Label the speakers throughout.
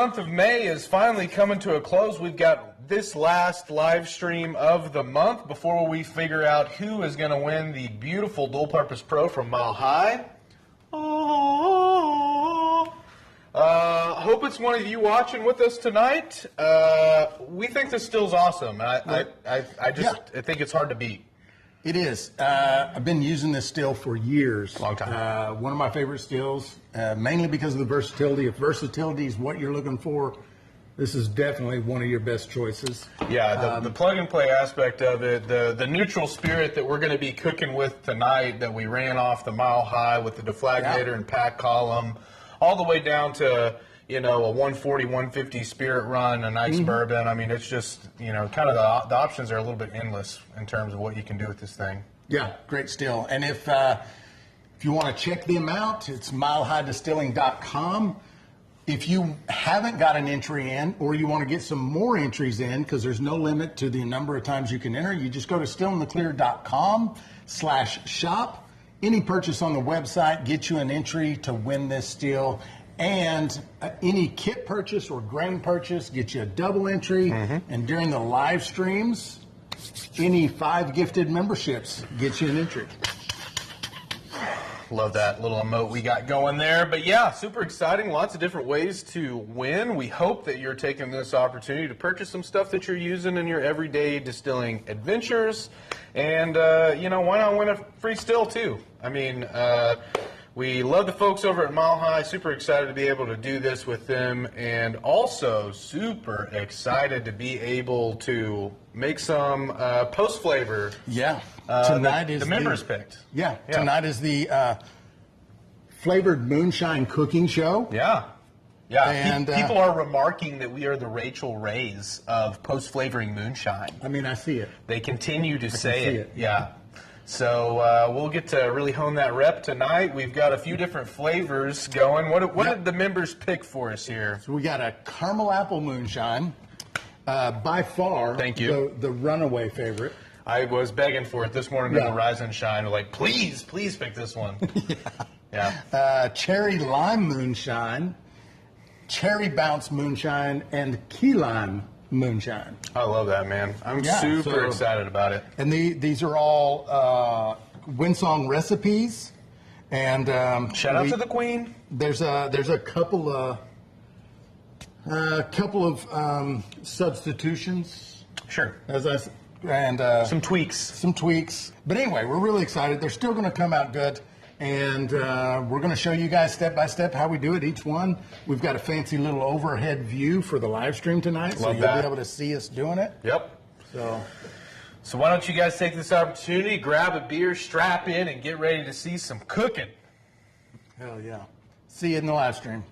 Speaker 1: month of May is finally coming to a close. We've got this last live stream of the month before we figure out who is going to win the beautiful Dual Purpose Pro from Mile High. Hope it's one of you watching with us tonight. We think this still's awesome. I think it's hard to beat.
Speaker 2: It is. I've been using this still for years.
Speaker 1: Long time.
Speaker 2: One of my favorite stills, mainly because of the versatility. If versatility is what you're looking for, this is definitely one of your best choices.
Speaker 1: Yeah, the plug and play aspect of it, the neutral spirit that we're going to be cooking with tonight that we ran off the Mile High with the deflagrator and pack column, all the way down to, a 140, 150 spirit run, a nice bourbon. I mean, it's just, kind of the options are a little bit endless in terms of what you can do with this thing.
Speaker 2: Yeah, great still. And if you want to check them out, it's milehighDistilling.com. If you haven't got an entry in, or you want to get some more entries in, because there's no limit to the number of times you can enter, you just go to stillintheclear.com/shop. Any purchase on the website gets you an entry to win this still. And any kit purchase or grain purchase gets you a double entry. And during the live streams, any 5 gifted memberships gets you an entry.
Speaker 1: Love that little emote we got going there. But yeah, super exciting. Lots of different ways to win. We hope that you're taking this opportunity to purchase some stuff that you're using in your everyday distilling adventures. And, why not win a free still too? I mean, we love the folks over at Mile High. Super excited to be able to do this with them. And also super excited to be able to make some post flavor.
Speaker 2: Yeah. Tonight is
Speaker 1: the members picked.
Speaker 2: Yeah. Tonight is the flavored moonshine cooking show.
Speaker 1: Yeah. Yeah.
Speaker 2: And
Speaker 1: people are remarking that we are the Rachel Rays of post flavoring moonshine.
Speaker 2: I mean, I see it.
Speaker 1: They continue to say
Speaker 2: see
Speaker 1: it.
Speaker 2: it.
Speaker 1: Yeah. So we'll get to really hone that rep tonight. We've got a few different flavors going. What did the members pick for us here?
Speaker 2: So we got a caramel apple moonshine, by far.
Speaker 1: Thank you.
Speaker 2: The runaway favorite.
Speaker 1: I was begging for it this morning in the Rise and Shine. Like, please pick this one.
Speaker 2: Cherry lime moonshine, cherry bounce moonshine, and key lime moonshine.
Speaker 1: I love that, man. I'm super excited about it.
Speaker 2: And these are all Winsong recipes. And
Speaker 1: shout out to the Queen.
Speaker 2: There's a couple of substitutions.
Speaker 1: Sure.
Speaker 2: And
Speaker 1: some tweaks.
Speaker 2: Some tweaks. But anyway, we're really excited. They're still going to come out good. And we're going to show you guys step by step how we do it, each one. We've got a fancy little overhead view for the live stream tonight. So you'll be able to see us doing it.
Speaker 1: Yep. So why don't you guys take this opportunity, grab a beer, strap in, and get ready to see some cooking.
Speaker 2: Hell yeah. See you in the live stream.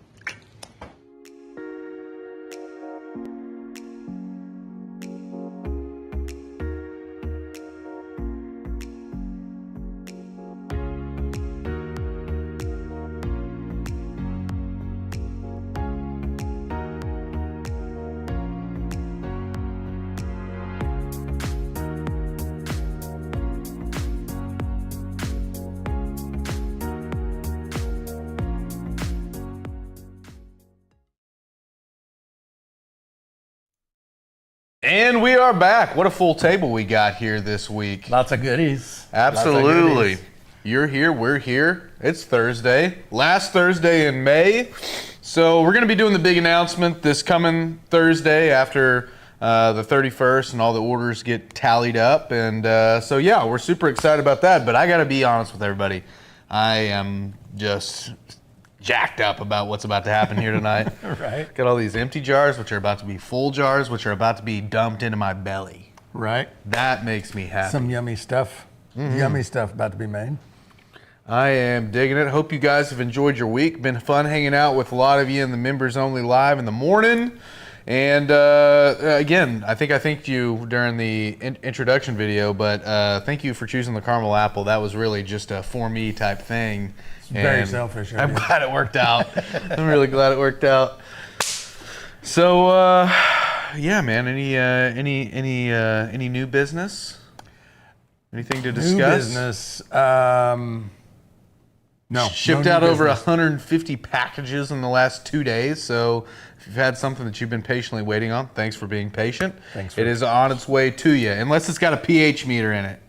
Speaker 1: And we are back. What a full table we got here this week.
Speaker 2: Lots of goodies.
Speaker 1: Absolutely. You're here, we're here. It's Thursday, last Thursday in May. So we're going to be doing the big announcement this coming Thursday after the 31st and all the orders get tallied up. And we're super excited about that. But I got to be honest with everybody. I am just jacked up about what's about to happen here tonight.
Speaker 2: Right.
Speaker 1: Got all these empty jars, which are about to be full jars, which are about to be dumped into my belly.
Speaker 2: Right.
Speaker 1: That makes me happy.
Speaker 2: Some yummy stuff. Yummy stuff about to be made.
Speaker 1: I am digging it. Hope you guys have enjoyed your week. Been fun hanging out with a lot of you in the members only live in the morning. And again, I think I thanked you during the introduction video, but thank you for choosing the caramel apple. That was really just a for me type thing.
Speaker 2: Very selfish.
Speaker 1: I'm glad it worked out. I'm really glad it worked out. So, yeah, man. Any new business? Anything to discuss?
Speaker 2: New business. No.
Speaker 1: Shipped
Speaker 2: no
Speaker 1: out
Speaker 2: new
Speaker 1: over
Speaker 2: business.
Speaker 1: 150 packages in the last 2 days. So if you've had something that you've been patiently waiting on, thanks for being patient.
Speaker 2: Thanks for
Speaker 1: it is on its way to you, unless it's got a pH meter in it.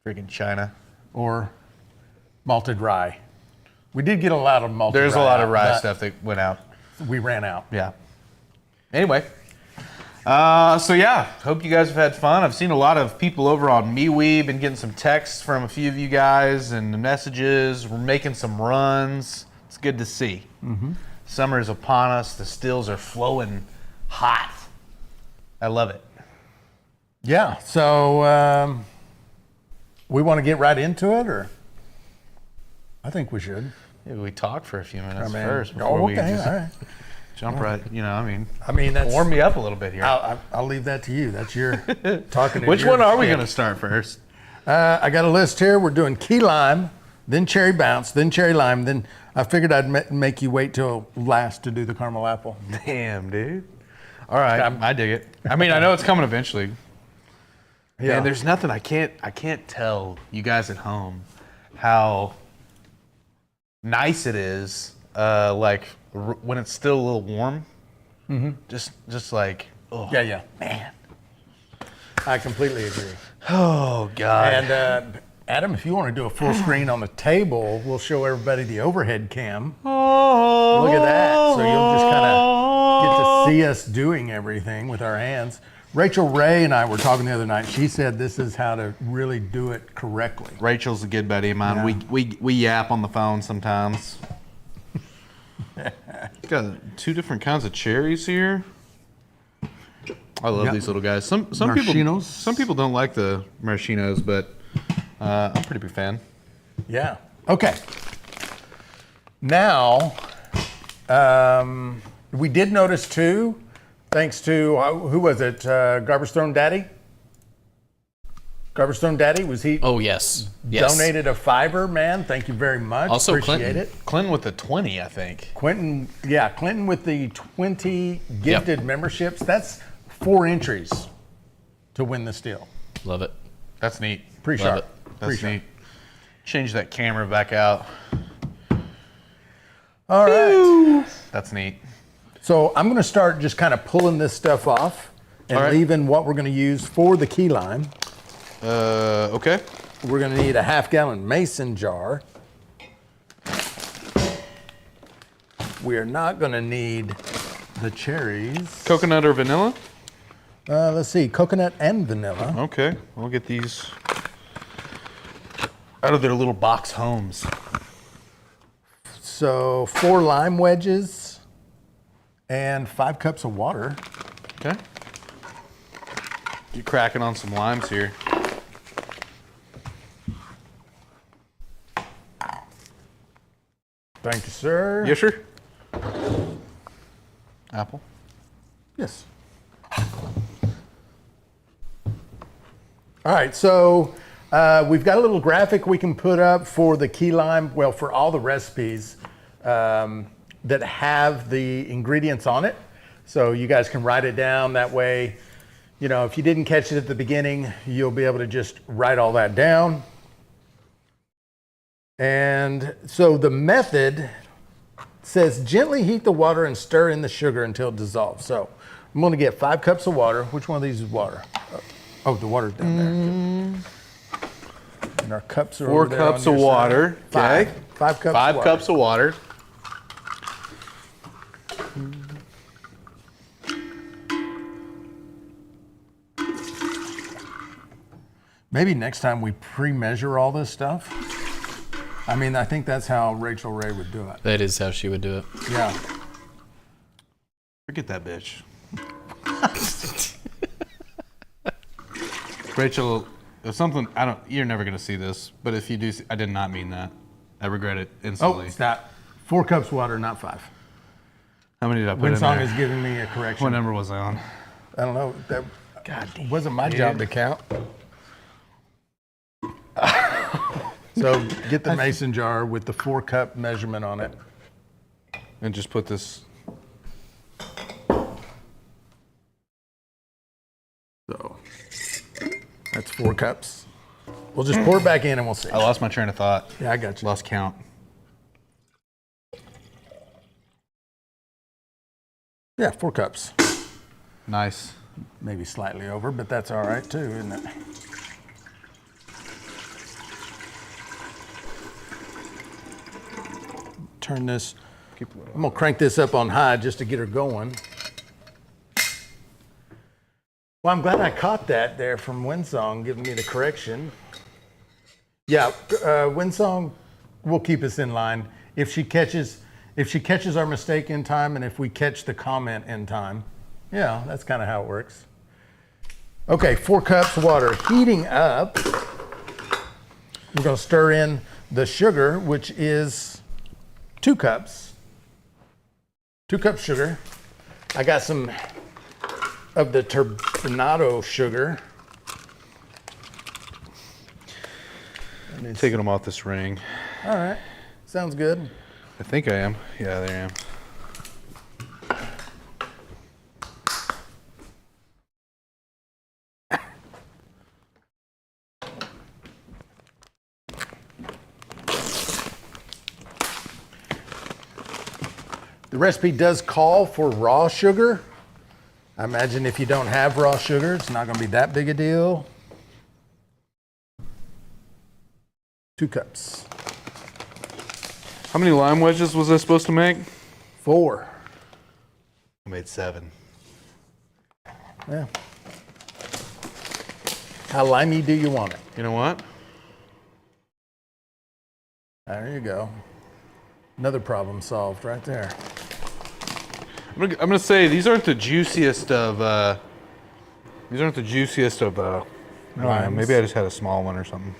Speaker 1: Freaking China.
Speaker 2: Or malted rye. We did get a lot of malted rye.
Speaker 1: There's a lot of rye
Speaker 2: but
Speaker 1: stuff that went out.
Speaker 2: We ran out.
Speaker 1: Yeah. Anyway. So yeah, hope you guys have had fun. I've seen a lot of people over on MeWe, been getting some texts from a few of you guys and messages. We're making some runs. It's good to see. Mm-hmm. Summer is upon us. The stills are flowing hot. I love it.
Speaker 2: Yeah, so we want to get right into it, or? I think we should.
Speaker 1: Maybe we talk for a few minutes
Speaker 2: I mean,
Speaker 1: first before we just
Speaker 2: all right.
Speaker 1: jump right,
Speaker 2: I mean, that's,
Speaker 1: warm me up a little bit here.
Speaker 2: I'll leave that to you. That's your talking.
Speaker 1: Which one are we going to start first?
Speaker 2: I got a list here. We're doing key lime, then cherry bounce, then cherry lime. Then I figured I'd make you wait till last to do the caramel apple.
Speaker 1: Damn, dude. All right, I dig it. I mean, I know it's coming eventually. Yeah. And there's nothing I can't tell you guys at home how nice it is. Like when it's still a little warm. Mm-hmm. Just like, oh
Speaker 2: yeah,
Speaker 1: man.
Speaker 2: I completely agree.
Speaker 1: Oh God.
Speaker 2: And Adam, if you want to do a full screen on the table, we'll show everybody the overhead cam.
Speaker 1: Oh,
Speaker 2: look at that. So you'll just kind of get to see us doing everything with our hands. Rachel Ray and I were talking the other night. She said this is how to really do it correctly.
Speaker 1: Rachel's a good buddy of mine. Yeah. We yap on the phone sometimes. Got 2 different kinds of cherries here. I love these little guys. Some people don't like the maraschinos, but I'm a pretty big fan.
Speaker 2: Yeah. Okay. Now, we did notice too, thanks to who was it? Garbage Throne Daddy. Garbage Throne Daddy, was he?
Speaker 3: Oh yes.
Speaker 2: Donated a $5, man. Thank you very much.
Speaker 3: Also,
Speaker 2: appreciate it.
Speaker 1: Clinton with the 20, I think.
Speaker 2: Clinton with the 20 gifted memberships. That's 4 entries to win the steal.
Speaker 3: Love it.
Speaker 1: That's neat.
Speaker 2: Pretty
Speaker 3: Love
Speaker 2: sharp.
Speaker 3: it.
Speaker 1: That's neat. Change that camera back out.
Speaker 2: All right.
Speaker 1: That's neat.
Speaker 2: So I'm going to start just kind of pulling this stuff off and leaving what we're going to use for the key lime.
Speaker 1: Okay.
Speaker 2: We're going to need a half-gallon mason jar. We are not going to need the cherries.
Speaker 1: Coconut or vanilla?
Speaker 2: Let's see, coconut and vanilla.
Speaker 1: Okay. We'll get these out of their little box homes.
Speaker 2: So 4 lime wedges and 5 cups of water.
Speaker 1: Okay. Get cracking on some limes here.
Speaker 2: Thank you, sir.
Speaker 1: Yes, sir. Apple.
Speaker 2: Yes. All right, so we've got a little graphic we can put up for the key lime, well, for all the recipes that have the ingredients on it. So you guys can write it down. That way, you know, if you didn't catch it at the beginning, you'll be able to just write all that down. And so the method says gently heat the water and stir in the sugar until it dissolves. So I'm going to get 5 cups of water. Which one of these is water? Oh, the water's down there. And our cups are
Speaker 1: 4
Speaker 2: over there
Speaker 1: cups
Speaker 2: on
Speaker 1: of
Speaker 2: your
Speaker 1: water.
Speaker 2: side.
Speaker 1: Okay.
Speaker 2: 5 cups.
Speaker 1: 5 cups of water.
Speaker 2: Maybe next time we pre-measure all this stuff. I mean, I think that's how Rachel Ray would do it.
Speaker 3: That is how she would do it.
Speaker 2: Yeah.
Speaker 1: Forget that bitch. Rachel, if something, you're never going to see this, but if you do, I did not mean that. I regret it instantly.
Speaker 2: Oh, it's not 4 cups of water, not 5.
Speaker 1: How many did I put in
Speaker 2: Winsong
Speaker 1: there?
Speaker 2: is giving me a correction.
Speaker 1: What number was I on?
Speaker 2: I don't know. That
Speaker 1: God damn.
Speaker 2: wasn't my job to count. So get the mason jar with the 4 cup measurement on it.
Speaker 1: And just put this.
Speaker 2: So that's 4 cups. We'll just pour it back in and we'll see.
Speaker 1: I lost my train of thought.
Speaker 2: Yeah, I got you.
Speaker 1: Lost count.
Speaker 2: Yeah, 4 cups.
Speaker 1: Nice.
Speaker 2: Maybe slightly over, but that's all right too, isn't it? Turn this. I'm gonna crank this up on high just to get her going. Well, I'm glad I caught that there from Windsong, giving me the correction. Yeah, Windsong will keep us in line if she catches our mistake in time, and if we catch the comment in time. Yeah, that's kind of how it works. Okay, 4 cups of water heating up. We're gonna stir in the sugar, which is 2 cups. 2 cups sugar. I got some of the turbinado sugar.
Speaker 1: Taking them off this ring.
Speaker 2: All right, sounds good.
Speaker 1: I think I am. Yeah, there I am.
Speaker 2: The recipe does call for raw sugar. I imagine if you don't have raw sugar, it's not going to be that big a deal. 2 cups.
Speaker 1: How many lime wedges was I supposed to make?
Speaker 2: 4.
Speaker 1: I made 7.
Speaker 2: Yeah. How limey do you want it?
Speaker 1: You know what?
Speaker 2: There you go. Another problem solved right there.
Speaker 1: I'm gonna say these aren't the juiciest of. Lime. Maybe I just had a small one or something.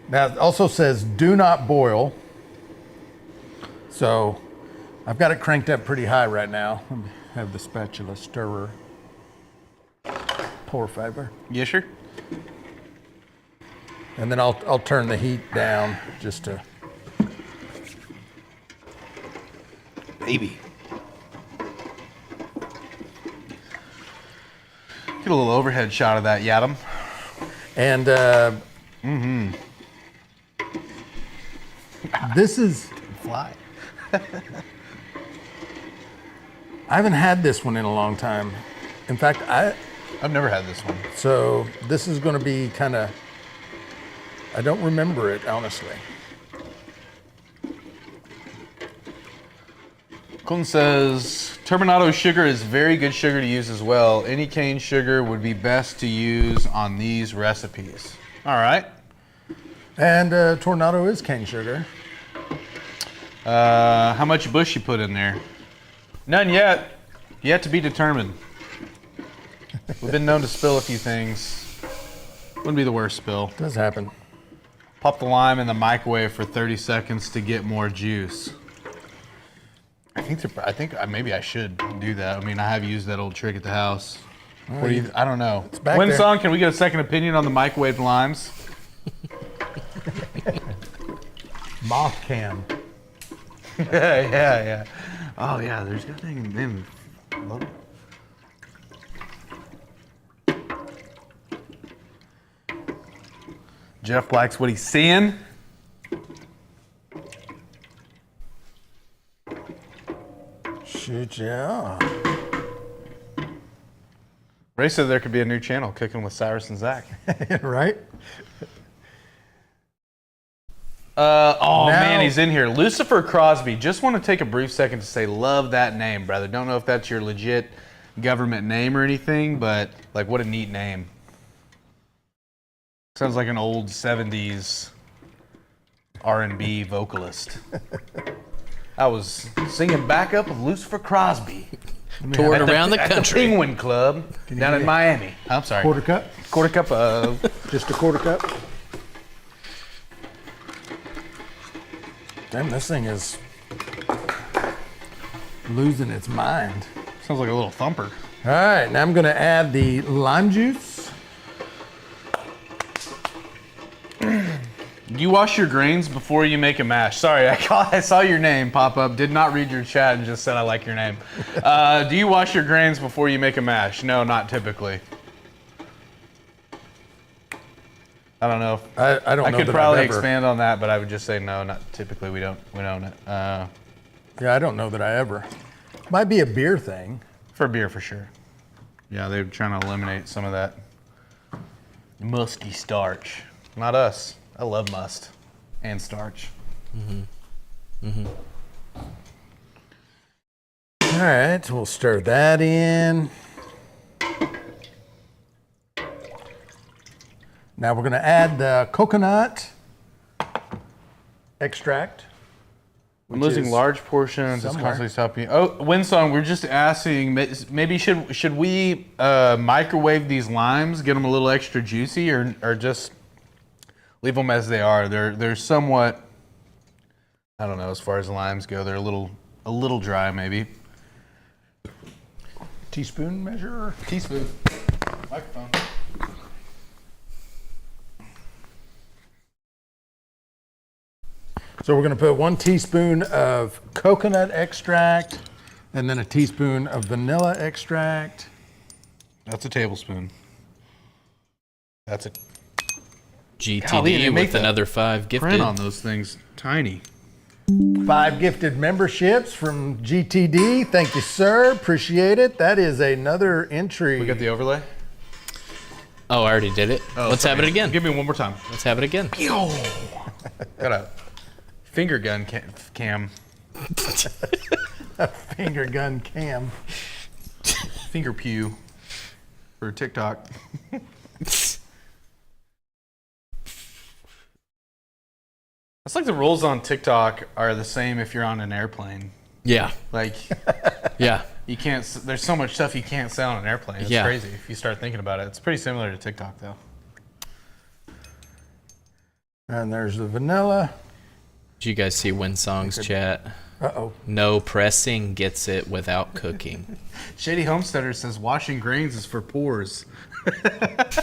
Speaker 2: Now it also says do not boil. So I've got it cranked up pretty high right now. Let me have the spatula stirrer. Pour fiber.
Speaker 1: Yeah, sure.
Speaker 2: And then I'll turn the heat down just to.
Speaker 1: Baby. Get a little overhead shot of that Yadam.
Speaker 2: And this is
Speaker 1: Fly.
Speaker 2: I haven't had this one in a long time. In fact,
Speaker 1: I've never had this one.
Speaker 2: so this is going to be kind of. I don't remember it honestly.
Speaker 1: Colton says, turbinado sugar is very good sugar to use as well. Any cane sugar would be best to use on these recipes. All right.
Speaker 2: And Tornado is cane sugar.
Speaker 1: How much bush you put in there? None yet. Yet to be determined. We've been known to spill a few things. Wouldn't be the worst spill.
Speaker 2: Does happen.
Speaker 1: Pop the lime in the microwave for 30 seconds to get more juice. I think maybe I should do that. I mean, I have used that old trick at the house. What do you? I don't know.
Speaker 2: back
Speaker 1: Winsong, can we get a second opinion on the microwave limes?
Speaker 2: Moth cam.
Speaker 1: Yeah. Oh yeah, there's got thing in them. Jeff likes what he's seeing.
Speaker 2: Shoot, yeah.
Speaker 1: Ray said there could be a new channel, Cooking with Cyrus and Zach.
Speaker 2: Right?
Speaker 1: Man, he's in here. Lucifer Crosby. Just want to take a brief second to say, love that name, brother. Don't know if that's your legit government name or anything, but like, what a neat name. Sounds like an old 70s R&B vocalist. I was singing backup of Lucifer Crosby.
Speaker 3: Toured around the
Speaker 1: At the
Speaker 3: country.
Speaker 1: Penguin Club down in Miami. I'm sorry.
Speaker 2: Quarter cup?
Speaker 1: Quarter cup of...
Speaker 2: Just a quarter cup? Damn, this thing is losing its mind.
Speaker 1: Sounds like a little thumper.
Speaker 2: All right, now I'm going to add the lime juice.
Speaker 1: Do you wash your grains before you make a mash? Sorry, I saw your name pop up. Did not read your chat and just said I like your name. Do you wash your grains before you make a mash? No, not typically. I don't know.
Speaker 2: I don't know.
Speaker 1: I could
Speaker 2: that
Speaker 1: probably
Speaker 2: I've ever,
Speaker 1: expand on that, but I would just say no. Not typically. We don't own it.
Speaker 2: Yeah, I don't know that I ever. Might be a beer thing.
Speaker 1: For beer, for sure. Yeah, they're trying to eliminate some of that musty starch. Not us. I love must and starch.
Speaker 2: All right, we'll stir that in. Now we're going to add the coconut extract.
Speaker 1: I'm losing large portions. It's constantly stopping. Oh, Windsong, we're just asking, maybe should we microwave these limes, get them a little extra juicy, or just leave them as they are? They're somewhat, I don't know, as far as limes go, they're a little dry maybe.
Speaker 2: Teaspoon measure?
Speaker 1: Teaspoon. Microphone.
Speaker 2: So we're going to put 1 teaspoon of coconut extract and then a teaspoon of vanilla extract.
Speaker 1: That's a tablespoon. That's a
Speaker 3: GTD
Speaker 1: Golly,
Speaker 3: with another 5 gifted.
Speaker 1: print on those things tiny.
Speaker 2: 5 gifted memberships from GTD. Thank you, sir. Appreciate it. That is another entry.
Speaker 1: We got the overlay.
Speaker 3: Oh, I already did it. Let's have it again.
Speaker 1: Give me one more time.
Speaker 3: Let's have it again.
Speaker 1: Got a finger gun cam.
Speaker 2: A finger gun cam.
Speaker 1: Finger pew for TikTok. It's like the rules on TikTok are the same if you're on an airplane.
Speaker 3: Yeah.
Speaker 1: Like,
Speaker 3: Yeah.
Speaker 1: you can't, there's so much stuff you can't say on an airplane. It's
Speaker 3: Yeah.
Speaker 1: crazy if you start thinking about it. It's pretty similar to TikTok, though.
Speaker 2: And there's the vanilla.
Speaker 3: Did you guys see Winsong's chat?
Speaker 2: Uh-oh.
Speaker 3: No pressing gets it without cooking.
Speaker 1: Shady Homesteader says washing grains is for pores.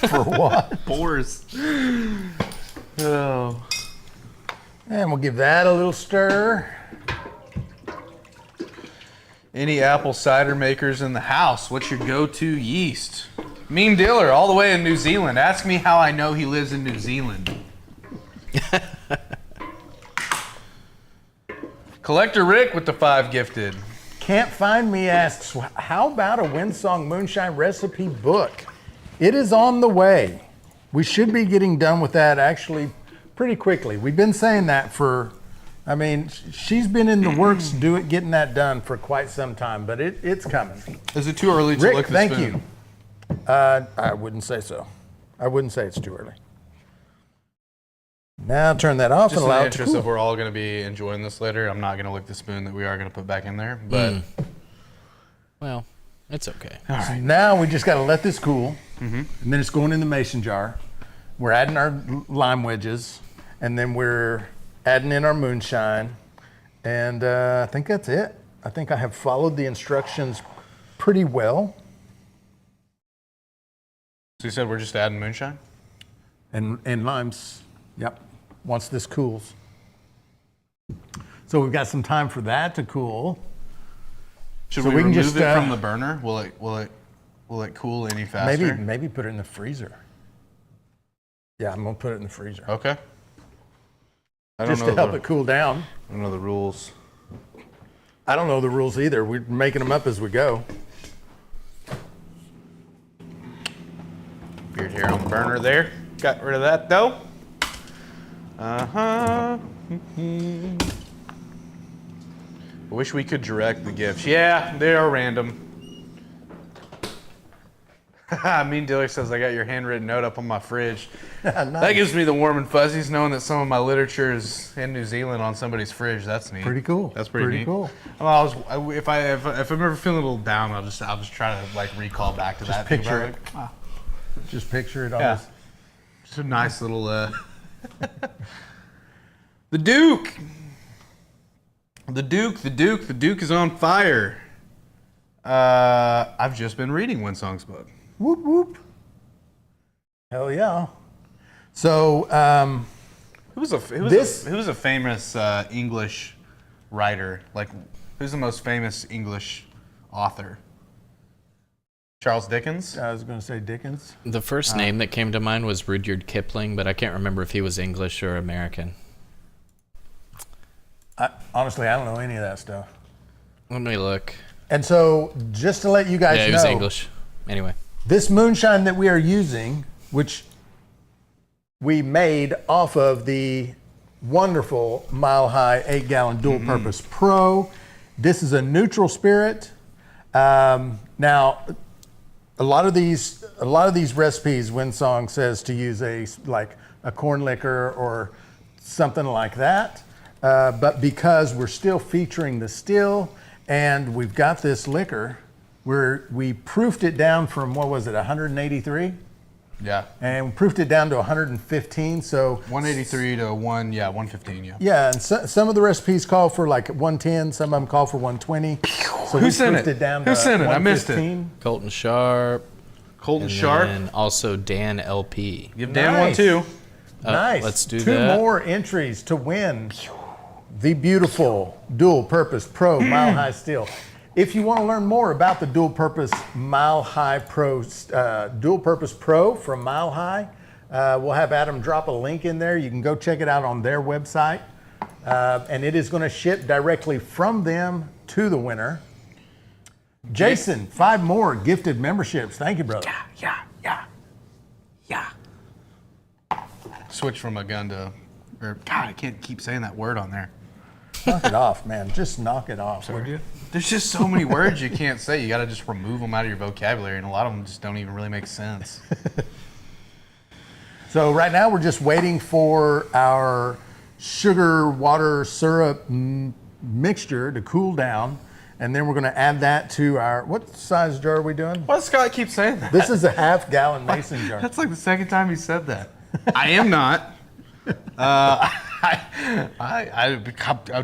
Speaker 2: For what?
Speaker 1: Pores. Oh.
Speaker 2: And we'll give that a little stir.
Speaker 1: Any apple cider makers in the house? What's your go-to yeast? Mean Dealer, all the way in New Zealand. Ask me how I know he lives in New Zealand. Collector Rick with the 5 gifted.
Speaker 2: Can't Find Me asks, how about a Winsong Moonshine recipe book? It is on the way. We should be getting done with that actually pretty quickly. We've been saying that for, I mean, she's been in the works getting that done for quite some time, but it's coming.
Speaker 1: Is it too early to
Speaker 2: Rick,
Speaker 1: look at the
Speaker 2: thank
Speaker 1: spoon?
Speaker 2: you. I wouldn't say so. I wouldn't say it's too early. Now turn that off
Speaker 1: Just
Speaker 2: and
Speaker 1: in
Speaker 2: allow
Speaker 1: the
Speaker 2: it to
Speaker 1: interest
Speaker 2: cool.
Speaker 1: of we're all going to be enjoying this later, I'm not going to lick the spoon that we are going to put back in there, but
Speaker 3: Well, it's okay.
Speaker 1: all right.
Speaker 2: Now we just got to let this cool, and then it's going in the mason jar. We're adding our lime wedges, and then we're adding in our moonshine, and I think that's it. I think I have followed the instructions pretty well.
Speaker 1: So you said we're just adding moonshine?
Speaker 2: And limes, yep, once this cools. So we've got some time for that to cool.
Speaker 1: Should
Speaker 2: So
Speaker 1: we
Speaker 2: we can
Speaker 1: remove
Speaker 2: just,
Speaker 1: it from the burner? Will it cool any faster?
Speaker 2: Maybe put it in the freezer. Yeah, I'm gonna put it in the freezer.
Speaker 1: Okay. I don't
Speaker 2: Just
Speaker 1: know
Speaker 2: to help it cool down.
Speaker 1: I don't know the rules.
Speaker 2: I don't know the rules either. We're making them up as we go.
Speaker 1: Beard hair on the burner there. Got rid of that though. I wish we could direct the gifts. Yeah, they are random. Mean Dealer says I got your handwritten note up on my fridge.
Speaker 2: Nice.
Speaker 1: That gives me the warm and fuzzies knowing that some of my literature is in New Zealand on somebody's fridge. That's neat.
Speaker 2: Pretty cool.
Speaker 1: That's pretty neat.
Speaker 2: cool.
Speaker 1: Well, if I'm ever feeling a little down, I'll just try to like recall back to that.
Speaker 2: Picture it.
Speaker 1: Like, wow.
Speaker 2: Just picture it on
Speaker 1: Yeah.
Speaker 2: this.
Speaker 1: Just a nice little The Duke. The Duke is on fire. I've just been reading Winsong's book.
Speaker 2: Whoop whoop. Hell yeah. So
Speaker 1: Who was a famous English writer? Like, who's the most famous English author? Charles Dickens?
Speaker 2: I was going to say Dickens.
Speaker 3: The first name that came to mind was Rudyard Kipling, but I can't remember if he was English or American.
Speaker 2: Honestly, I don't know any of that stuff.
Speaker 3: Let me look.
Speaker 2: And so, just to let you guys
Speaker 3: Yeah, he
Speaker 2: know,
Speaker 3: was English. Anyway.
Speaker 2: this moonshine that we are using, which we made off of the wonderful Mile High 8-gallon dual purpose Pro. This is a neutral spirit. Now, a lot of these recipes, Winsong says to use a corn liquor or something like that. But because we're still featuring the still and we've got this liquor, we proofed it down from, what was it, 183?
Speaker 1: Yeah.
Speaker 2: And we proofed it down to 115. So
Speaker 1: 183 to 115, yeah.
Speaker 2: yeah, and some of the recipes call for like 110, some of them call for 120. So
Speaker 1: Who sent
Speaker 2: proofed
Speaker 1: it?
Speaker 2: down to
Speaker 1: Who sent it? I missed it.
Speaker 2: 115.
Speaker 3: Colton Sharp.
Speaker 1: Colton Sharp.
Speaker 3: And also Dan LP.
Speaker 1: Give Dan one too.
Speaker 2: Nice.
Speaker 3: Let's do
Speaker 2: Two
Speaker 3: that.
Speaker 2: more entries to win the beautiful dual purpose Pro Mile High Steel. If you want to learn more about the dual purpose Mile High Pro, dual purpose Pro from Mile High, we'll have Adam drop a link in there. You can go check it out on their website. And it is going to ship directly from them to the winner. Jason, 5 more gifted memberships. Thank you, brother.
Speaker 1: Yeah. Switch from a gun to, God, I can't keep saying that word on there.
Speaker 2: Knock it off, man. Just knock it off. Would you?
Speaker 1: There's just so many words you can't say. You got to just remove them out of your vocabulary, and a lot of them just don't even really make sense.
Speaker 2: So right now we're just waiting for our sugar water syrup mixture to cool down, and then we're going to add that to our, what size jar are we doing?
Speaker 1: Why does Scott keep saying that?
Speaker 2: This is a half-gallon mason jar.
Speaker 1: That's like the second time he said that. I am not. I'll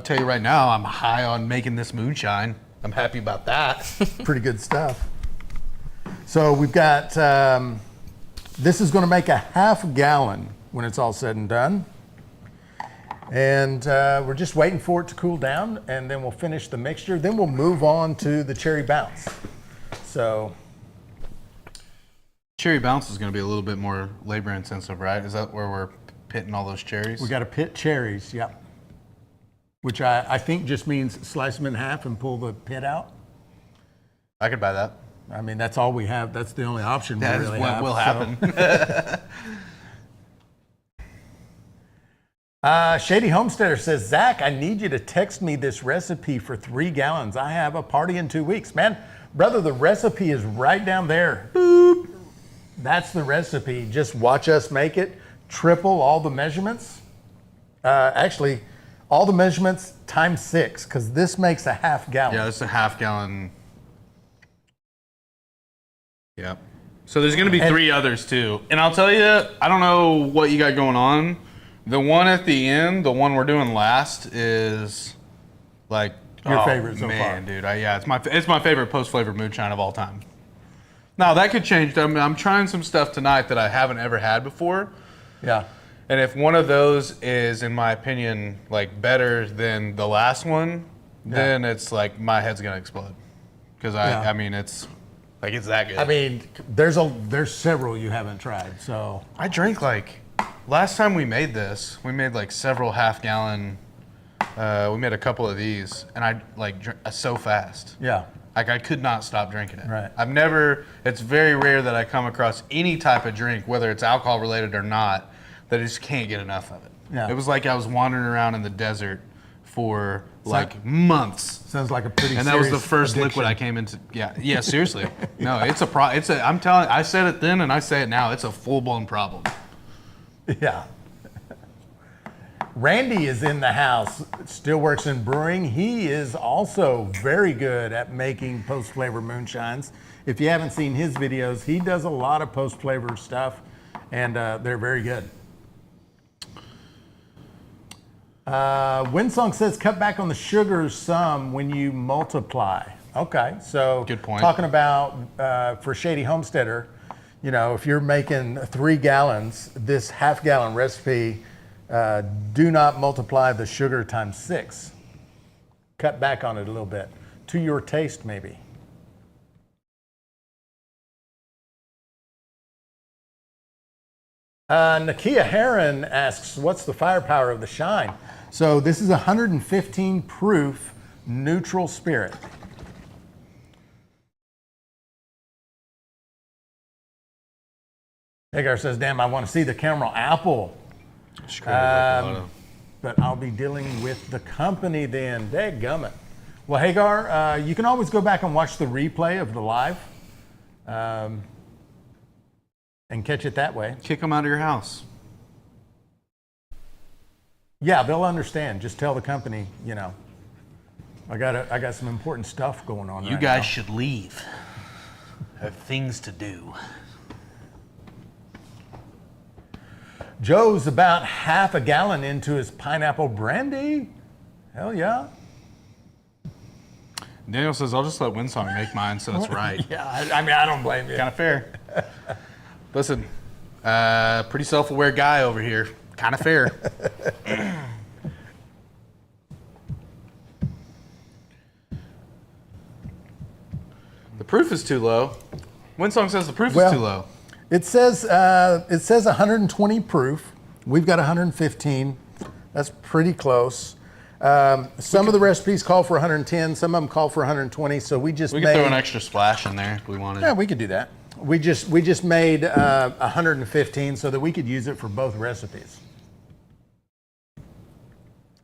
Speaker 1: tell you right now, I'm high on making this moonshine. I'm happy about that.
Speaker 2: Pretty good stuff. So we've got, this is going to make a half-gallon when it's all said and done. And we're just waiting for it to cool down, and then we'll finish the mixture. Then we'll move on to the cherry bounce. So
Speaker 1: Cherry bounce is going to be a little bit more labor intensive, right? Is that where we're pitting all those cherries?
Speaker 2: we got to pit cherries, yep. Which I think just means slice them in half and pull the pit out.
Speaker 1: I could buy that.
Speaker 2: I mean, that's all we have. That's the only option
Speaker 1: That
Speaker 2: we
Speaker 1: is
Speaker 2: really
Speaker 1: what
Speaker 2: have.
Speaker 1: will
Speaker 2: so.
Speaker 1: happen.
Speaker 2: Shady Homesteader says, Zach, I need you to text me this recipe for 3 gallons. I have a party in 2 weeks. Man, brother, the recipe is right down there. Boop. That's the recipe. Just watch us make it. Triple all the measurements. Actually, all the measurements times 6, because this makes a half-gallon.
Speaker 1: Yeah, it's a half-gallon. Yeah. So there's going to be 3 others, too. And I'll tell you, I don't know what you got going on. The one at the end, the one we're doing last, is like
Speaker 2: Your favorite so
Speaker 1: man,
Speaker 2: far.
Speaker 1: dude. Yeah, it's my favorite post-flavored moonshine of all time. Now that could change. I mean, I'm trying some stuff tonight that I haven't ever had before.
Speaker 2: Yeah.
Speaker 1: And if one of those is, in my opinion, like better than the last one, then it's like my head's gonna explode. Because I mean, it's like it's that good.
Speaker 2: I mean, there's several you haven't tried, so.
Speaker 1: I drank like, last time we made this, we made like several half-gallon. We made a couple of these, and I like drank so fast.
Speaker 2: Yeah.
Speaker 1: Like I could not stop drinking it.
Speaker 2: Right.
Speaker 1: It's very rare that I come across any type of drink, whether it's alcohol related or not, that I just can't get enough of it.
Speaker 2: Yeah.
Speaker 1: It was like I was wandering around in the desert for like months.
Speaker 2: Sounds like a pretty
Speaker 1: And that was the
Speaker 2: serious
Speaker 1: first
Speaker 2: addiction.
Speaker 1: liquid I came into. Yeah, seriously. No, I'm telling, I said it then and I say it now, it's a full-blown problem.
Speaker 2: Yeah. Randy is in the house, still works in brewing. He is also very good at making post-flavor moonshines. If you haven't seen his videos, he does a lot of post-flavor stuff, and they're very good. Winsong says, cut back on the sugar some when you multiply. Okay, so
Speaker 1: Good point.
Speaker 2: Talking about for Shady Homesteader, you know, if you're making 3 gallons, this half-gallon recipe, do not multiply the sugar times 6. Cut back on it a little bit. To your taste, maybe. Nakia Heron asks, what's the firepower of the Shine? So this is 115 proof neutral spirit. Hagar says, damn, I want to see the Caramel Apple. But I'll be dealing with the company then. Dadgummit. Well, Hagar, you can always go back and watch the replay of the live and catch it that way.
Speaker 1: Kick them out of your house.
Speaker 2: Yeah, they'll understand. Just tell the company, you know, I got some important stuff going on.
Speaker 1: You guys should leave. Have things to do.
Speaker 2: Joe's about half a gallon into his pineapple brandy. Hell yeah.
Speaker 1: Daniel says, I'll just let Windsong make mine so it's right.
Speaker 2: Yeah, I mean, I don't blame you.
Speaker 1: Kind of fair. Listen, pretty self-aware guy over here. Kind of fair. The proof is too low. Windsong says the proof is too low.
Speaker 2: It says 120 proof. We've got 115. That's pretty close. Some of the recipes call for 110. Some of them call for 120. So we could
Speaker 1: throw an extra splash in there if we wanted.
Speaker 2: Yeah, we could do that. We just made 115 so that we could use it for both recipes.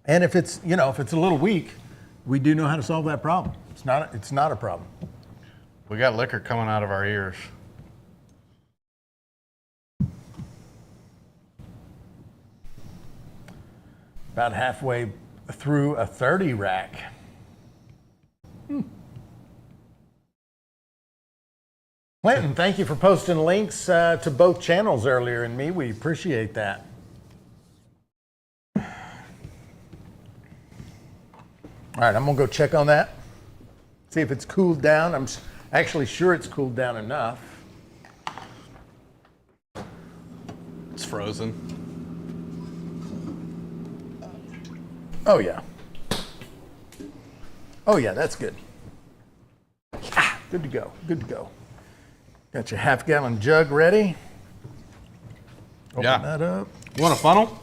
Speaker 2: And if it's a little weak, we do know how to solve that problem. It's not a problem.
Speaker 1: We got liquor coming out of our ears.
Speaker 2: About halfway through a 30 rack. Clinton, thank you for posting links to both channels earlier in me. We appreciate that. All right, I'm gonna go check on that. See if it's cooled down. I'm actually sure it's cooled down enough.
Speaker 1: It's frozen.
Speaker 2: Oh yeah. Oh yeah, that's good. Good to go, good to go. Got your half-gallon jug ready. Open that up.
Speaker 1: You want a funnel?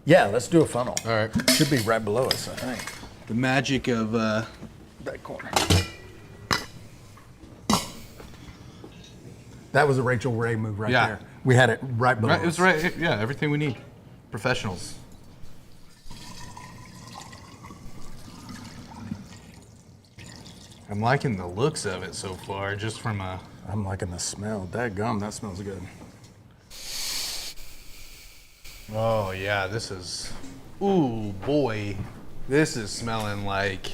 Speaker 2: Yeah, let's do a funnel.
Speaker 1: All right.
Speaker 2: Should be right below us, I think.
Speaker 1: The magic of
Speaker 2: that corner. That was a Rachel Ray move right there. We had it right below us.
Speaker 1: It was right, yeah, everything we need. Professionals. I'm liking the looks of it so far, just from a...
Speaker 2: I'm liking the smell. Dadgum, that smells good.
Speaker 1: Oh, yeah, this is... Ooh, boy. This is smelling like...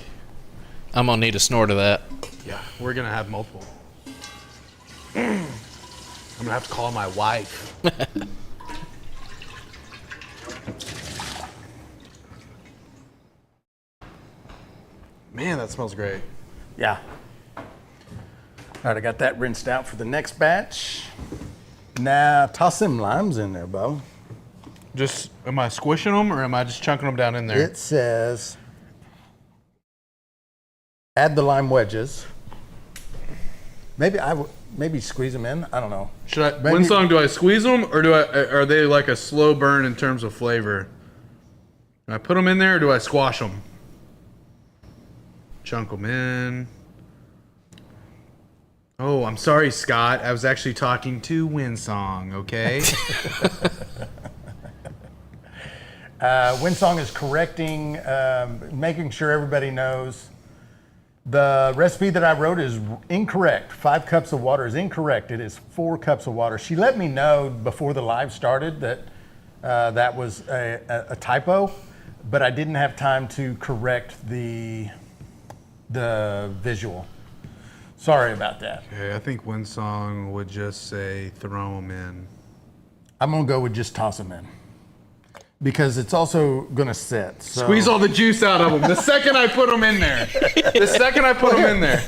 Speaker 3: I'm gonna need a snort of that.
Speaker 1: Yeah, we're gonna have multiple. I'm gonna have to call my wife. Man, that smells great.
Speaker 2: Yeah. All right, I got that rinsed out for the next batch. Now, toss them limes in there, Bo.
Speaker 1: Just, am I squishing them or am I just chunking them down in there?
Speaker 2: It says, add the lime wedges. Maybe squeeze them in. I don't know.
Speaker 1: Should I? Windsong, do I squeeze them or are they like a slow burn in terms of flavor? Do I put them in there or do I squash them? Chunk them in. Oh, I'm sorry, Scott. I was actually talking to Windsong, okay?
Speaker 2: Windsong is correcting, making sure everybody knows. The recipe that I wrote is incorrect. 5 cups of water is incorrect. It is 4 cups of water. She let me know before the live started that that was a typo, but I didn't have time to correct the visual. Sorry about that.
Speaker 1: Okay, I think Windsong would just say throw them in.
Speaker 2: I'm gonna go with just toss them in because it's also gonna sit. So.
Speaker 1: Squeeze all the juice out of them. The second I put them in there. The second I put them in there.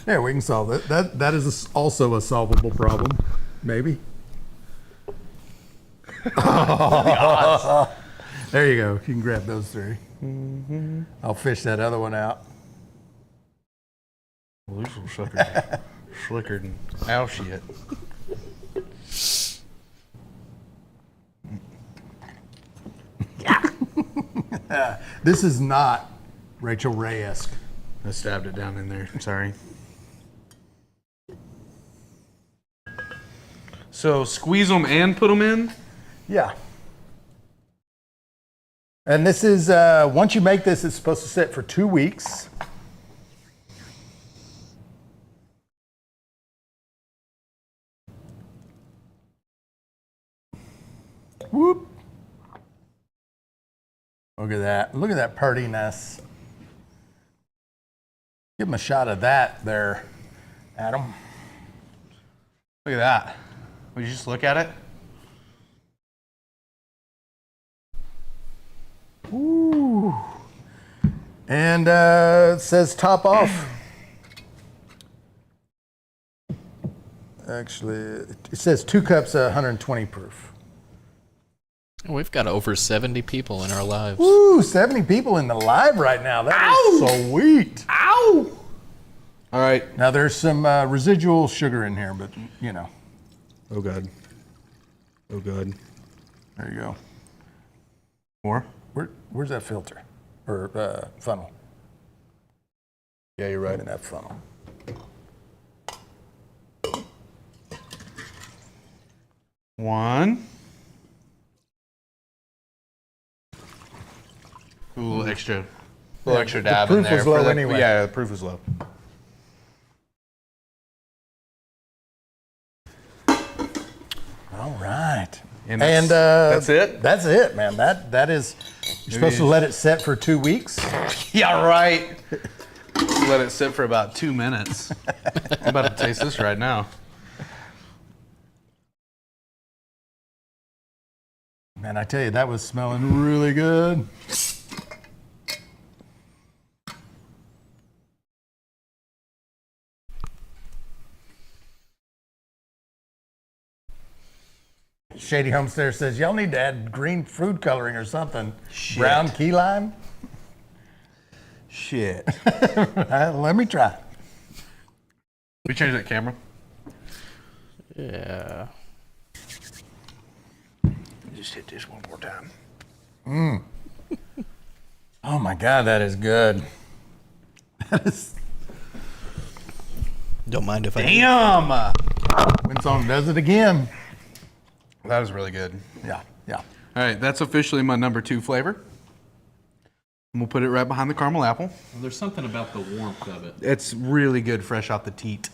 Speaker 2: Yeah, we can solve it. That is also a solvable problem, maybe. Oh, there you go. You can grab those 3. I'll fish that other one out.
Speaker 1: Well, these little slicker than ow shit.
Speaker 2: This is not Rachel Ray-esque.
Speaker 1: I stabbed it down in there. Sorry. So squeeze them and put them in?
Speaker 2: Yeah. And this is, once you make this, it's supposed to sit for 2 weeks. Whoop. Look at that. Look at that prettiness. Give him a shot of that there, Adam.
Speaker 1: Look at that. Would you just look at it?
Speaker 2: Ooh. And it says top off. Actually, it says 2 cups, 120 proof.
Speaker 3: We've got over 70 people in our lives.
Speaker 2: Ooh, 70 people in the live right now. That is sweet.
Speaker 1: Ow! All right.
Speaker 2: Now there's some residual sugar in here, but you know.
Speaker 1: Oh, God. Oh, God.
Speaker 2: There you go.
Speaker 1: More?
Speaker 2: Where's that filter? Or funnel?
Speaker 1: Yeah, you're right.
Speaker 2: In that funnel.
Speaker 1: One. A little extra dab in there.
Speaker 2: The proof was low
Speaker 1: for
Speaker 2: anyway.
Speaker 1: Yeah, the proof was low.
Speaker 2: All right.
Speaker 1: And
Speaker 2: that's
Speaker 1: it?
Speaker 2: That's it, man. That is, you're supposed to let it set for 2 weeks.
Speaker 1: Yeah, right. Let it sit for about 2 minutes. I'm about to taste this right now.
Speaker 2: Man, I tell you, that was smelling really good. Shady Homesteader says, y'all need to add green food coloring or something.
Speaker 1: Shit.
Speaker 2: Brown key lime?
Speaker 1: Shit.
Speaker 2: Let me try.
Speaker 1: We change that camera?
Speaker 3: Yeah.
Speaker 1: Just hit this one more time.
Speaker 2: Oh my God, that is good. That is.
Speaker 3: Don't mind if I.
Speaker 1: Damn!
Speaker 2: Windsong does it again.
Speaker 1: That was really good.
Speaker 2: Yeah, yeah.
Speaker 1: All right, that's officially my number 2 flavor. And we'll put it right behind the caramel apple.
Speaker 3: Well, there's something about the warmth of it.
Speaker 1: It's really good fresh out the teat.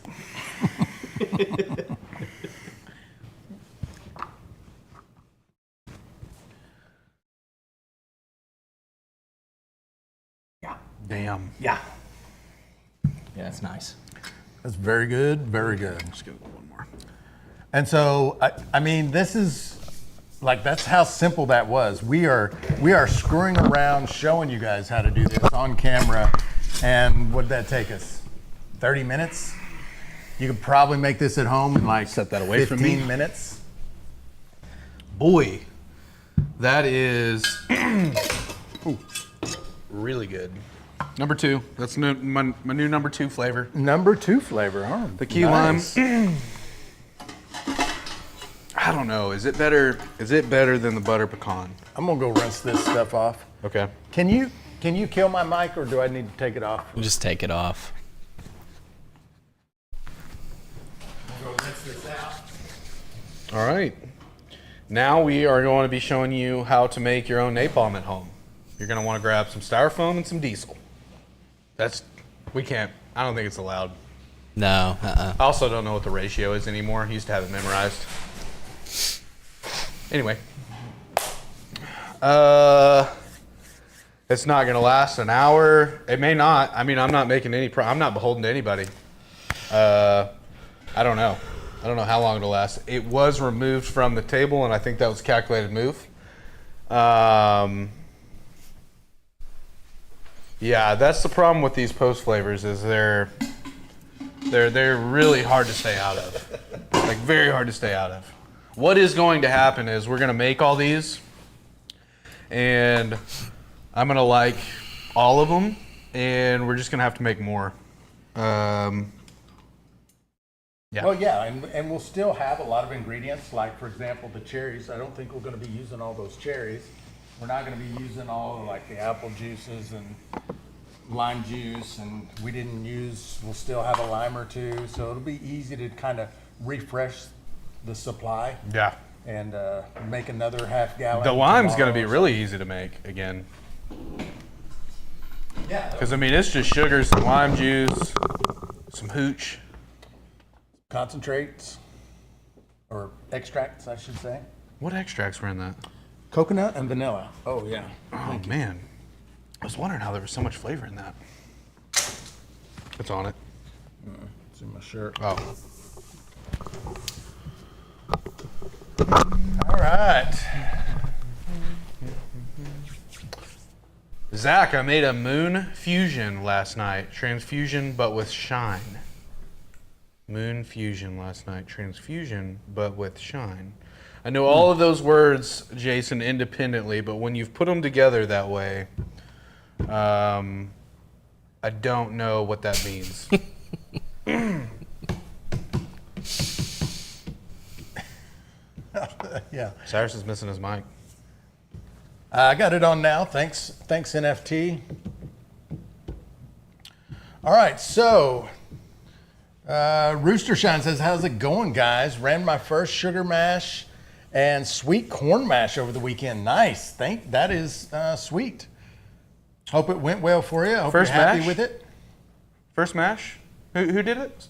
Speaker 2: Yeah.
Speaker 1: Damn.
Speaker 2: Yeah.
Speaker 3: Yeah, it's nice.
Speaker 2: That's very good, very good.
Speaker 1: Just give it one more.
Speaker 2: And so, I mean, this is like, that's how simple that was. We are screwing around, showing you guys how to do this on camera. And what did that take us? 30 minutes? You could probably make this at home in like
Speaker 1: Set that away from me.
Speaker 2: 15 minutes.
Speaker 1: Boy, that is ooh, really good. Number 2. That's my new number 2 flavor.
Speaker 2: Number 2 flavor, huh?
Speaker 1: The key
Speaker 2: Nice.
Speaker 1: lime. I don't know. Is it better? Is it better than the butter pecan?
Speaker 2: I'm gonna go rinse this stuff off.
Speaker 1: Okay.
Speaker 2: Can you kill my mic, or do I need to take it off?
Speaker 3: Just take it off.
Speaker 2: I'm gonna rinse this out.
Speaker 1: All right. Now we are going to be showing you how to make your own napalm at home. You're going to want to grab some styrofoam and some diesel. We can't. I don't think it's allowed.
Speaker 3: No.
Speaker 1: I also don't know what the ratio is anymore. I used to have it memorized. Anyway. It's not going to last an hour. It may not. I mean, I'm not making I'm not beholden to anybody. I don't know. I don't know how long it'll last. It was removed from the table, and I think that was a calculated move. Yeah, that's the problem with these post flavors is they're really hard to stay out of. Like, very hard to stay out of. What is going to happen is we're going to make all these, and I'm going to like all of them, and we're just going to have to make more. Yeah.
Speaker 2: Well, yeah, and we'll still have a lot of ingredients, like, for example, the cherries. I don't think we're going to be using all those cherries. We're not going to be using all of, like, the apple juices and lime juice, and we'll still have a lime or two, so it'll be easy to kind of refresh the supply.
Speaker 1: Yeah.
Speaker 2: And make another half gallon.
Speaker 1: The lime's going to be
Speaker 2: tomorrow.
Speaker 1: really easy to make again.
Speaker 2: Yeah.
Speaker 1: Because, I mean, it's just sugar, some lime juice, some hooch.
Speaker 2: Concentrates, or extracts, I should say.
Speaker 1: What extracts were in that?
Speaker 2: Coconut and vanilla. Oh, yeah.
Speaker 1: Oh, man. I was wondering how there was so much flavor in that. What's on it?
Speaker 2: It's in my shirt.
Speaker 1: Oh.
Speaker 2: All right.
Speaker 1: Zach, I made a moon fusion last night. Transfusion, but with shine. Moon fusion last night. Transfusion, but with shine. I know all of those words, Jason, independently, but when you've put them together that way, I don't know what that means.
Speaker 2: Yeah.
Speaker 1: Cyrus is missing his mic.
Speaker 2: I got it on now. Thanks, NFT. All right, so Rooster Shine says, how's it going, guys? Ran my first sugar mash and sweet corn mash over the weekend. Nice. That is sweet. Hope it went well for you. Hope
Speaker 1: First
Speaker 2: you're happy
Speaker 1: mash?
Speaker 2: with it.
Speaker 1: First mash? Who did it?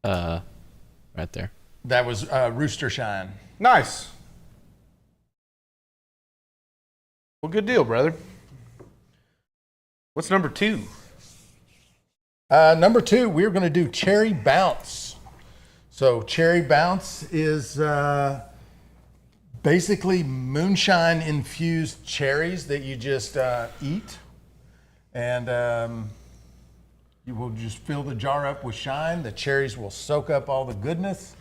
Speaker 3: Right there.
Speaker 2: That was Rooster Shine.
Speaker 1: Nice. Well, good deal, brother. What's number 2?
Speaker 2: Number 2, we're going to do Cherry Bounce. So Cherry Bounce is basically moonshine infused cherries that you just eat. And you will just fill the jar up with shine. The cherries will soak up all the goodness.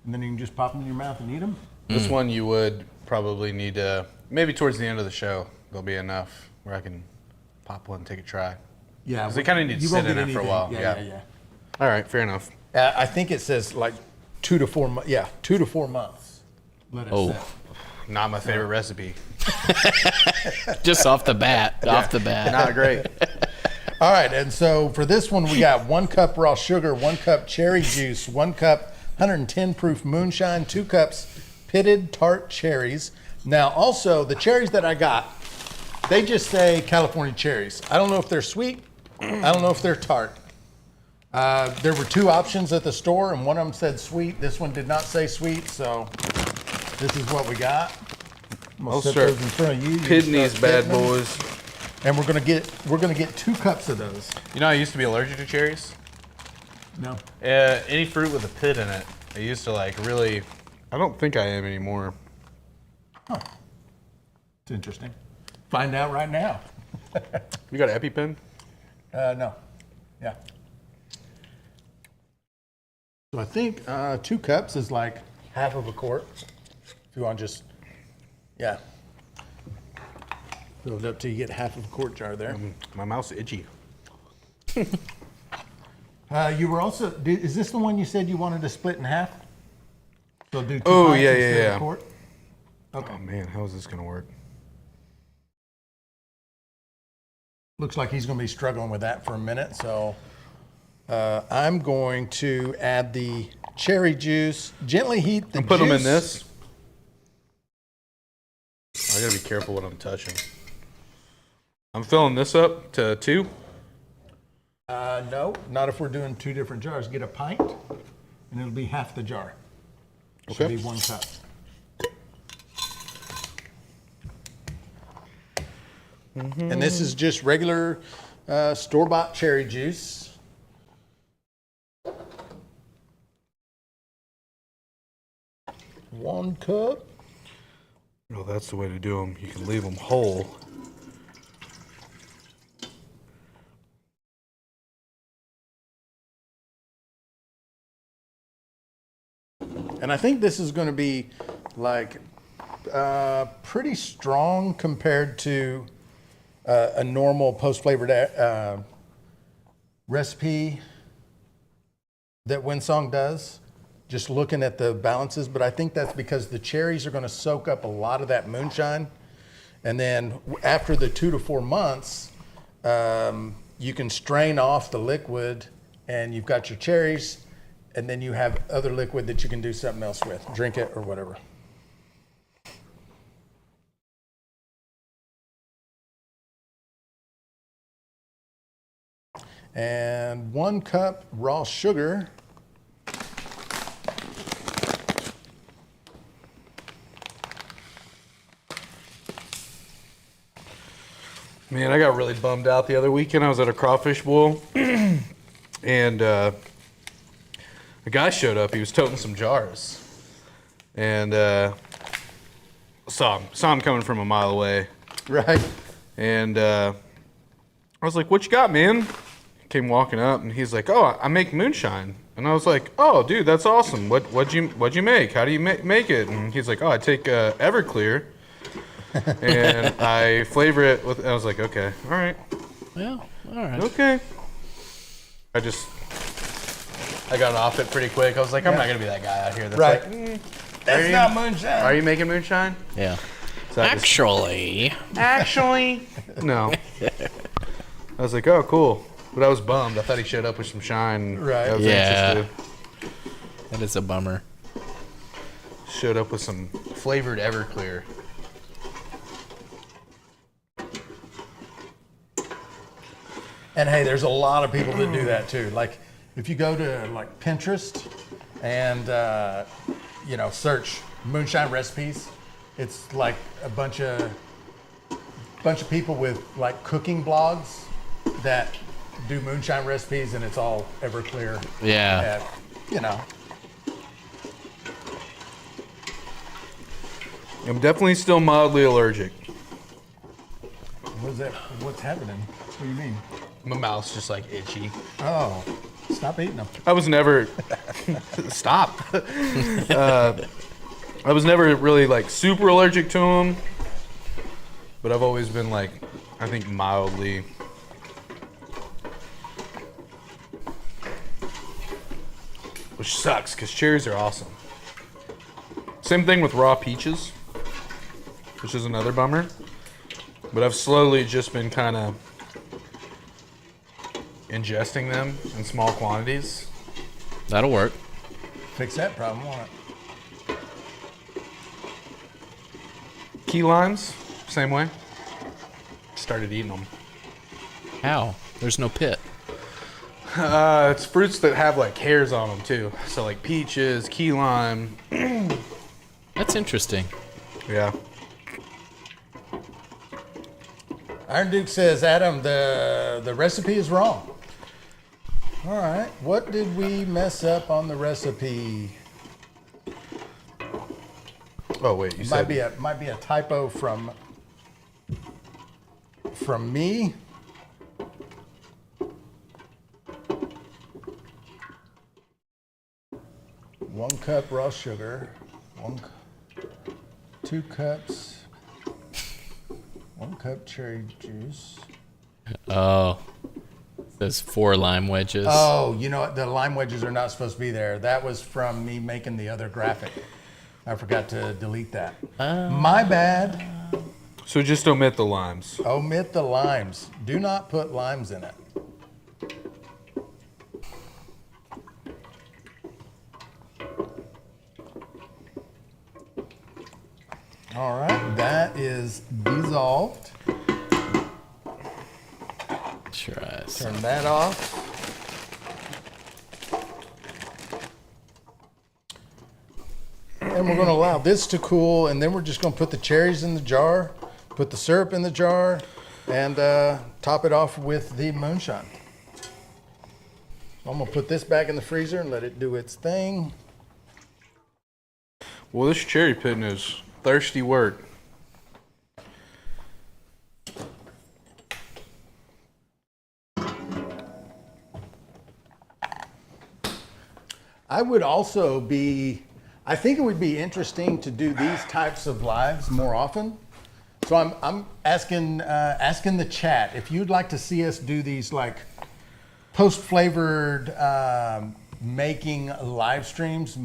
Speaker 2: And then you can just pop them in your mouth and eat them.
Speaker 1: This one you would probably need to, maybe towards the end of the show, there'll be enough where I can pop one and take a try.
Speaker 2: Yeah.
Speaker 1: 'Cause they kind of need to
Speaker 2: you
Speaker 1: sit
Speaker 2: won't
Speaker 1: in
Speaker 2: get
Speaker 1: it for a
Speaker 2: anything.
Speaker 1: while.
Speaker 2: Yeah.
Speaker 1: All right, fair enough.
Speaker 2: I think it says like 2 to 4 months. Yeah, 2 to 4 months. Let it sit.
Speaker 1: Not my favorite recipe.
Speaker 3: Just off the bat. Off the bat.
Speaker 1: Not great.
Speaker 2: All right, and so for this one, we got 1 cup raw sugar, 1 cup cherry juice, 1 cup 110 proof moonshine, 2 cups pitted tart cherries. Now, also, the cherries that I got, they just say California cherries. I don't know if they're sweet. I don't know if they're tart. There were 2 options at the store, and one of them said sweet. This one did not say sweet, so this is what we got. I'm gonna set
Speaker 1: start
Speaker 2: those in front of you. You can
Speaker 1: Pitting these
Speaker 2: start
Speaker 1: bad
Speaker 2: pitting them.
Speaker 1: boys.
Speaker 2: And we're gonna get 2 cups of those.
Speaker 1: You know, I used to be allergic to cherries.
Speaker 2: No.
Speaker 1: Any fruit with a pit in it, I used to like really. I don't think I am anymore.
Speaker 2: Huh. It's interesting. Find out right now.
Speaker 1: You got an EpiPen?
Speaker 2: No. Yeah. So I think 2 cups is like half of a quart. If you want to just, yeah. Fill it up till you get half of a quart jar there.
Speaker 1: My mouth's itchy.
Speaker 2: You were also, is this the one you said you wanted to split in half? So do 2
Speaker 1: Oh,
Speaker 2: pints
Speaker 1: yeah,
Speaker 2: instead of
Speaker 1: yeah.
Speaker 2: a quart? Okay.
Speaker 1: Oh man, how is this gonna work?
Speaker 2: Looks like he's going to be struggling with that for a minute. So I'm going to add the cherry juice. Gently heat the
Speaker 1: Put them in
Speaker 2: juice.
Speaker 1: this. I gotta be careful what I'm touching. I'm filling this up to 2.
Speaker 2: No, not if we're doing 2 different jars. Get a pint, and it'll be half the jar. Should
Speaker 1: Okay.
Speaker 2: be 1 cup. And this is just regular store-bought cherry juice. One cup.
Speaker 1: Oh, that's the way to do them. You can leave them whole.
Speaker 2: And I think this is going to be like pretty strong compared to a normal post-flavored recipe. that Winsong does, just looking at the balances, but I think that's because the cherries are going to soak up a lot of that moonshine. And then after the 2 to 4 months, you can strain off the liquid and you've got your cherries, and then you have other liquid that you can do something else with, drink it or whatever. And 1 cup raw sugar.
Speaker 1: Man, I got really bummed out the other weekend. I was at a crawfish boil, and a guy showed up. He was toting some jars, and saw him coming from a mile away.
Speaker 2: Right.
Speaker 1: And I was like, "What you got, man?" He came walking up, and he's like, "Oh, I make moonshine." And I was like, "Oh, dude, that's awesome. What'd you make? How do you make it?" And he's like, "Oh, I take Everclear." And I flavor it with. I was like, okay, all right.
Speaker 3: Yeah, all right.
Speaker 1: Okay. I got off it pretty quick. I was like, I'm not gonna be that guy out here that's
Speaker 2: right.
Speaker 1: like,
Speaker 2: That's not moonshine.
Speaker 1: Are you making moonshine?
Speaker 3: Yeah.
Speaker 1: So
Speaker 3: Actually,
Speaker 1: no. I was like, oh, cool. But I was bummed. I thought he showed up with some shine.
Speaker 2: Right.
Speaker 1: I was
Speaker 3: Yeah.
Speaker 1: anxious
Speaker 3: that is a bummer.
Speaker 1: to showed up with some flavored Everclear.
Speaker 2: And hey, there's a lot of people that do that too. Like if you go to like Pinterest and search moonshine recipes, it's like a bunch of people with like cooking blogs that do moonshine recipes, and it's all Everclear.
Speaker 3: Yeah.
Speaker 1: I'm definitely still mildly allergic.
Speaker 2: What's happening? What do you mean?
Speaker 1: My mouth's just like itchy.
Speaker 2: Oh, stop eating them.
Speaker 1: I was never stop. I was never really like super allergic to them, but I've always been like, I think mildly. Which sucks because cherries are awesome. Same thing with raw peaches, which is another bummer. But I've slowly just been kind of ingesting them in small quantities.
Speaker 3: That'll work.
Speaker 2: Fix that problem, won't it?
Speaker 1: Key limes, same way. Started eating them.
Speaker 3: How? There's no pit.
Speaker 1: It's fruits that have like hairs on them too. So like peaches, key lime.
Speaker 3: That's interesting.
Speaker 1: Yeah.
Speaker 2: Iron Duke says, Adam, the recipe is wrong. All right, what did we mess up on the recipe?
Speaker 1: Oh wait, you said
Speaker 2: Might be a typo from me. One cup raw sugar, 2 cups, 1 cup cherry juice.
Speaker 3: Oh. There's 4 lime wedges.
Speaker 2: Oh, you know what? The lime wedges are not supposed to be there. That was from me making the other graphic. I forgot to delete that. My bad.
Speaker 1: So just omit the limes.
Speaker 2: Omit the limes. Do not put limes in it. All right, that is dissolved.
Speaker 3: Try
Speaker 2: Turn that off. And we're going to allow this to cool, and then we're just going to put the cherries in the jar, put the syrup in the jar, and top it off with the moonshine. I'm going to put this back in the freezer and let it do its thing.
Speaker 1: Well, this cherry pitting is thirsty work.
Speaker 2: I think it would be interesting to do these types of lives more often. So I'm asking the chat if you'd like to see us do these like post-flavored making live streams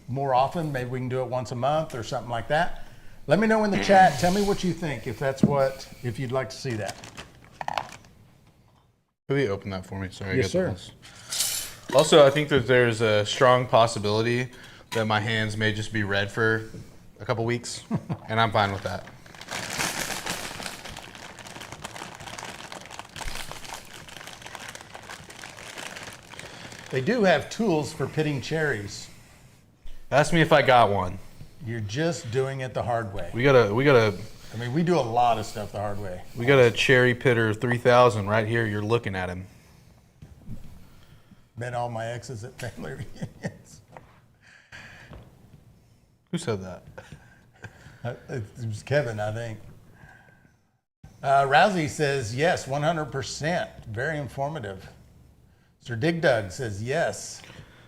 Speaker 2: more often. Maybe we can do it once a month or something like that. Let me know in the chat. Tell me what you think, if you'd like to see that.
Speaker 1: Could you open that for me? Sorry.
Speaker 2: Yes, sir.
Speaker 1: Also, I think that there's a strong possibility that my hands may just be red for a couple weeks, and I'm fine with that.
Speaker 2: They do have tools for pitting cherries.
Speaker 1: Ask me if I got one.
Speaker 2: You're just doing it the hard way.
Speaker 1: We got a
Speaker 2: I mean, we do a lot of stuff the hard way.
Speaker 1: We got a Cherry Pitter 3000 right here. You're looking at him.
Speaker 2: Met all my exes at family reunions.
Speaker 1: Who said that?
Speaker 2: It was Kevin, I think. Rousey says, yes, 100%. Very informative. Sir Dig Dug says, yes.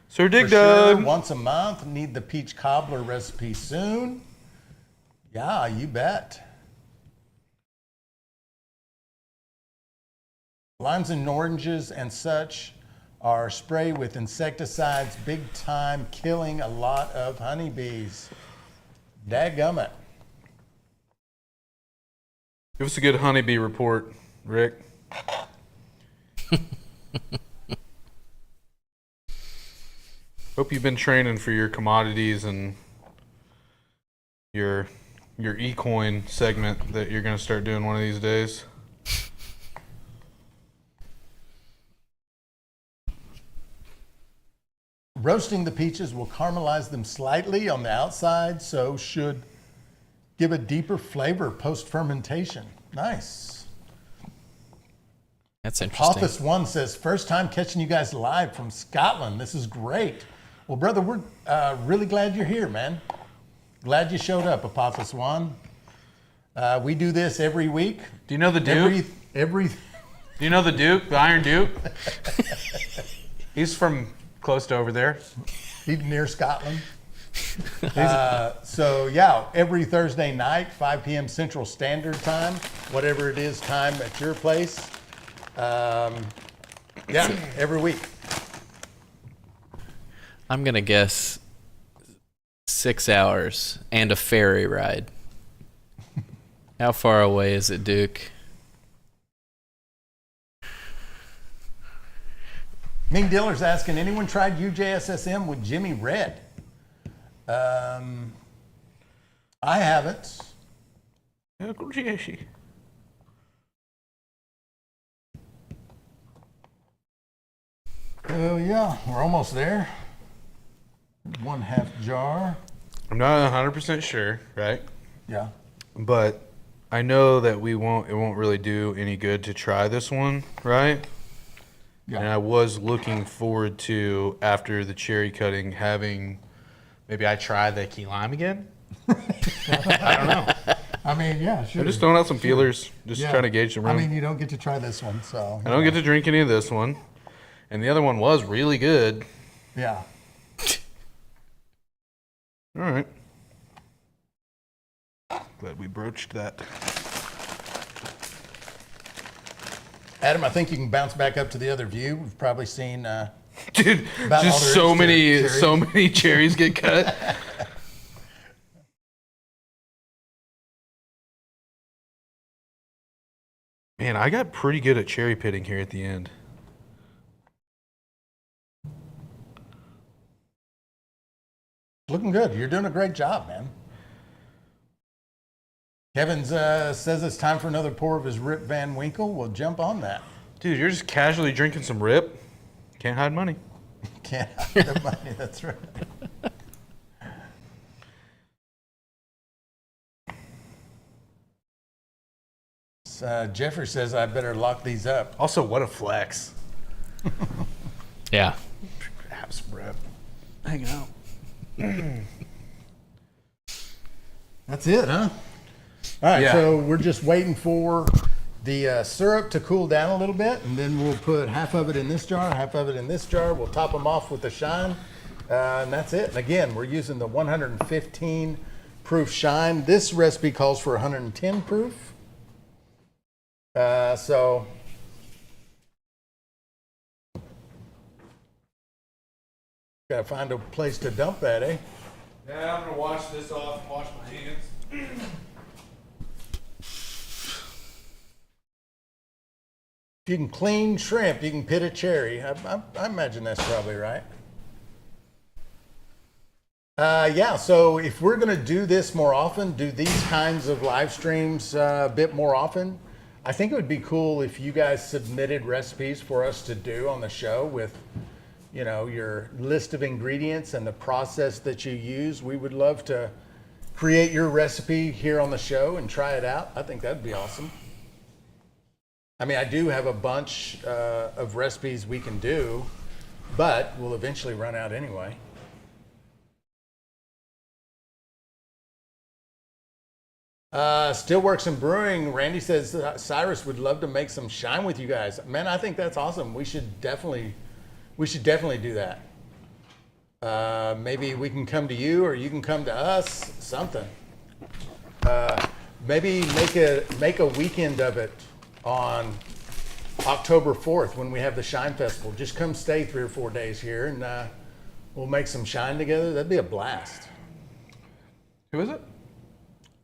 Speaker 1: Sir Dig
Speaker 2: For
Speaker 1: Dug.
Speaker 2: sure, once a month. Need the peach cobbler recipe soon. Yeah, you bet. Limes and oranges and such are sprayed with insecticides, big time, killing a lot of honeybees. Dadgummit.
Speaker 1: Give us a good honeybee report, Rick. Hope you've been training for your commodities and your e-coin segment that you're going to start doing one of these days.
Speaker 2: Roasting the peaches will caramelize them slightly on the outside, so should give a deeper flavor post-fermentation. Nice.
Speaker 3: That's interesting.
Speaker 2: Apophis One says, first time catching you guys live from Scotland. This is great. Well, brother, we're really glad you're here, man. Glad you showed up, Apophis One. We do this every week.
Speaker 1: Do you know the Duke?
Speaker 2: Do
Speaker 1: you know the Duke, the Iron Duke? He's from close to over there.
Speaker 2: He's near Scotland. So yeah, every Thursday night, 5 p.m. Central Standard Time, whatever it is time at your place. Yeah, every week.
Speaker 3: I'm going to guess 6 hours and a ferry ride. How far away is it, Duke?
Speaker 2: Ming Diller's asking, anyone tried UJSSM with Jimmy Red? I haven't. Oh yeah, we're almost there. 1/2 jar.
Speaker 1: I'm not 100% sure, right?
Speaker 2: Yeah.
Speaker 1: But I know that it won't really do any good to try this one, right?
Speaker 2: Yeah.
Speaker 1: And I was looking forward to, after the cherry cutting, maybe I try the key lime again. I don't know.
Speaker 2: I mean, yeah, sure.
Speaker 1: I'm just throwing out some feelers, just trying to gauge the room.
Speaker 2: I mean, you don't get to try this one, so.
Speaker 1: I don't get to drink any of this one. And the other one was really good.
Speaker 2: Yeah.
Speaker 1: All right. Glad we broached that.
Speaker 2: Adam, I think you can bounce back up to the other view. We've probably seen
Speaker 1: Dude,
Speaker 2: about all
Speaker 1: just
Speaker 2: there is to
Speaker 1: so many cherries get cut. Man, I got pretty good at cherry pitting here at the end.
Speaker 2: Looking good. You're doing a great job, man. Kevin says it's time for another pour of his Rip Van Winkle. We'll jump on that.
Speaker 1: Dude, you're just casually drinking some Rip. Can't hide money.
Speaker 2: Can't hide the money. That's right. Jeffrey says I better lock these up.
Speaker 1: Also, what a flex.
Speaker 3: Yeah.
Speaker 1: Have some Rip. Hang out.
Speaker 2: That's it, huh? All right,
Speaker 1: Yeah.
Speaker 2: so we're just waiting for the syrup to cool down a little bit, and then we'll put half of it in this jar, half of it in this jar. We'll top them off with the shine, and that's it. And again, we're using the 115 proof shine. This recipe calls for 110 proof. So Gotta find a place to dump that, eh?
Speaker 1: Yeah, I'm gonna wash this off and wash my hands.
Speaker 2: If you can clean shrimp, you can pit a cherry. I imagine that's probably right. Yeah, so if we're going to do this more often, do these kinds of live streams a bit more often, I think it would be cool if you guys submitted recipes for us to do on the show with, you know, your list of ingredients and the process that you use. We would love to create your recipe here on the show and try it out. I think that'd be awesome. I mean, I do have a bunch of recipes we can do, but we'll eventually run out anyway. Still Works in Brewing. Randy says Cyrus would love to make some shine with you guys. Man, I think that's awesome. We should definitely do that. Maybe we can come to you, or you can come to us. Something. Maybe make a weekend of it on October 4th when we have the Shine Festival. Just come stay 3 or 4 days here, and we'll make some shine together. That'd be a blast.
Speaker 1: Who is it?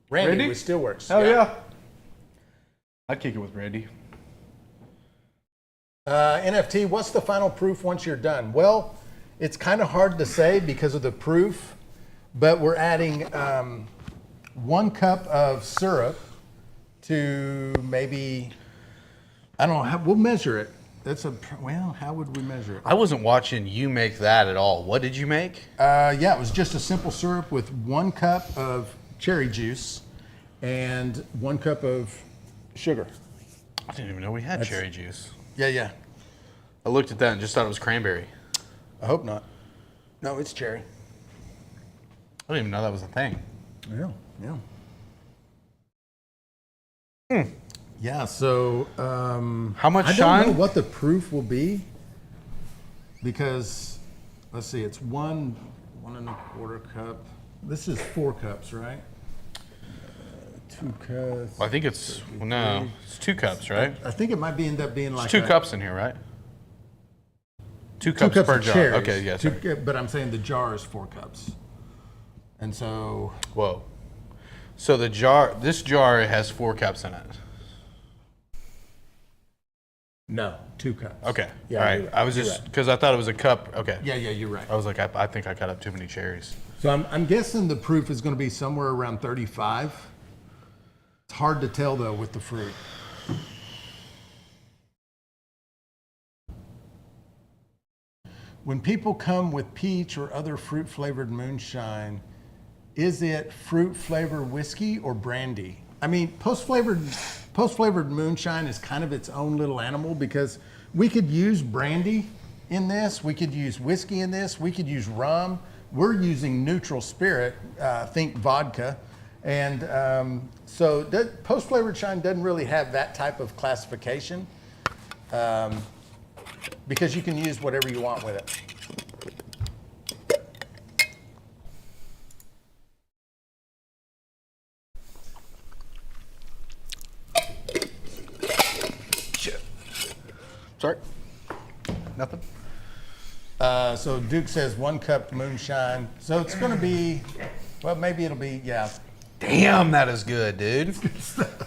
Speaker 2: Randy with Steelworks.
Speaker 1: Oh yeah. I'd kick it with Randy.
Speaker 2: NFT, what's the final proof once you're done? Well, it's kind of hard to say because of the proof, but we're adding 1 cup of syrup to maybe, I don't know, we'll measure it. How would we measure it?
Speaker 1: I wasn't watching you make that at all. What did you make?
Speaker 2: Yeah, it was just a simple syrup with 1 cup of cherry juice and 1 cup of sugar.
Speaker 1: I didn't even know we had cherry juice.
Speaker 2: Yeah.
Speaker 1: I looked at that and just thought it was cranberry.
Speaker 2: I hope not. No, it's cherry.
Speaker 1: I didn't even know that was a thing.
Speaker 2: Yeah. Yeah, so
Speaker 1: how much
Speaker 2: I
Speaker 1: shine?
Speaker 2: don't know what the proof will be because let's see, it's 1.25 cup. This is 4 cups, right? 2 cups.
Speaker 1: Well, I think it's it's 2 cups, right?
Speaker 2: I think it might end up being like
Speaker 1: It's 2 cups in here, right? 2 cups,
Speaker 2: 2 cups
Speaker 1: per
Speaker 2: of
Speaker 1: jar.
Speaker 2: cherries.
Speaker 1: Okay, yes. Yeah,
Speaker 2: But I'm saying the jar is 4 cups, and so
Speaker 1: whoa. So this jar has 4 cups in it.
Speaker 2: no, 2 cups.
Speaker 1: Okay.
Speaker 2: Yeah,
Speaker 1: all right.
Speaker 2: you're right.
Speaker 1: I was just because I thought it was a cup. Okay.
Speaker 2: Yeah, you're right.
Speaker 1: I was like, I think I cut up too many cherries.
Speaker 2: So I'm guessing the proof is going to be somewhere around 35. It's hard to tell though with the fruit. When people come with peach or other fruit flavored moonshine, is it fruit flavored whiskey or brandy? I mean, post flavored moonshine is kind of its own little animal because we could use brandy in this, we could use whiskey in this, we could use rum. We're using neutral spirit, think vodka. And so post flavored shine doesn't really have that type of classification because you can use whatever you want with it.
Speaker 1: Sorry. Nothing.
Speaker 2: So Duke says 1 cup moonshine. So it's going to be, well, maybe it'll be, yeah.
Speaker 1: Damn, that is good, dude.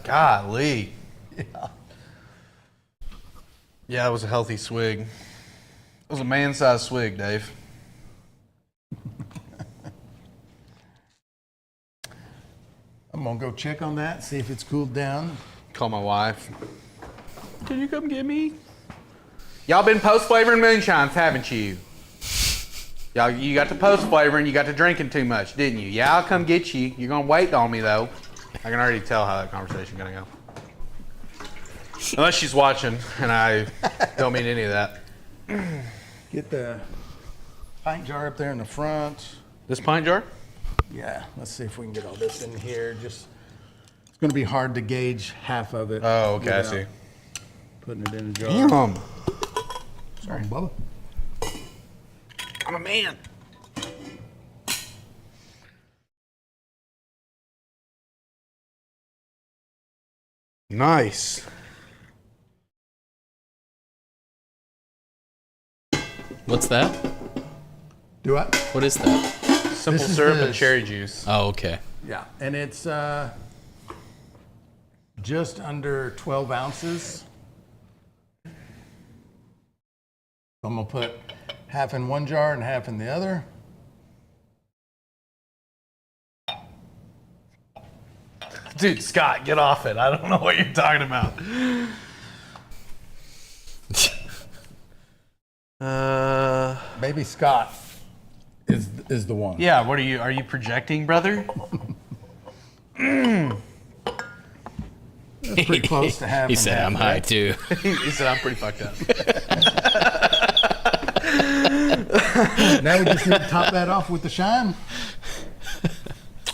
Speaker 1: Golly. Yeah, it was a healthy swig. It was a man-sized swig, Dave.
Speaker 2: I'm going to go check on that, see if it's cooled down.
Speaker 1: Call my wife. Can you come get me? Y'all been post-flavoring moonshines, haven't you? Y'all, you got the post-flavoring, you got to drinking too much, didn't you? Yeah, I'll come get you. You're going to wait on me, though. I can already tell how that conversation's going to go. Unless she's watching, and I don't mean any of that.
Speaker 2: Get the pint jar up there in the front.
Speaker 1: This pint jar?
Speaker 2: Yeah, let's see if we can get all this in here. It's going to be hard to gauge half of it.
Speaker 1: Oh, okay, I see.
Speaker 2: Putting it in a jar.
Speaker 1: Damn.
Speaker 2: Sorry, Bubba.
Speaker 1: I'm a man. Nice.
Speaker 3: What's that?
Speaker 2: Do I?
Speaker 3: What is that?
Speaker 1: Simple
Speaker 2: This is
Speaker 1: syrup
Speaker 2: the-
Speaker 1: and cherry juice.
Speaker 3: Oh, okay.
Speaker 2: Yeah, and it's just under 12 ounces. I'm gonna put half in one jar and half in the other.
Speaker 1: Dude, Scott, get off it. I don't know what you're talking about.
Speaker 2: Baby Scott is the one.
Speaker 1: Yeah, what are you projecting, brother?
Speaker 2: That's pretty close to half.
Speaker 3: He
Speaker 2: and
Speaker 3: said
Speaker 2: half,
Speaker 3: I'm
Speaker 2: right?
Speaker 3: high too.
Speaker 1: He said I'm pretty fucked up.
Speaker 2: Now we just need to top that off with the shine.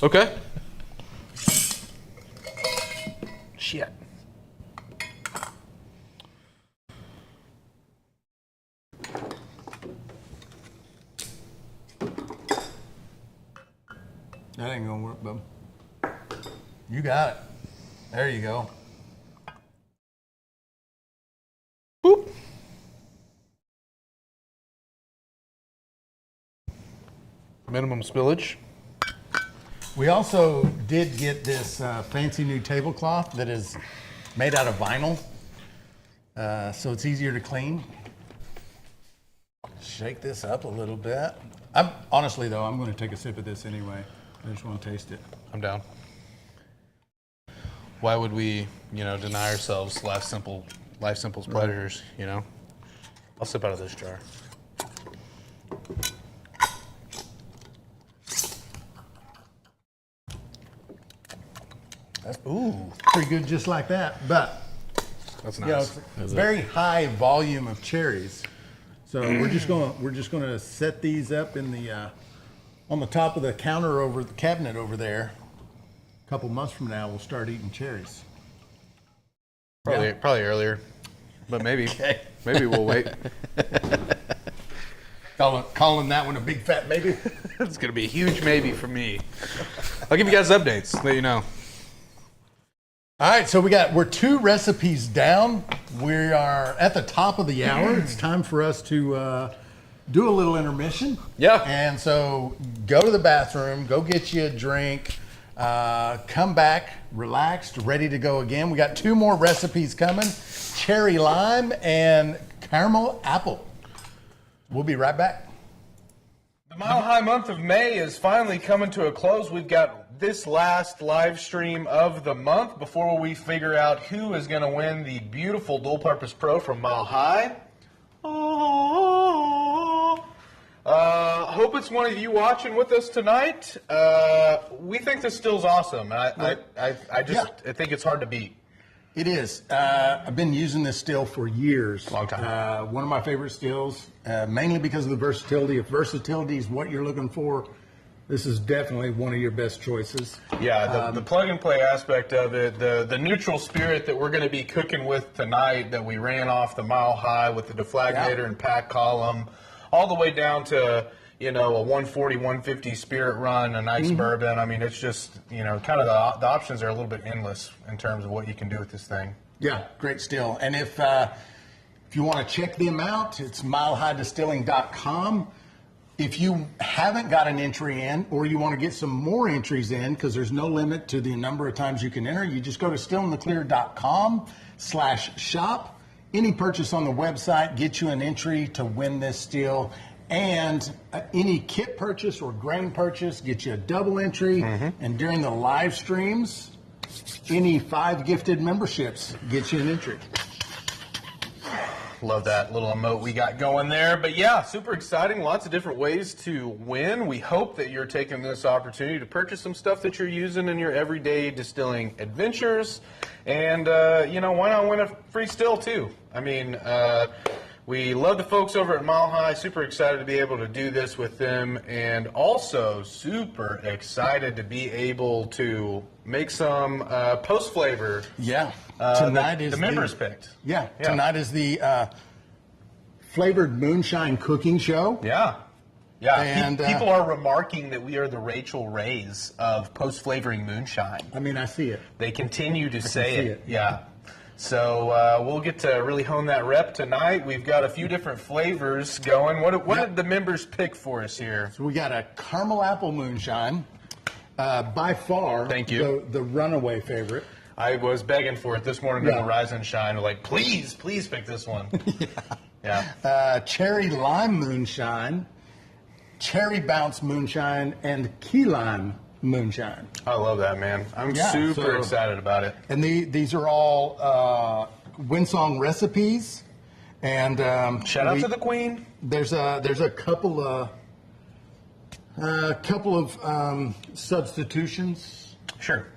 Speaker 1: Okay. Shit.
Speaker 2: That ain't gonna work, bub. You got it. There you go.
Speaker 1: Boop. Minimum spillage.
Speaker 2: We also did get this fancy new tablecloth that is made out of vinyl, so it's easier to clean. Shake this up a little bit. Honestly, though, I'm going to take a sip of this anyway. I just want to taste it.
Speaker 1: I'm down. Why would we, deny ourselves life's simple pleasures, I'll sip out of this jar.
Speaker 2: That's pretty good just like that. But
Speaker 1: That's
Speaker 2: you know,
Speaker 1: nice.
Speaker 2: it's very high volume of cherries. So we're just gonna set these up in the on the top of the counter over the cabinet over there. A couple months from now, we'll start eating cherries.
Speaker 1: Probably earlier, but maybe maybe we'll wait.
Speaker 2: Calling that one a big fat maybe.
Speaker 1: It's gonna be a huge maybe for me. I'll give you guys updates. Let you know.
Speaker 2: All right, so we're 2 recipes down. We are at the top of the hour. It's time for us to do a little intermission.
Speaker 1: Yeah.
Speaker 2: And so go to the bathroom, go get you a drink, come back relaxed, ready to go again. We got 2 more recipes coming: cherry lime and caramel apple. We'll be right back.
Speaker 1: The Mile High month of May is finally coming to a close. We've got this last live stream of the month before we figure out who is going to win the beautiful Dual Purpose Pro from Mile High. Hope it's one of you watching with us tonight. We think this still's awesome. I think it's hard to beat.
Speaker 2: It is. I've been using this still for years.
Speaker 1: Long time.
Speaker 2: One of my favorite stills, mainly because of the versatility. If versatility is what you're looking for, this is definitely one of your best choices.
Speaker 1: Yeah, the plug and play aspect of it, the neutral spirit that we're going to be cooking with tonight that we ran off the Mile High with the deflagrator and pack column, all the way down to, a 140, 150 spirit run, a nice bourbon. I mean, it's just, kind of the options are a little bit endless in terms of what you can do with this thing.
Speaker 2: Yeah, great still. And if you want to check them out, it's milehighDistilling.com. If you haven't got an entry in, or you want to get some more entries in, because there's no limit to the number of times you can enter, you just go to stillintheclear.com/shop. Any purchase on the website gets you an entry to win this still. And any kit purchase or grain purchase gets you a double entry. And during the live streams, any 5 gifted memberships gets you an entry.
Speaker 1: Love that little emote we got going there. But yeah, super exciting. Lots of different ways to win. We hope that you're taking this opportunity to purchase some stuff that you're using in your everyday distilling adventures. And, why not win a free still too? I mean, we love the folks over at Mile High. Super excited to be able to do this with them. And also super excited to be able to make some post flavor.
Speaker 2: Yeah. Tonight is
Speaker 1: the members picked.
Speaker 2: Yeah. Tonight is the flavored moonshine cooking show.
Speaker 1: Yeah. Yeah.
Speaker 2: And
Speaker 1: people are remarking that we are the Rachel Rays of post flavoring moonshine.
Speaker 2: I mean, I see it.
Speaker 1: They continue to say
Speaker 2: see
Speaker 1: it.
Speaker 2: it.
Speaker 1: Yeah. So we'll get to really hone that rep tonight. We've got a few different flavors going. What did the members pick for us here?
Speaker 2: So we got a caramel apple moonshine, by far.
Speaker 1: Thank you.
Speaker 2: The runaway favorite.
Speaker 1: I was begging for it this morning in the Rise and Shine. Like, please pick this one. Yeah.
Speaker 2: Cherry lime moonshine, cherry bounce moonshine, and key lime moonshine.
Speaker 1: I love that, man. I'm super excited about it.
Speaker 2: And these are all Winsong recipes. And
Speaker 1: shout out to the queen.
Speaker 2: There's a couple of substitutions.
Speaker 1: Sure.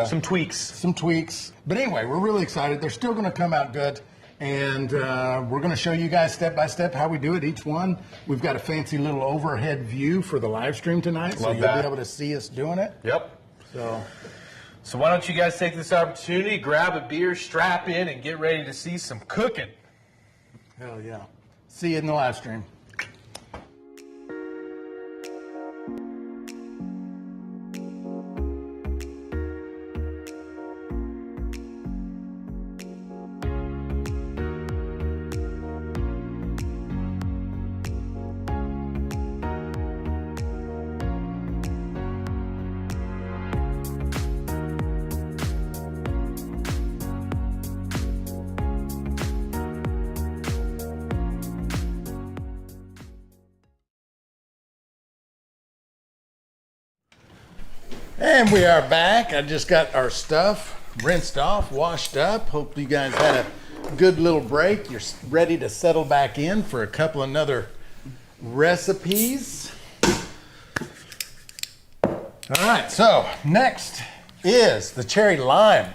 Speaker 2: Some tweaks. But anyway, we're really excited. They're still going to come out good. And we're going to show you guys step by step how we do it, each one. We've got a fancy little overhead view for the live stream tonight, so you'll be able to see us doing it.
Speaker 1: Yep. So why don't you guys take this opportunity, grab a beer, strap in, and get ready to see some cooking.
Speaker 2: Hell yeah. See you in the live stream. And we are back. I just got our stuff rinsed off, washed up. Hope you guys had a good little break. You're ready to settle back in for a couple another recipes. All right, so next is the cherry lime.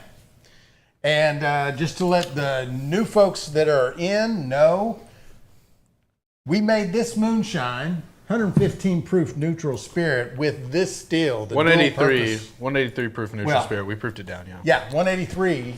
Speaker 2: And just to let the new folks that are in know, we made this moonshine 115 proof neutral spirit with this still.
Speaker 1: 183 proof neutral spirit. We proofed it down, yeah.
Speaker 2: Yeah, 183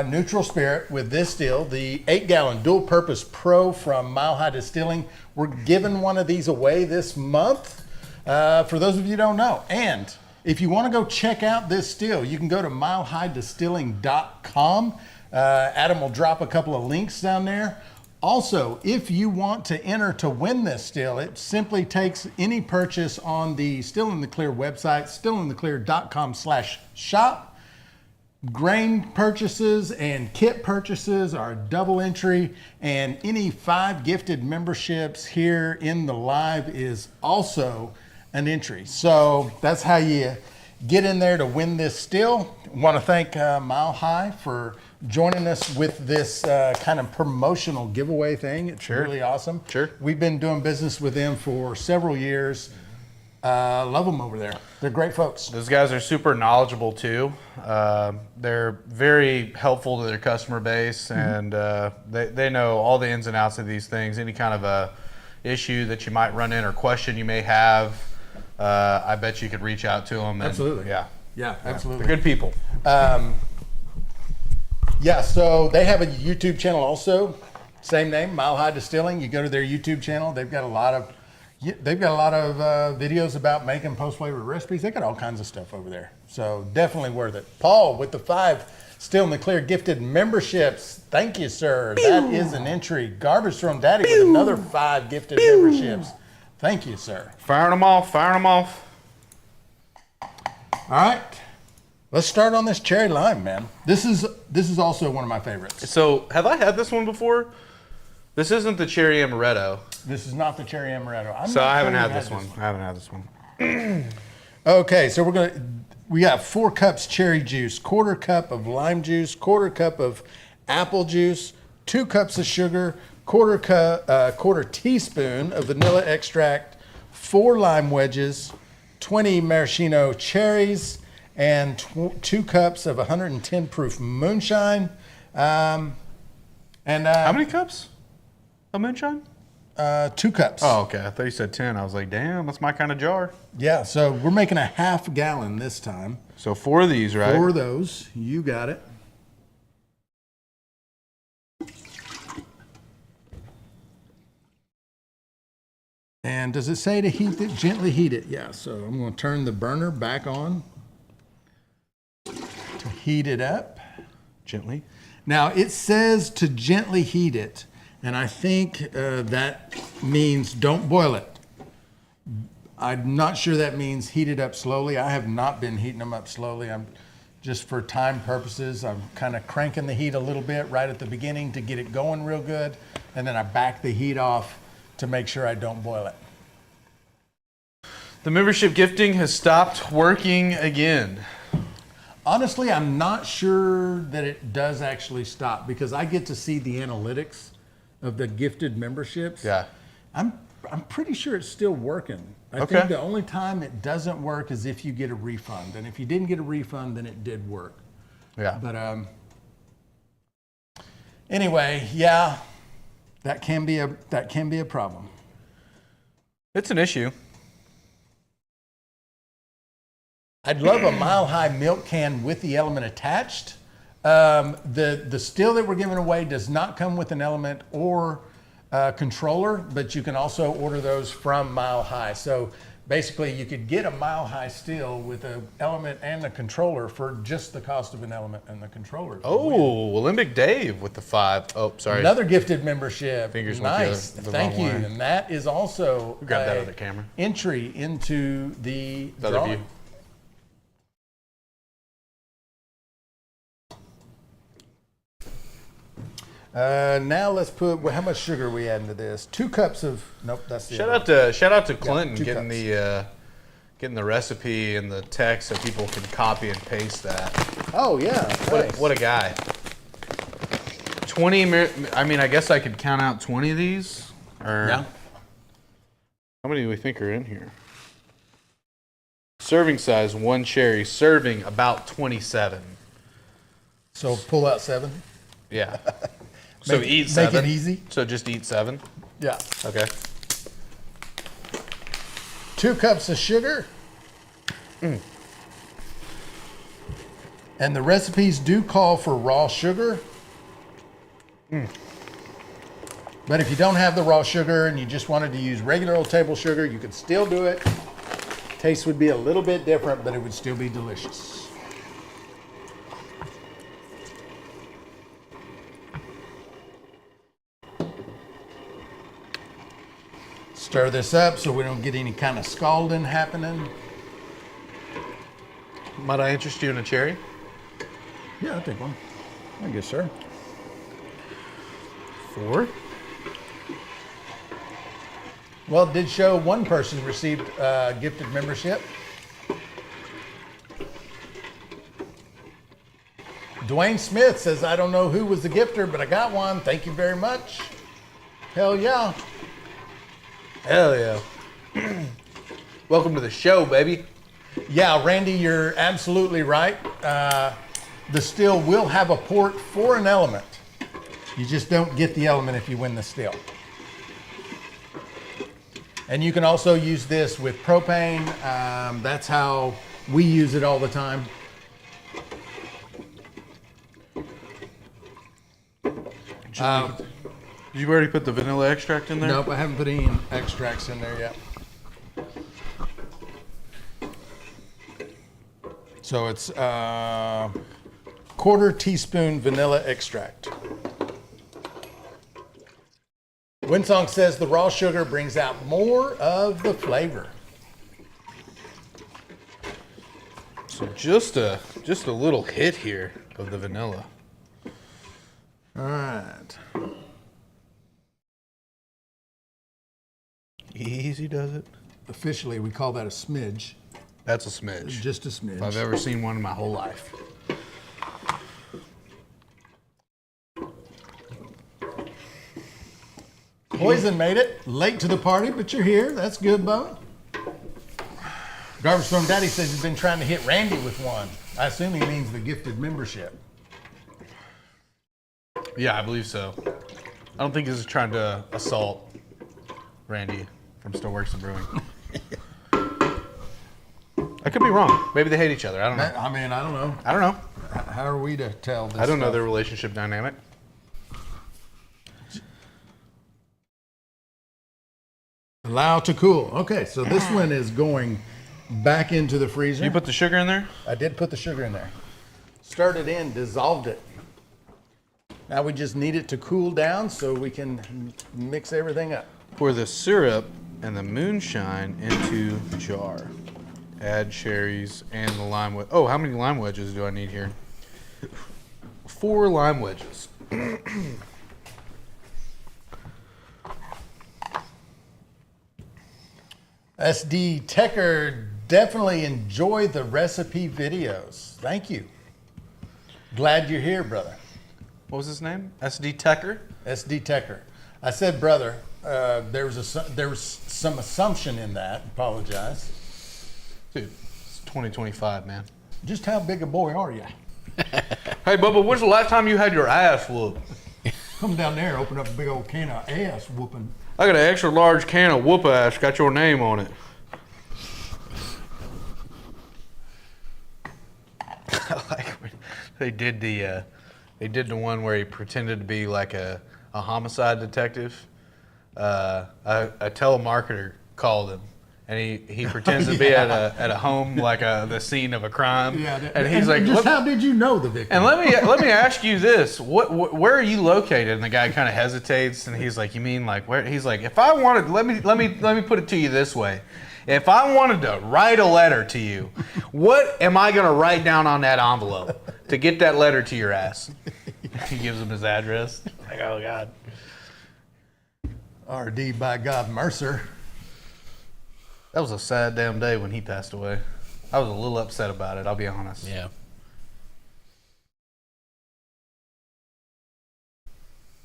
Speaker 2: neutral spirit with this still. The 8-gallon dual purpose pro from Mile High Distilling. We're giving one of these away this month for those of you who don't know. And if you want to go check out this still, you can go to milehighDistilling.com. Adam will drop a couple of links down there. Also, if you want to enter to win this still, it simply takes any purchase on the Still in the Clear website, stillintheclear.com/shop. Grain purchases and kit purchases are double entry, and any 5 gifted memberships here in the live is also an entry. So that's how you get in there to win this still. I want to thank Mile High for joining us with this kind of promotional giveaway thing. It's really awesome.
Speaker 1: Sure.
Speaker 2: We've been doing business with them for several years. Love them over there. They're great folks.
Speaker 1: Those guys are super knowledgeable too. They're very helpful to their customer base, and they know all the ins and outs of these things. Any kind of a issue that you might run in or question you may have, I bet you could reach out to them.
Speaker 2: Absolutely.
Speaker 1: Yeah,
Speaker 2: absolutely.
Speaker 1: They're good people.
Speaker 2: Yeah, so they have a YouTube channel also, same name, Mile High Distilling. You go to their YouTube channel. They've got a lot of videos about making post-flavored recipes. They got all kinds of stuff over there. So definitely worth it. Paul with the 5 Still in the Clear gifted memberships. Thank you, sir. Pew. That is an entry. Garbage Thrown Daddy with another 5 gifted memberships. Thank you, sir.
Speaker 1: Firing them off.
Speaker 2: All right. Let's start on this cherry lime, man. This is also one of my favorites.
Speaker 1: So, have I had this one before? This isn't the cherry amaretto.
Speaker 2: This is not the cherry amaretto.
Speaker 1: I haven't had this one.
Speaker 2: Okay, so we got 4 cups cherry juice, 1/4 cup of lime juice, 1/4 cup of apple juice, 2 cups of sugar, 1/4 teaspoon of vanilla extract, 4 lime wedges, 20 maraschino cherries, and 2 cups of 110 proof moonshine.
Speaker 1: How many cups of moonshine?
Speaker 2: 2 cups.
Speaker 1: Oh, okay. I thought you said 10. I was like, damn, that's my kind of jar.
Speaker 2: Yeah, so we're making a 1/2 gallon this time.
Speaker 1: So 4 of these, right?
Speaker 2: 4 of those. You got it. And does it say to heat it? Gently heat it. Yeah, so I'm going to turn the burner back on to heat it up.
Speaker 1: Gently.
Speaker 2: Now, it says to gently heat it, and I think that means don't boil it. I'm not sure that means heat it up slowly. I have not been heating them up slowly. I'm just for time purposes, I'm kind of cranking the heat a little bit right at the beginning to get it going real good, and then I back the heat off to make sure I don't boil it.
Speaker 1: The membership gifting has stopped working again.
Speaker 2: Honestly, I'm not sure that it does actually stop because I get to see the analytics of the gifted memberships.
Speaker 1: Yeah.
Speaker 2: I'm pretty sure it's still working. I think the only time it doesn't work is if you get a refund. And if you didn't get a refund, then it did work.
Speaker 1: Yeah.
Speaker 2: But anyway, yeah, that can be a problem.
Speaker 1: It's an issue.
Speaker 2: I'd love a Mile High milk can with the element attached. The still that we're giving away does not come with an element or controller, but you can also order those from Mile High. So basically you could get a Mile High still with an element and a controller for just the cost of an element and the controller.
Speaker 1: Oh, Olympic Dave with the 5. Oh, sorry.
Speaker 2: Another gifted membership.
Speaker 1: Fingers
Speaker 2: nice.
Speaker 1: went the
Speaker 2: Thank
Speaker 1: wrong
Speaker 2: you.
Speaker 1: way.
Speaker 2: And that is also
Speaker 1: Grab that other camera.
Speaker 2: Entry into the
Speaker 1: other
Speaker 2: drawing.
Speaker 1: view.
Speaker 2: Now let's put, how much sugar are we adding to this? 2 cups of, nope, that's the
Speaker 1: Shout
Speaker 2: other.
Speaker 1: out to Clinton
Speaker 2: 2
Speaker 1: getting
Speaker 2: cups.
Speaker 1: getting the recipe and the text so people can copy and paste that.
Speaker 2: Oh yeah, nice.
Speaker 1: What a guy. 20. I mean, I guess I could count out 20 of these. Or
Speaker 2: Yeah.
Speaker 1: how many do we think are in here? Serving size 1 cherry. Serving about 27.
Speaker 2: So pull out 7.
Speaker 1: Yeah. So
Speaker 2: Make-
Speaker 1: eat 7.
Speaker 2: Make it easy.
Speaker 1: So just eat 7.
Speaker 2: Yeah.
Speaker 1: Okay.
Speaker 2: 2 cups of sugar. And the recipes do call for raw sugar. But if you don't have the raw sugar and you just wanted to use regular old table sugar, you could still do it. Taste would be a little bit different, but it would still be delicious. Stir this up so we don't get any kind of scalding happening.
Speaker 1: Might I interest you in a cherry?
Speaker 2: Yeah, I'll take one. I guess, sir.
Speaker 1: 4.
Speaker 2: Well, it did show one person received gifted membership. Dwayne Smith says, I don't know who was the gifter, but I got one. Thank you very much. Hell yeah.
Speaker 1: Hell yeah. Welcome to the show, baby.
Speaker 2: Yeah, Randy, you're absolutely right. The still will have a port for an element. You just don't get the element if you win the still. And you can also use this with propane. That's how we use it all the time.
Speaker 1: Did you already put the vanilla extract in there?
Speaker 2: Nope, I haven't put any extracts in there yet. So it's 1/4 teaspoon vanilla extract. Winsong says the raw sugar brings out more of the flavor.
Speaker 1: So just a little hit here of the vanilla.
Speaker 2: All right.
Speaker 1: Easy does it.
Speaker 2: Officially, we call that a smidge.
Speaker 1: That's a smidge.
Speaker 2: Just a smidge.
Speaker 1: If I've ever seen one in my whole life.
Speaker 2: Poison made it. Late to the party, but you're here. That's good, Bo. Garbage Storm Daddy says he's been trying to hit Randy with one. I assume he means the gifted membership.
Speaker 1: Yeah, I believe so. I don't think this is trying to assault Randy from Stoneworks and Brewing. I could be wrong. Maybe they hate each other. I don't know.
Speaker 2: I mean, I don't know.
Speaker 1: I don't know.
Speaker 2: How are we to tell this?
Speaker 1: I don't know
Speaker 2: stuff?
Speaker 1: their relationship dynamic.
Speaker 2: Allow to cool. Okay, so this one is going back into the freezer.
Speaker 1: You put the sugar in there?
Speaker 2: I did put the sugar in there. Stirred it in, dissolved it. Now we just need it to cool down so we can mix everything up.
Speaker 1: Pour the syrup and the moonshine into the jar. Add cherries and the lime wedge. Oh, how many lime wedges do I need here? 4 lime wedges.
Speaker 2: SD Tecker, definitely enjoy the recipe videos. Thank you. Glad you're here, brother.
Speaker 1: What was his name? SD Tecker?
Speaker 2: SD Tecker. I said brother. There was some assumption in that. Apologize.
Speaker 1: Dude, it's 2025, man.
Speaker 2: Just how big a boy are you?
Speaker 1: Hey, Bubba, when's the last time you had your ass whooped?
Speaker 2: Come down there, open up a big old can of ass whooping.
Speaker 1: I got an extra large can of whoop ass, got your name on it. Like when they did the one where he pretended to be like a homicide detective. A telemarketer called him, and he pretends to be at a home like the scene of a crime.
Speaker 2: Yeah,
Speaker 1: and he's like,
Speaker 2: just how did you know the victim?
Speaker 1: And let me ask you this: where are you located? And the guy kind of hesitates, and he's like, "You mean like where?" He's like, "If I wanted, let me put it to you this way: if I wanted to write a letter to you, what am I going to write down on that envelope to get that letter to your ass?" He gives him his address. Like, oh God.
Speaker 2: R.D. by God Mercer.
Speaker 1: That was a sad damn day when he passed away. I was a little upset about it, I'll be honest.
Speaker 3: Yeah.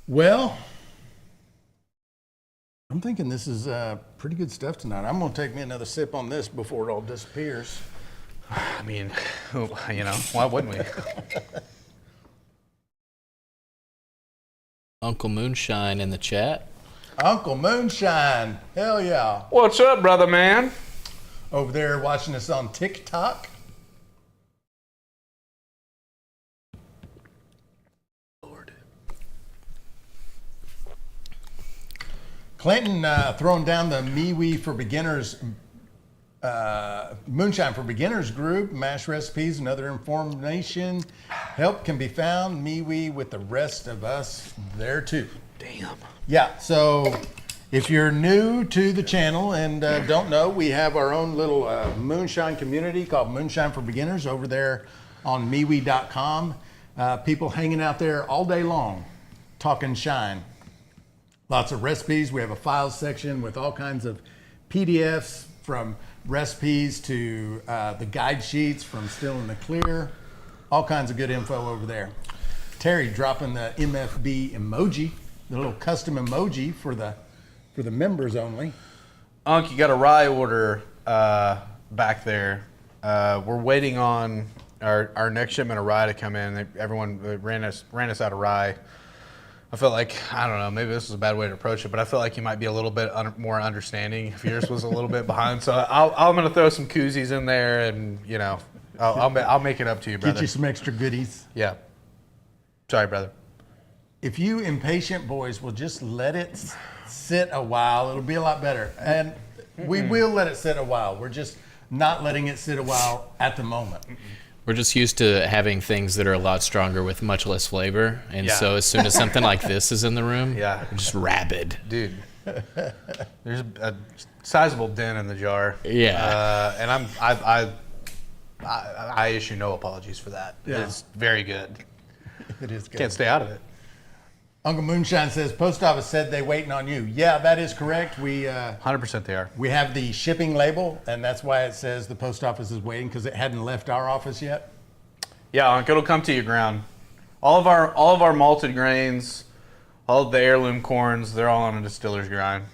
Speaker 2: Well, I'm thinking this is pretty good stuff tonight. I'm going to take me another sip on this before it all disappears.
Speaker 1: I mean, you know, why wouldn't we?
Speaker 3: Uncle Moonshine in the chat.
Speaker 2: Uncle Moonshine, hell yeah.
Speaker 1: What's up, brother man?
Speaker 2: Over there watching us on TikTok.
Speaker 1: Lord.
Speaker 2: Clinton throwing down the MeWe for Beginners, Moonshine for Beginners group, mash recipes and other information. Help can be found, MeWe, with the rest of us there too.
Speaker 1: Damn.
Speaker 2: Yeah, so if you're new to the channel and don't know, we have our own little moonshine community called Moonshine for Beginners over there on MeWe.com. People hanging out there all day long, talking shine. Lots of recipes. We have a files section with all kinds of PDFs, from recipes to the guide sheets from Still in the Clear. All kinds of good info over there. Terry dropping the MFB emoji, the little custom emoji for the members only.
Speaker 1: Unc, you got a rye order back there. We're waiting on our next shipment of rye to come in. Everyone ran us out of rye. I felt like, I don't know, maybe this is a bad way to approach it, but I felt like you might be a little bit more understanding if yours was a little bit behind. So I'm going to throw some koozies in there, and you know, I'll make it up to you, brother.
Speaker 2: Get you some extra goodies.
Speaker 1: Yeah. Sorry, brother.
Speaker 2: If you impatient boys will just let it sit a while, it'll be a lot better. And we will let it sit a while. We're just not letting it sit a while at the moment.
Speaker 3: We're just used to having things that are a lot stronger with much less flavor. And so as soon as something like this is in the room, we're just rabid.
Speaker 1: Dude, there's a sizable dent in the jar.
Speaker 3: Yeah.
Speaker 1: And I issue no apologies for that.
Speaker 2: Yeah.
Speaker 1: It's very good.
Speaker 2: It is good.
Speaker 1: Can't stay out of it.
Speaker 2: Uncle Moonshine says, post office said they waiting on you. Yeah, that is correct.
Speaker 1: 100% they are.
Speaker 2: We have the shipping label, and that's why it says the post office is waiting, because it hadn't left our office yet.
Speaker 1: Yeah, Unc, it'll come to your ground. All of our malted grains, all of the heirloom corns, they're all on a distiller's grind.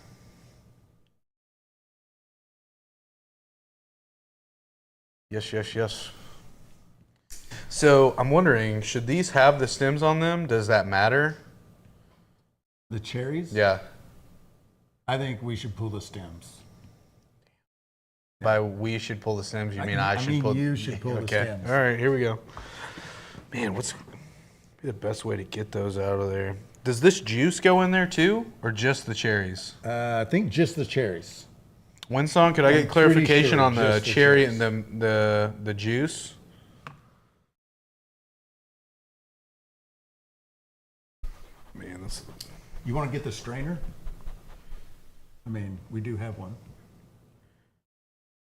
Speaker 1: Yes, yes, yes. So I'm wondering, should these have the stems on them? Does that matter?
Speaker 2: The cherries?
Speaker 1: Yeah.
Speaker 2: I think we should pull the stems.
Speaker 1: By we should pull the stems, you mean I should pull?
Speaker 2: You should pull the stems.
Speaker 1: All right, here we go. Man, what's the best way to get those out of there? Does this juice go in there too, or just the cherries?
Speaker 2: I think just the cherries.
Speaker 1: Winsong, could I get clarification
Speaker 2: sure
Speaker 1: on the
Speaker 2: just the
Speaker 1: cherry
Speaker 2: cherries.
Speaker 1: and the juice?
Speaker 2: You want to get the strainer? I mean, we do have one.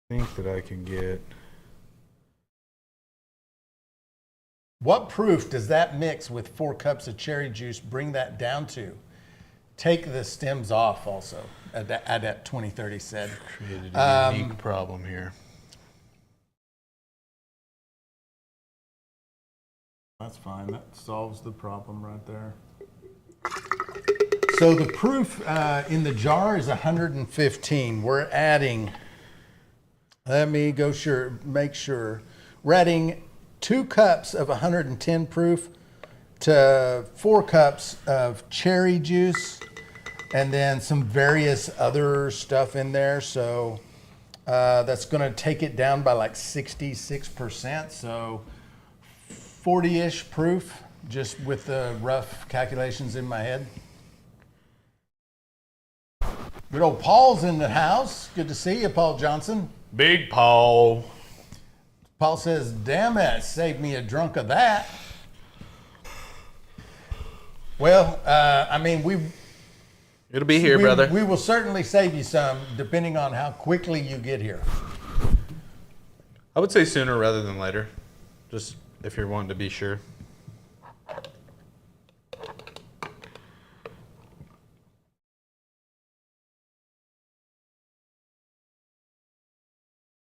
Speaker 1: I think that I can get.
Speaker 2: What proof does that mix with 4 cups of cherry juice bring that down to? Take the stems off also, at 2030 said.
Speaker 1: Created a unique problem here.
Speaker 2: That's fine. That solves the problem right there. So the proof in the jar is 115. We're adding, let me go make sure. We're adding 2 cups of 110 proof to 4 cups of cherry juice and then some various other stuff in there. So that's going to take it down by like 66%. So 40-ish proof, just with the rough calculations in my head. Good old Paul's in the house. Good to see you, Paul Johnson.
Speaker 1: Big Paul.
Speaker 2: Paul says, damn it, saved me a drunk of that. Well, I mean,
Speaker 1: It'll be here, brother.
Speaker 2: We will certainly save you some, depending on how quickly you get here.
Speaker 1: I would say sooner rather than later, just if you're wanting to be sure.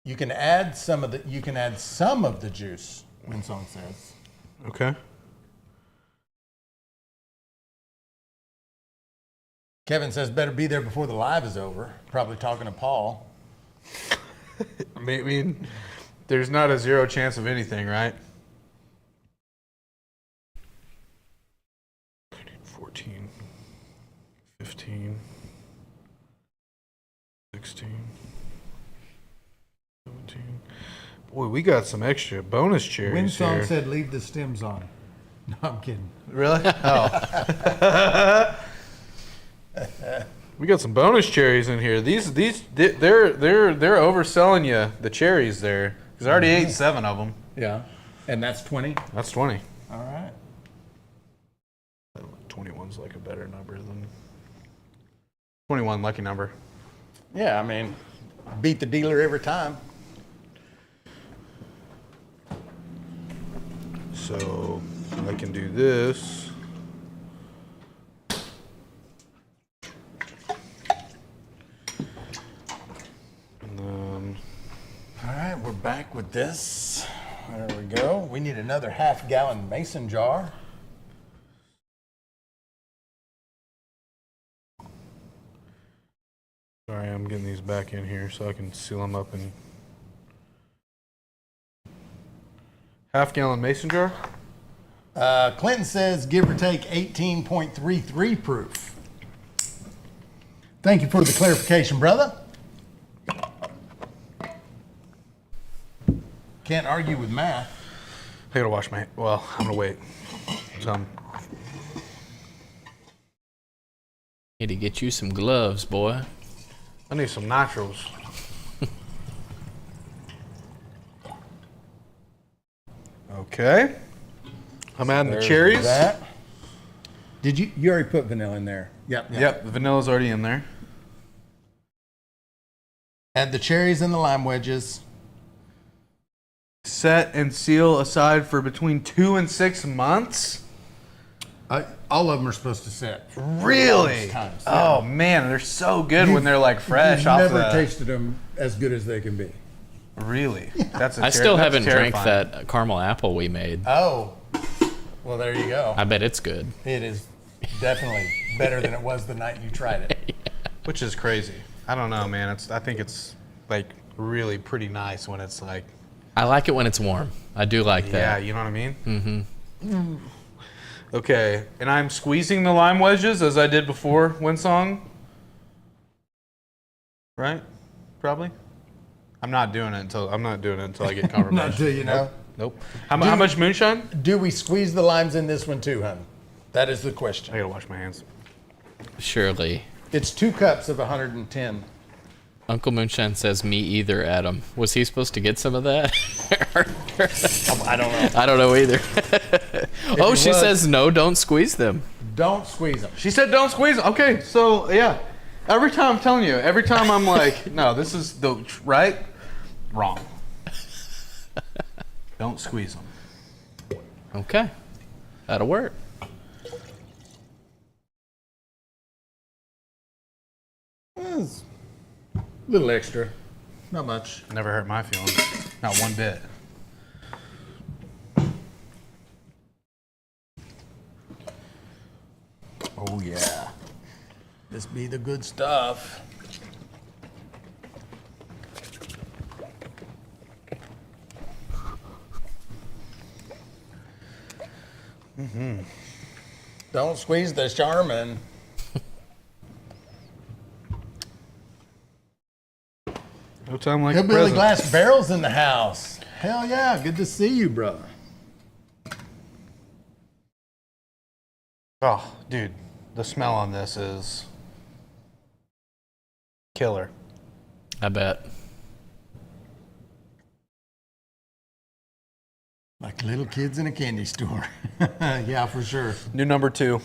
Speaker 2: You can add some of the juice, Winsong says.
Speaker 1: Okay.
Speaker 2: Kevin says better be there before the live is over. Probably talking to Paul.
Speaker 1: I mean, there's not a 0 chance of anything, right? 14, 15, 16, 17. Boy, we got some extra bonus cherries
Speaker 2: Winsong
Speaker 1: here.
Speaker 2: said leave the stems on. No, I'm kidding.
Speaker 1: Really? Oh. We got some bonus cherries in here. They're overselling you the cherries there. Because I already ate 7 of them.
Speaker 2: Yeah. And that's 20?
Speaker 1: That's 20.
Speaker 2: All right.
Speaker 1: 21's like a better number than 21, lucky number.
Speaker 2: Yeah, I mean, beat the dealer every time.
Speaker 1: So I can do this.
Speaker 2: All right, we're back with this. There we go. We need another half-gallon mason jar.
Speaker 1: Sorry, I'm getting these back in here so I can seal them up in half-gallon mason jar.
Speaker 2: Clinton says give or take 18.33 proof. Thank you for the clarification, brother. Can't argue with math.
Speaker 1: I gotta wash my. Well, I'm gonna wait.
Speaker 3: Need to get you some gloves, boy.
Speaker 1: I need some nachos. Okay. I'm adding the cherries.
Speaker 2: That. Did you already put vanilla in there?
Speaker 1: Yep, the vanilla's already in there.
Speaker 2: Add the cherries and the lime wedges.
Speaker 1: Set and seal aside for between 2 and 6 months.
Speaker 2: All of them are supposed to set.
Speaker 1: Really?
Speaker 2: Times,
Speaker 1: Oh man, they're so good when they're like fresh
Speaker 2: You've
Speaker 1: off
Speaker 2: never
Speaker 1: the.
Speaker 2: tasted them as good as they can be.
Speaker 1: Really? That's a
Speaker 3: I still
Speaker 1: that's
Speaker 3: haven't drank
Speaker 1: terrifying.
Speaker 3: that caramel apple we made.
Speaker 2: Oh, well, there you go.
Speaker 3: I bet it's good.
Speaker 2: It is definitely better than it was the night you tried it.
Speaker 1: Which is crazy. I don't know, man. I think it's like really pretty nice when it's like.
Speaker 3: I like it when it's warm. I do like
Speaker 1: Yeah,
Speaker 3: that.
Speaker 1: you know what I mean? Mm-hmm. Okay, and I'm squeezing the lime wedges as I did before Winsong. Right? Probably. I'm not doing it until I get confirmation.
Speaker 2: Not till you know.
Speaker 1: Nope. How much moonshine?
Speaker 2: Do we squeeze the limes in this one too, hon? That is the question.
Speaker 1: I gotta wash my hands.
Speaker 3: Surely.
Speaker 2: It's 2 cups of 110.
Speaker 3: Uncle Moonshine says me either, Adam. Was he supposed to get some of that?
Speaker 2: I don't know.
Speaker 3: I don't know either. Oh, she
Speaker 2: was-
Speaker 3: says no, don't squeeze them.
Speaker 2: Don't squeeze them.
Speaker 1: She said don't squeeze them. Okay, so yeah. Every time I'm telling you, every time I'm like, no, this is the right, wrong. Don't squeeze them.
Speaker 3: Okay. That'll work.
Speaker 2: It's a little extra. Not much.
Speaker 1: Never hurt my feelings. Not one bit.
Speaker 2: Oh, yeah. This be the good stuff. Don't squeeze the Charmin.
Speaker 1: No time like
Speaker 2: Hillbilly Glass Barrels in the house. Hell yeah, good to see you, brother.
Speaker 1: Oh, dude, the smell on this is killer.
Speaker 3: I bet.
Speaker 2: Like little kids in a candy store. Yeah, for sure.
Speaker 1: New number 2.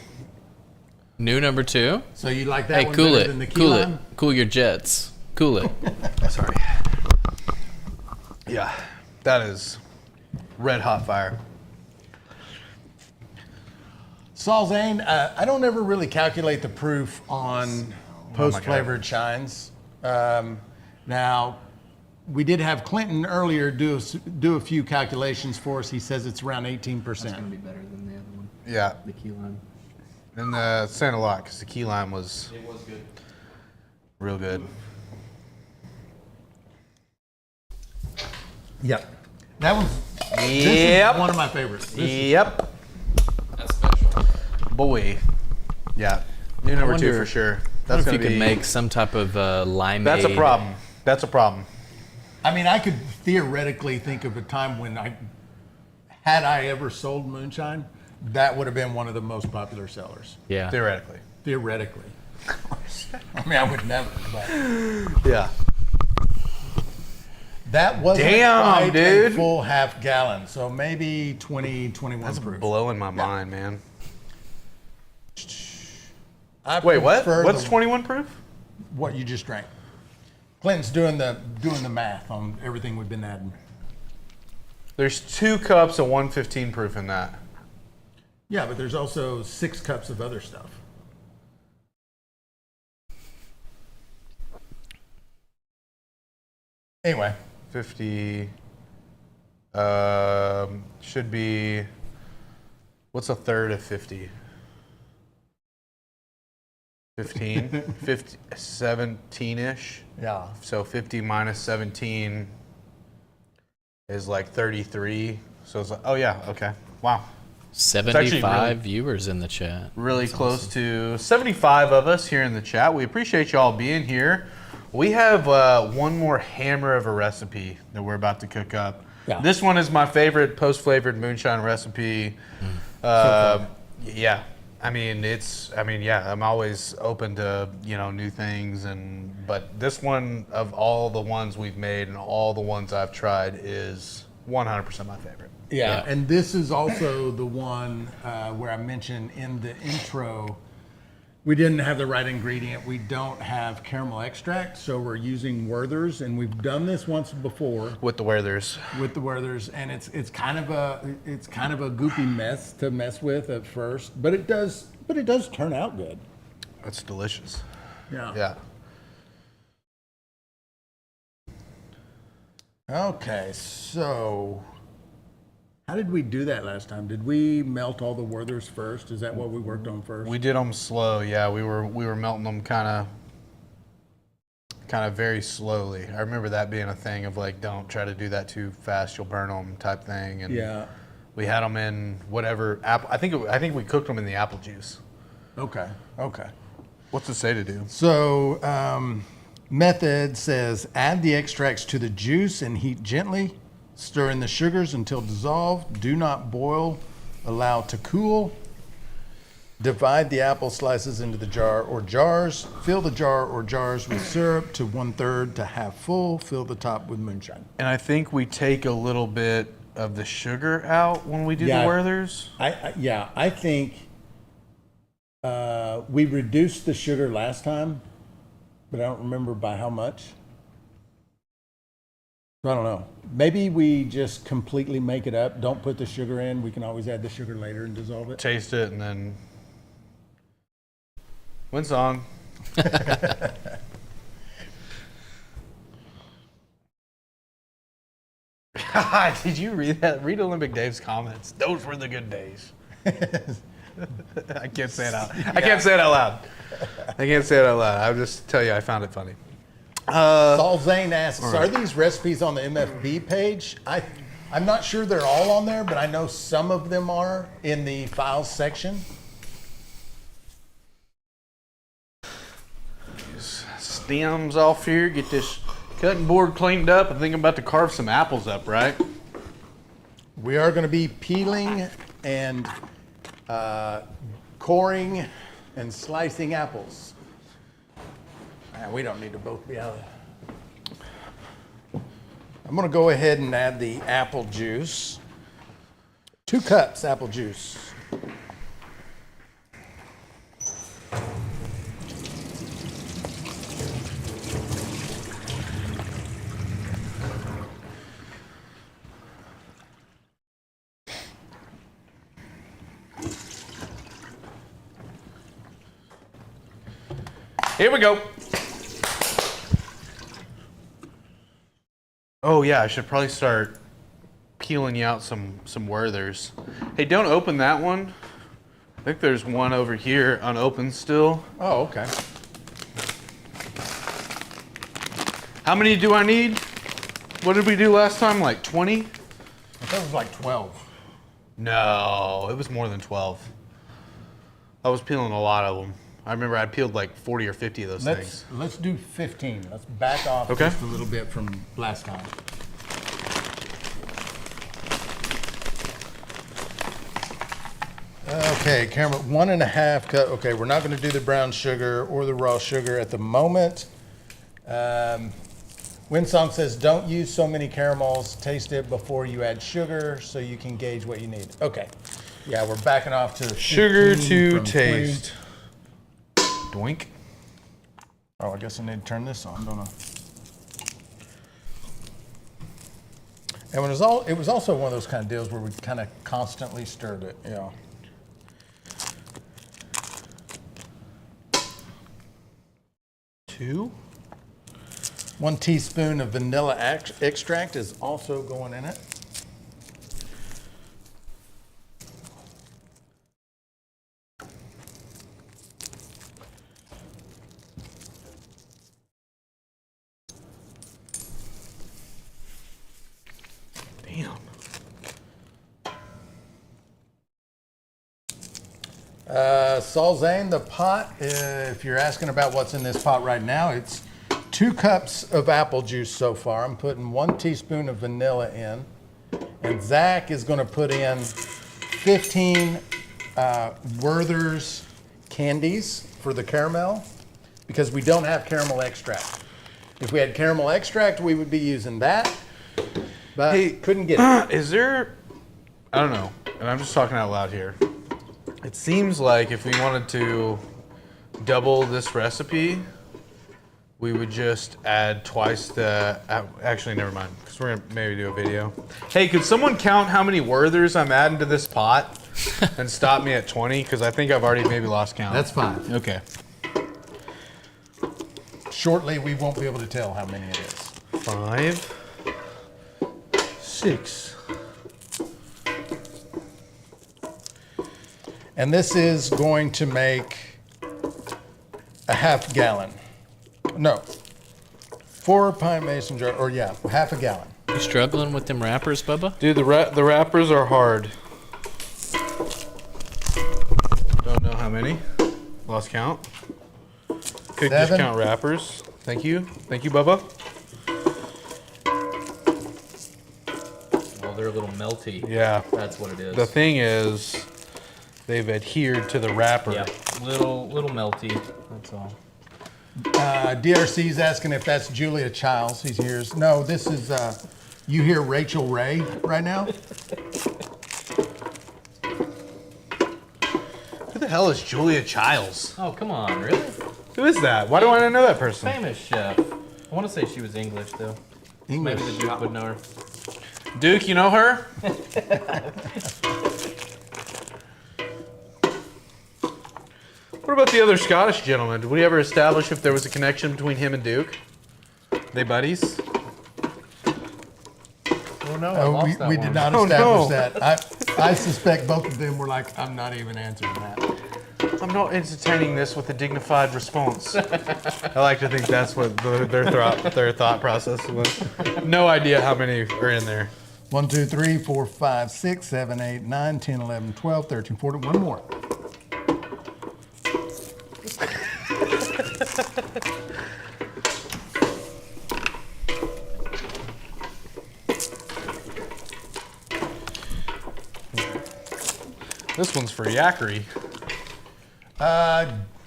Speaker 3: New number 2.
Speaker 2: So you like that
Speaker 3: Hey,
Speaker 2: one
Speaker 3: cool
Speaker 2: better
Speaker 3: it.
Speaker 2: than the key
Speaker 3: Cool
Speaker 2: lime?
Speaker 3: it. Cool your jets. Cool it.
Speaker 1: Sorry. Yeah, that is red hot fire.
Speaker 2: Saul Zane, I don't ever really calculate the proof on post-flavored shines. Now, we did have Clinton earlier do a few calculations for us. He says it's around 18%.
Speaker 3: It's going to be better than the other one.
Speaker 1: Yeah,
Speaker 3: The key lime.
Speaker 1: and saying a lot because the key lime was
Speaker 3: It was good.
Speaker 1: real good.
Speaker 2: Yep. That one's this
Speaker 1: Yep.
Speaker 2: is one of my favorites. This is-
Speaker 1: Yep.
Speaker 3: That's special.
Speaker 1: Boy. Yeah. New number 2
Speaker 3: wonder-
Speaker 1: for sure.
Speaker 3: I wonder
Speaker 1: That's
Speaker 3: if
Speaker 1: gonna
Speaker 3: you
Speaker 1: be.
Speaker 3: could make some type of limeade.
Speaker 1: That's a problem. That's a problem.
Speaker 2: I mean, I could theoretically think of a time when had I ever sold moonshine, that would have been one of the most popular sellers.
Speaker 3: Yeah.
Speaker 1: Theoretically.
Speaker 2: Theoretically. Of course. I mean, I would never, but
Speaker 1: Yeah.
Speaker 2: that wasn't
Speaker 1: Damn,
Speaker 2: quite
Speaker 1: dude.
Speaker 2: a full half gallon. So maybe 20, 21
Speaker 1: That's
Speaker 2: proof.
Speaker 1: blowing my mind, man.
Speaker 2: I
Speaker 1: Wait, what?
Speaker 2: prefer
Speaker 1: What's
Speaker 2: the-
Speaker 1: 21 proof?
Speaker 2: what you just drank? Clinton's doing the math on everything we've been adding.
Speaker 1: There's 2 cups of 115 proof in that.
Speaker 2: Yeah, but there's also 6 cups of other stuff. Anyway,
Speaker 1: 50. Should be. What's a third of 50? 15? 50, 17-ish.
Speaker 2: yeah.
Speaker 1: So 50 minus 17 is like 33. So it's like, oh yeah, okay. Wow.
Speaker 3: 75 viewers in the chat.
Speaker 1: Really close to 75 of us here in the chat. We appreciate y'all being here. We have one more hammer of a recipe that we're about to cook up.
Speaker 2: Yeah.
Speaker 1: This one is my favorite post-flavored moonshine recipe. Yeah. I mean, yeah, I'm always open to, new things, but this one, of all the ones we've made and all the ones I've tried, is 100% my favorite.
Speaker 2: Yeah, and this is also the one where I mentioned in the intro, we didn't have the right ingredient. We don't have caramel extract, so we're using Werther's, and we've done this once before
Speaker 1: With the Werther's.
Speaker 2: with the Werther's, and it's kind of a goopy mess to mess with at first, but it does turn out good.
Speaker 1: It's delicious.
Speaker 2: Yeah.
Speaker 1: Yeah.
Speaker 2: Okay, so how did we do that last time? Did we melt all the Werther's first? Is that what we worked on first?
Speaker 1: We did them slow, yeah. We were melting them kind of very slowly. I remember that being a thing of like, don't try to do that too fast, you'll burn them type thing. And
Speaker 2: Yeah.
Speaker 1: we had them in whatever apple. I think we cooked them in the apple juice.
Speaker 2: Okay.
Speaker 1: What's it say to do?
Speaker 2: So method says add the extracts to the juice and heat gently. Stir in the sugars until dissolved. Do not boil. Allow to cool. Divide the apple slices into the jar or jars. Fill the jar or jars with syrup to 1/3 to half full. Fill the top with moonshine.
Speaker 1: And I think we take a little bit of the sugar out when we do
Speaker 2: Yeah.
Speaker 1: the Werther's.
Speaker 2: I think We reduced the sugar last time, but I don't remember by how much. I don't know. Maybe we just completely make it up. Don't put the sugar in. We can always add the sugar later and dissolve it.
Speaker 1: Taste it and then win song. Did you read that? Read Olympic Dave's comments. Those were the good days. I can't say it out. I can't say it out loud. I can't say it out loud. I'll just tell you I found it funny.
Speaker 2: Saul Zane asks, are these recipes on the MFB page? I'm not sure they're all on there, but I know some of them are in the files section.
Speaker 1: Stems off here. Get this cutting board cleaned up. I think I'm about to carve some apples up, right?
Speaker 2: We are going to be peeling and coring and slicing apples. Man, we don't need to both be out there. I'm going to go ahead and add the apple juice. 2 cups apple juice.
Speaker 1: Here we go. Oh yeah, I should probably start peeling you out some Werthers. Hey, don't open that one. I think there's one over here unopened still.
Speaker 2: Oh, okay.
Speaker 1: How many do I need? What did we do last time? Like 20?
Speaker 2: I thought it was like 12.
Speaker 1: No, it was more than 12. I was peeling a lot of them. I remember I peeled like 40 or 50 of those things.
Speaker 2: Let's do 15. Let's back off just a little bit from last time. Okay, camera, 1.5 cup. Okay, we're not going to do the brown sugar or the raw sugar at the moment. Winsong says, don't use so many caramels. Taste it before you add sugar so you can gauge what you need. Okay. Yeah, we're backing off to
Speaker 1: sugar to taste. 20. Doink.
Speaker 2: Oh, I guess I need to turn this on, don't I? And it was also one of those kind of deals where we kind of constantly stirred it. Yeah.
Speaker 1: Two.
Speaker 2: 1 teaspoon of vanilla extract is also going in it. Saul Zane, the pot, if you're asking about what's in this pot right now, it's 2 cups of apple juice so far. I'm putting 1 teaspoon of vanilla in. And Zach is going to put in 15 Werther's candies for the caramel because we don't have caramel extract. If we had caramel extract, we would be using that. But
Speaker 1: hey,
Speaker 2: couldn't get it.
Speaker 1: Is there, I don't know, and I'm just talking out loud here. It seems like if we wanted to double this recipe, we would just add twice the, actually never mind, because we're gonna maybe do a video. Hey, could someone count how many Werthers I'm adding to this pot and stop me at 20? Because I think I've already maybe lost count.
Speaker 2: That's fine.
Speaker 1: Okay.
Speaker 2: Shortly, we won't be able to tell how many it is.
Speaker 1: 5, 6.
Speaker 2: And this is going to make a half gallon. No, 4 pint mason jar, or yeah, half a gallon.
Speaker 3: You struggling with them wrappers, Bubba?
Speaker 1: Dude, the wrappers are hard. Don't know how many. Lost count. Could
Speaker 2: 7.
Speaker 1: just count wrappers. Thank you. Thank you, Bubba.
Speaker 3: Oh, they're a little melty.
Speaker 1: Yeah.
Speaker 3: That's what it is.
Speaker 1: The thing is, they've adhered to the wrapper.
Speaker 3: Yeah, little melty. That's all.
Speaker 2: DRC is asking if that's Julia Childs. He's here. No, this is, you hear Rachel Ray right now?
Speaker 1: Who the hell is Julia Childs?
Speaker 3: Oh, come on, really?
Speaker 1: Who is that? Why do I not know that person?
Speaker 3: Famous chef. I want to say she was English, though.
Speaker 2: English.
Speaker 3: Maybe the Duke would know her.
Speaker 1: Duke, you know her? What about the other Scottish gentleman? Did we ever establish if there was a connection between him and Duke? They buddies?
Speaker 3: Oh, no, I lost that
Speaker 2: we
Speaker 3: one.
Speaker 2: did not
Speaker 1: Oh,
Speaker 2: establish
Speaker 1: no.
Speaker 2: that. I suspect both of them were like, I'm not even answering that.
Speaker 1: I'm not entertaining this with a dignified response. I like to think that's what their thought process was. No idea how many are in there.
Speaker 2: 1, 2, 3, 4, 5, 6, 7, 8, 9, 10, 11, 12, 13, 14. One more.
Speaker 1: This one's for Yakkery.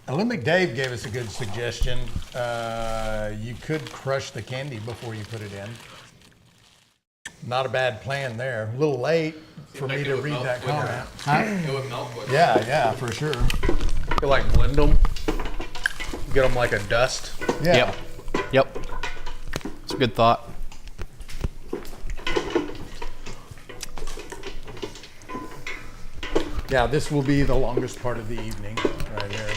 Speaker 2: Olympic Dave gave us a good suggestion. You could crush the candy before you put it in. Not a bad plan there. A little late for me to read that comment.
Speaker 3: It would melt quicker.
Speaker 2: Yeah, for sure.
Speaker 1: You like blend them? Get them like a dust?
Speaker 2: Yeah.
Speaker 3: Yep. It's a good thought.
Speaker 2: Yeah, this will be the longest part of the evening right here.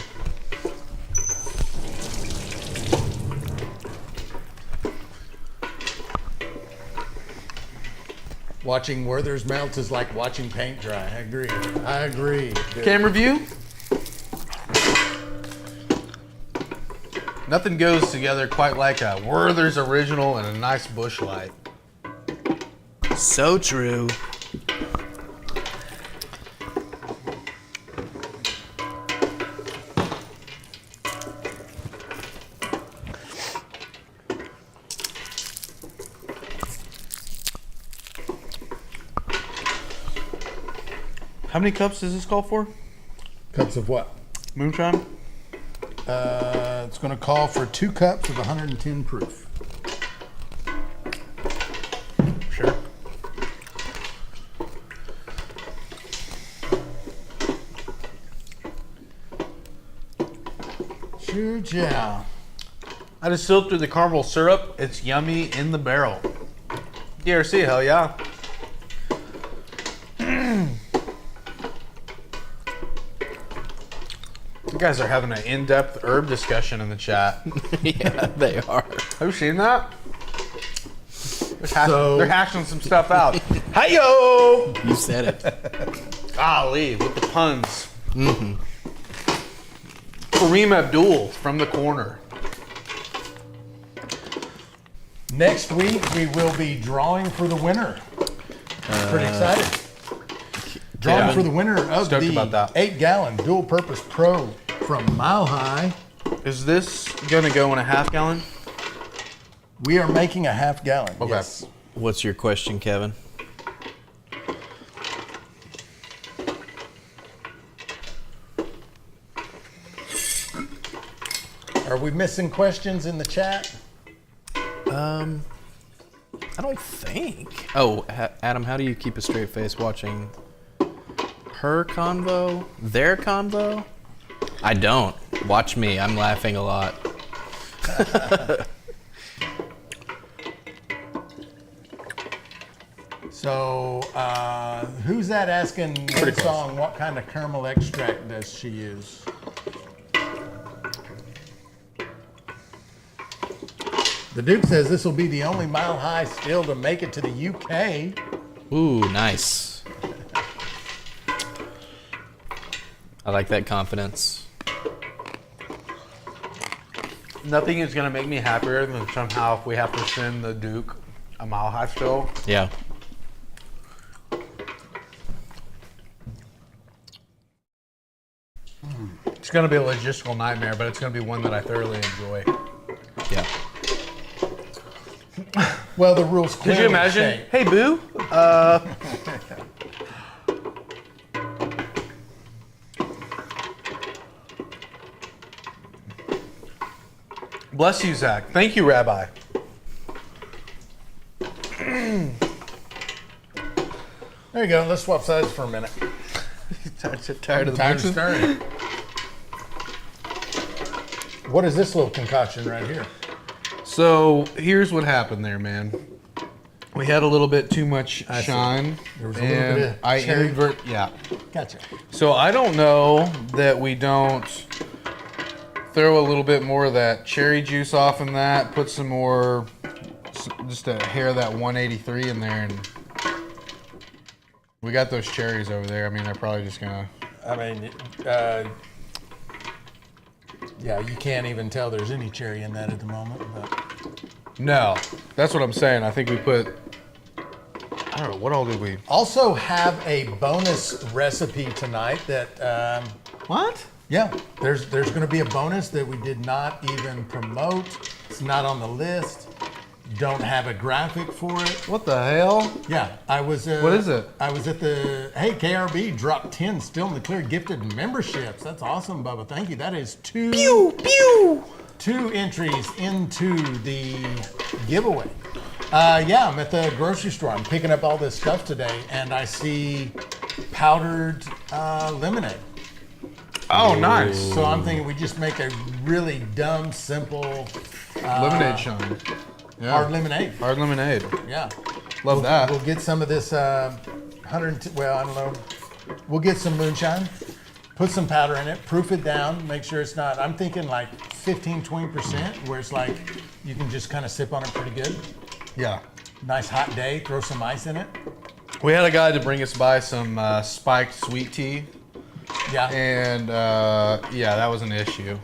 Speaker 2: Watching Werther's melt is like watching paint dry. I agree. Dude.
Speaker 1: Camera view? Nothing goes together quite like a Werther's original and a nice bush light.
Speaker 3: So true.
Speaker 1: How many cups does this call for?
Speaker 2: Cups of what?
Speaker 1: Moonshine?
Speaker 2: It's going to call for 2 cups of 110 proof.
Speaker 1: Sure.
Speaker 2: Shoot, yeah.
Speaker 1: I distilled through the caramel syrup. It's yummy in the barrel. DRC, hell yeah. You guys are having an in-depth herb discussion in the chat.
Speaker 3: Yeah, they are.
Speaker 1: Have you seen that? They're hashing some stuff out. Hi-yo!
Speaker 3: You said it.
Speaker 1: Golly, with the puns. Mm-hmm. Kareem Abdul from the corner.
Speaker 2: Next week, we will be drawing for the winner. Pretty excited. Drawing
Speaker 1: Kevin,
Speaker 2: for the winner of
Speaker 1: stoked
Speaker 2: the
Speaker 1: about that.
Speaker 2: 8-gallon dual-purpose Pro from Mile High.
Speaker 1: Is this going to go in a half gallon?
Speaker 2: We are making a half gallon.
Speaker 1: Okay.
Speaker 2: Yes.
Speaker 3: What's your question, Kevin?
Speaker 2: Are we missing questions in the chat?
Speaker 3: I don't think. Oh, Adam, how do you keep a straight face watching her convo? Their convo? I don't. Watch me. I'm laughing a lot.
Speaker 2: So, who's that asking
Speaker 1: Pretty
Speaker 2: in song what kind of caramel extract does she use? The Duke says this will be the only Mile High still to make it to the UK.
Speaker 3: Ooh, nice. I like that confidence.
Speaker 1: Nothing is going to make me happier than somehow if we have to send the Duke a Mile High still.
Speaker 3: Yeah.
Speaker 1: It's going to be a logistical nightmare, but it's going to be one that I thoroughly enjoy.
Speaker 3: Yeah.
Speaker 2: Well, the rules
Speaker 1: Could
Speaker 2: clearly
Speaker 1: you imagine?
Speaker 2: state-
Speaker 1: Hey, Boo. Bless you, Zach. Thank you, Rabbi.
Speaker 2: There you go. Let's swap sides for a minute.
Speaker 1: Tired of the
Speaker 2: Time to
Speaker 1: moon.
Speaker 2: start. What is this little concoction right here?
Speaker 1: So here's what happened there, man. We had a little bit too much shine.
Speaker 2: There was a little bit of cherry.
Speaker 1: Yeah.
Speaker 2: Gotcha.
Speaker 1: So I don't know that we don't throw a little bit more of that cherry juice off in that, put some more, just a hair of that 183 in there, and we got those cherries over there. I mean, they're probably just gonna.
Speaker 2: I mean, yeah, you can't even tell there's any cherry in that at the moment. But.
Speaker 1: No, that's what I'm saying. I think we put, I don't know, what all did we?
Speaker 2: Also have a bonus recipe tonight that.
Speaker 1: What?
Speaker 2: Yeah, there's going to be a bonus that we did not even promote. It's not on the list. Don't have a graphic for it.
Speaker 1: What the hell?
Speaker 2: Yeah, I was.
Speaker 1: What is it?
Speaker 2: I was at the. Hey, KRB dropped 10 still in the clear gifted memberships. That's awesome, Bubba. Thank you. That is two.
Speaker 1: Pew pew.
Speaker 2: 2 entries into the giveaway. Yeah, I'm at the grocery store. I'm picking up all this stuff today, and I see powdered lemonade.
Speaker 1: Oh, nice.
Speaker 2: So I'm thinking we just make a really dumb, simple
Speaker 1: Lemonade shine. Yeah.
Speaker 2: hard lemonade.
Speaker 1: Hard lemonade.
Speaker 2: Yeah.
Speaker 1: Love that.
Speaker 2: We'll get some of this 100. Well, I don't know. We'll get some moonshine. Put some powder in it. Proof it down. Make sure it's not. I'm thinking like 15-20%, where it's like you can just kind of sip on it pretty good.
Speaker 1: Yeah.
Speaker 2: Nice hot day. Throw some ice in it.
Speaker 1: We had a guy to bring us by some spiked sweet tea.
Speaker 2: Yeah.
Speaker 1: And yeah, that was an issue.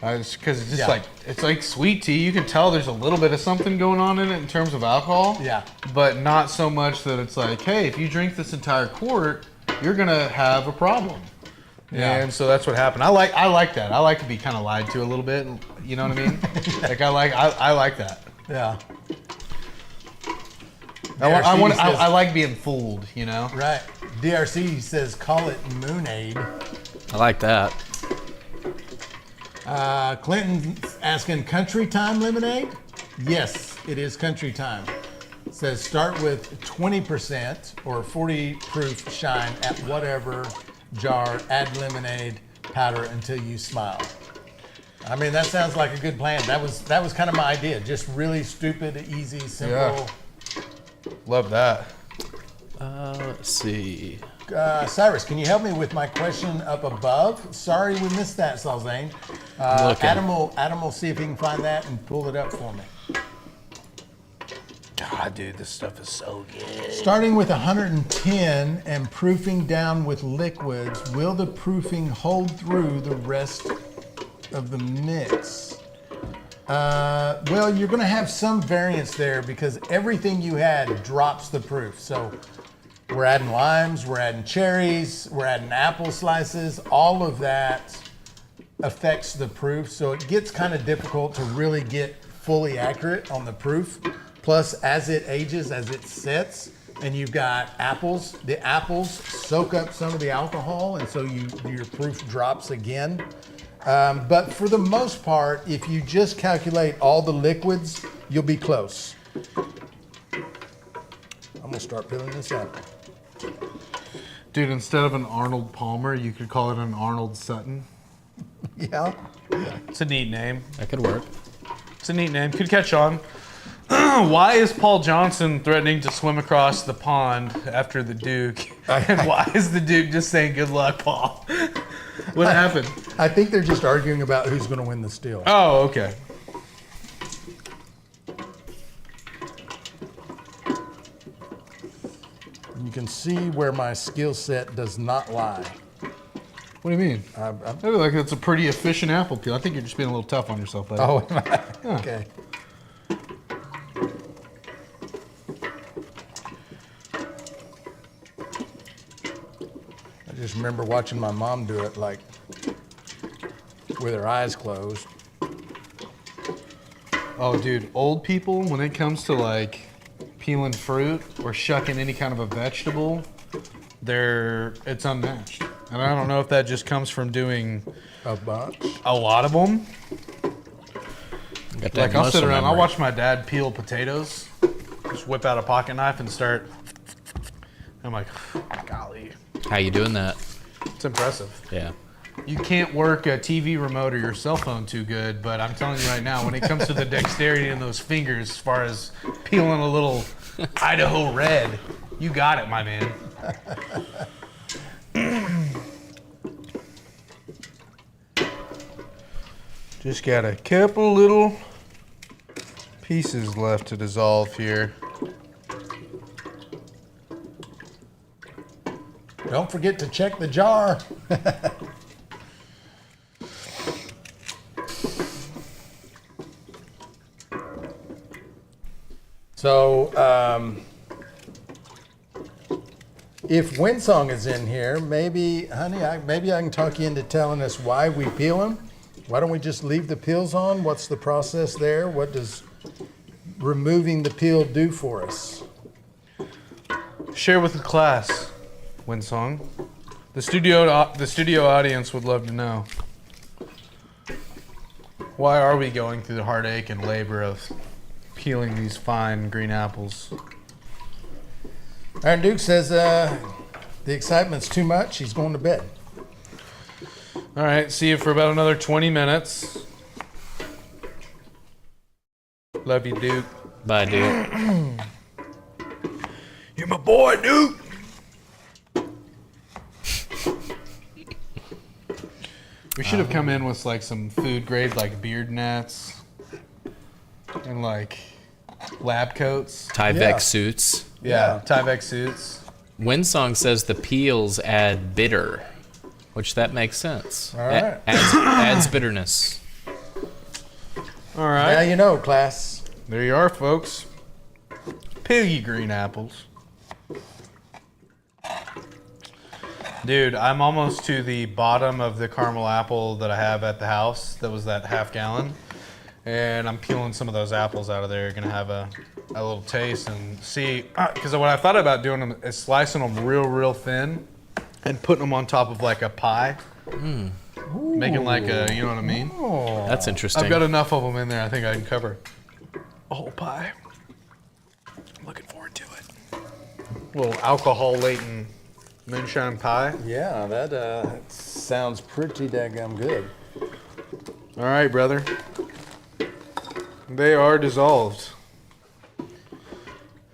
Speaker 1: Because it's just like, it's like sweet tea. You can tell there's a little bit of something going on in it in terms of alcohol.
Speaker 2: Yeah.
Speaker 1: But not so much that it's like, hey, if you drink this entire quart, you're gonna have a problem.
Speaker 2: Yeah.
Speaker 1: And so that's what happened. I like that. I like to be kind of lied to a little bit. You know what I mean? Like I like that.
Speaker 2: Yeah.
Speaker 1: I like being fooled. You know?
Speaker 2: Right. DRC says call it Moonade.
Speaker 3: I like that.
Speaker 2: Clinton's asking country time lemonade. Yes, it is country time. It says start with 20% or 40 proof shine at whatever jar. Add lemonade powder until you smile. I mean, that sounds like a good plan. That was kind of my idea. Just really stupid, easy, simple.
Speaker 1: Yeah. Love that.
Speaker 3: Let's see.
Speaker 2: Cyrus, can you help me with my question up above? Sorry we missed that, Salzane. Adam will see if he can find that and pull it up for me.
Speaker 1: God, dude, this stuff is so good.
Speaker 2: Starting with 110 and proofing down with liquids, will the proofing hold through the rest of the mix? Well, you're going to have some variance there because everything you had drops the proof. So we're adding limes, we're adding cherries, we're adding apple slices. All of that affects the proof. So it gets kind of difficult to really get fully accurate on the proof. Plus, as it ages, as it sets, and you've got apples, the apples soak up some of the alcohol, and so your proof drops again. But for the most part, if you just calculate all the liquids, you'll be close. I'm gonna start peeling this out.
Speaker 1: Dude, instead of an Arnold Palmer, you could call it an Arnold Sutton.
Speaker 2: Yeah.
Speaker 1: It's a neat name.
Speaker 3: That could work.
Speaker 1: It's a neat name. Could catch on. Why is Paul Johnson threatening to swim across the pond after the Duke? And why is the Duke just saying, good luck, Paul? What happened?
Speaker 2: I think they're just arguing about who's going to win the steal.
Speaker 1: Oh, okay.
Speaker 2: You can see where my skill set does not lie.
Speaker 1: What do you mean? I feel like it's a pretty efficient apple peel. I think you're just being a little tough on yourself, buddy.
Speaker 2: Oh, okay. I just remember watching my mom do it, like, with her eyes closed.
Speaker 1: Oh, dude, old people, when it comes to, like, peeling fruit or shucking any kind of a vegetable, it's unmatched. And I don't know if that just comes from doing
Speaker 2: A bunch.
Speaker 1: a lot of them.
Speaker 3: Got that
Speaker 1: Like, I'll sit
Speaker 3: muscle
Speaker 1: around, I'll
Speaker 3: memory.
Speaker 1: watch my dad peel potatoes, just whip out a pocket knife and start. I'm like, golly,
Speaker 3: How you doing that?
Speaker 1: it's impressive.
Speaker 3: Yeah.
Speaker 1: You can't work a TV remote or your cell phone too good, but I'm telling you right now, when it comes to the dexterity in those fingers, as far as peeling a little Idaho red, you got it, my man. Just got a couple little pieces left to dissolve here.
Speaker 2: Don't forget to check the jar. So, if Windsong is in here, maybe, honey, maybe I can talk you into telling us why we peel them. Why don't we just leave the peels on? What's the process there? What does removing the peel do for us?
Speaker 1: Share with the class, Windsong. The studio audience would love to know. Why are we going through the heartache and labor of peeling these fine green apples?
Speaker 2: Aaron Duke says the excitement's too much. He's going to bed.
Speaker 1: All right, see you for about another 20 minutes. Love you, Duke.
Speaker 3: Bye, Duke.
Speaker 1: You're my boy, Duke. We should have come in with like some food grade, like beard nets and like lab coats.
Speaker 3: Tyvek suits.
Speaker 1: Yeah, Tyvek suits.
Speaker 3: Windsong says the peels add bitter, which that makes sense.
Speaker 2: All right.
Speaker 3: Adds bitterness.
Speaker 1: All right.
Speaker 2: Now you know, class.
Speaker 1: There you are, folks. Piggy green apples. Dude, I'm almost to the bottom of the caramel apple that I have at the house. That was that half gallon. And I'm peeling some of those apples out of there. You're going to have a little taste and see. Because what I thought about doing them is slicing them real thin and putting them on top of like a pie. Making like a, you know what I mean?
Speaker 3: That's interesting.
Speaker 1: I've got enough of them in there. I think I can cover a whole pie. I'm looking forward to it. A little alcohol-laden moonshine pie.
Speaker 2: Yeah, that sounds pretty daggum good.
Speaker 1: All right, brother. They are dissolved.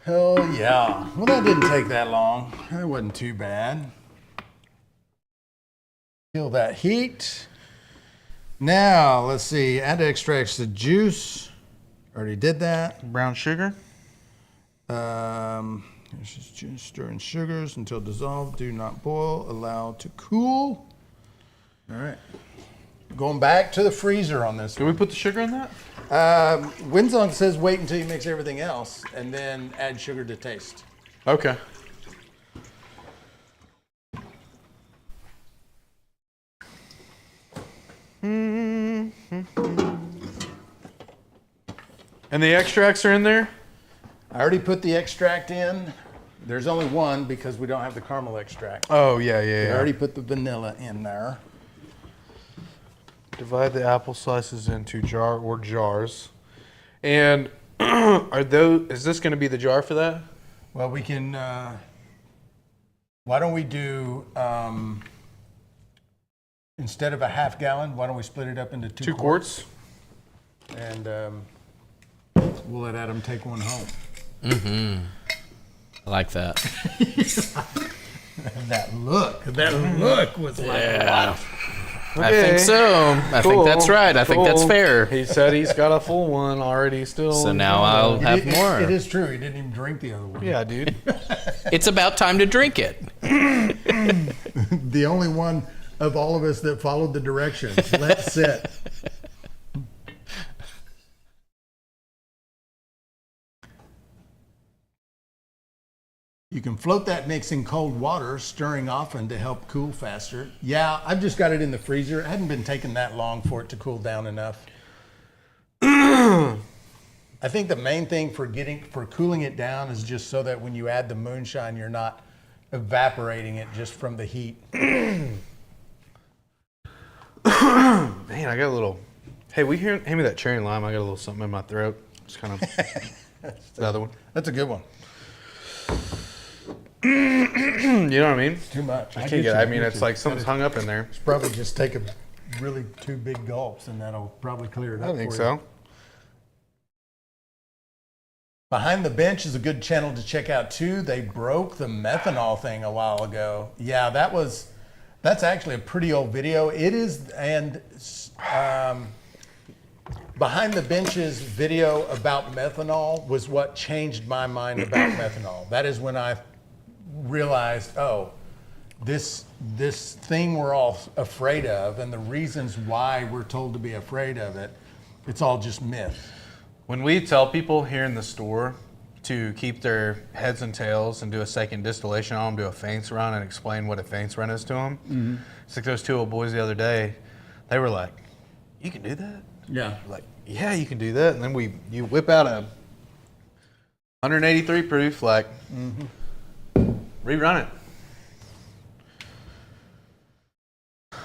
Speaker 2: Hell yeah. Well, that didn't take that long. That wasn't too bad. Feel that heat. Now, let's see. Add to extracts the juice. Already did that.
Speaker 1: Brown sugar.
Speaker 2: This is juice. Stir in sugars until dissolved. Do not boil. Allow to cool. All right. Going back to the freezer on this
Speaker 1: Did we put the sugar in that?
Speaker 2: Windsong says wait until you mix everything else and then add sugar to taste.
Speaker 1: Okay. And the extracts are in there?
Speaker 2: I already put the extract in. There's only one because we don't have the caramel extract.
Speaker 1: Oh, yeah.
Speaker 2: I already put the vanilla in there.
Speaker 1: Divide the apple slices into jars. And is this going to be the jar for that?
Speaker 2: Well, we can, why don't we do, instead of a half gallon, why don't we split it up into two
Speaker 1: quarts?
Speaker 2: And we'll let Adam take one home.
Speaker 3: I like that.
Speaker 2: That look was like,
Speaker 3: Yeah.
Speaker 1: Okay.
Speaker 3: I think so. I think that's right. I think that's fair.
Speaker 1: He said he's got a full one already still.
Speaker 3: So now I'll have more.
Speaker 2: It is true. He didn't even drink the other one.
Speaker 1: Yeah, dude.
Speaker 3: It's about time to drink it.
Speaker 2: The only one of all of us that followed the directions. Let's sit. You can float that mix in cold water, stirring often to help cool faster. Yeah, I've just got it in the freezer. It hadn't been taking that long for it to cool down enough. I think the main thing for cooling it down is just so that when you add the moonshine, you're not evaporating it just from the heat.
Speaker 1: Man, I got a little. Hey, hand me that cherry and lime. I got a little something in my throat. Just kind of. Another one.
Speaker 2: That's a good one.
Speaker 1: You know what I mean?
Speaker 2: Too much.
Speaker 1: I can't get. I mean, it's like something's hung up in there.
Speaker 2: It's probably just take a really 2 big gulps, and that'll probably clear it up.
Speaker 1: I think
Speaker 2: for
Speaker 1: so.
Speaker 2: you. Behind the Bench is a good channel to check out too. They broke the methanol thing a while ago. Yeah, that's actually a pretty old video. It is, and Behind the Bench's video about methanol was what changed my mind about methanol. That is when I realized, oh, this thing we're all afraid of, and the reasons why we're told to be afraid of it, it's all just myth.
Speaker 1: When we tell people here in the store to keep their heads and tails and do a second distillation on them, do a faints run, and explain what a faints run is to them, it's like those 2 old boys the other day, they were like, "You can do that?"
Speaker 2: Yeah.
Speaker 1: Like, yeah, you can do that. And then you whip out a 183 proof, like, rerun it.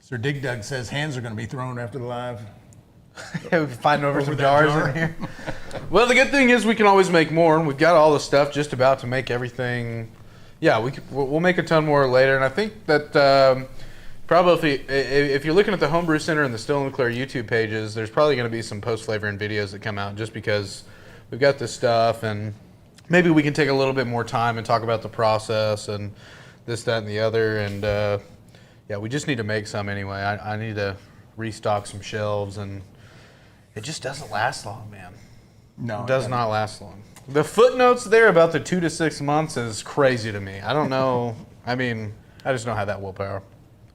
Speaker 2: Sir Dig Dug says hands are going to be thrown after the live.
Speaker 1: We're fighting over some
Speaker 2: that
Speaker 1: jars
Speaker 2: jar.
Speaker 1: in here. Well, the good thing is we can always make more, and we've got all the stuff just about to make everything. Yeah, we'll make a ton more later, and I think that probably if you're looking at the Homebrew Center and the Still and Clear YouTube pages, there's probably going to be some post-flavoring videos that come out just because we've got this stuff, and maybe we can take a little bit more time and talk about the process and this, that, and the other, and yeah, we just need to make some anyway. I need to restock some shelves, and it just doesn't last long, man.
Speaker 2: No,
Speaker 1: It does not last long. The footnotes there about the 2 to 6 months is crazy to me. I don't know. I mean, I just don't have that willpower.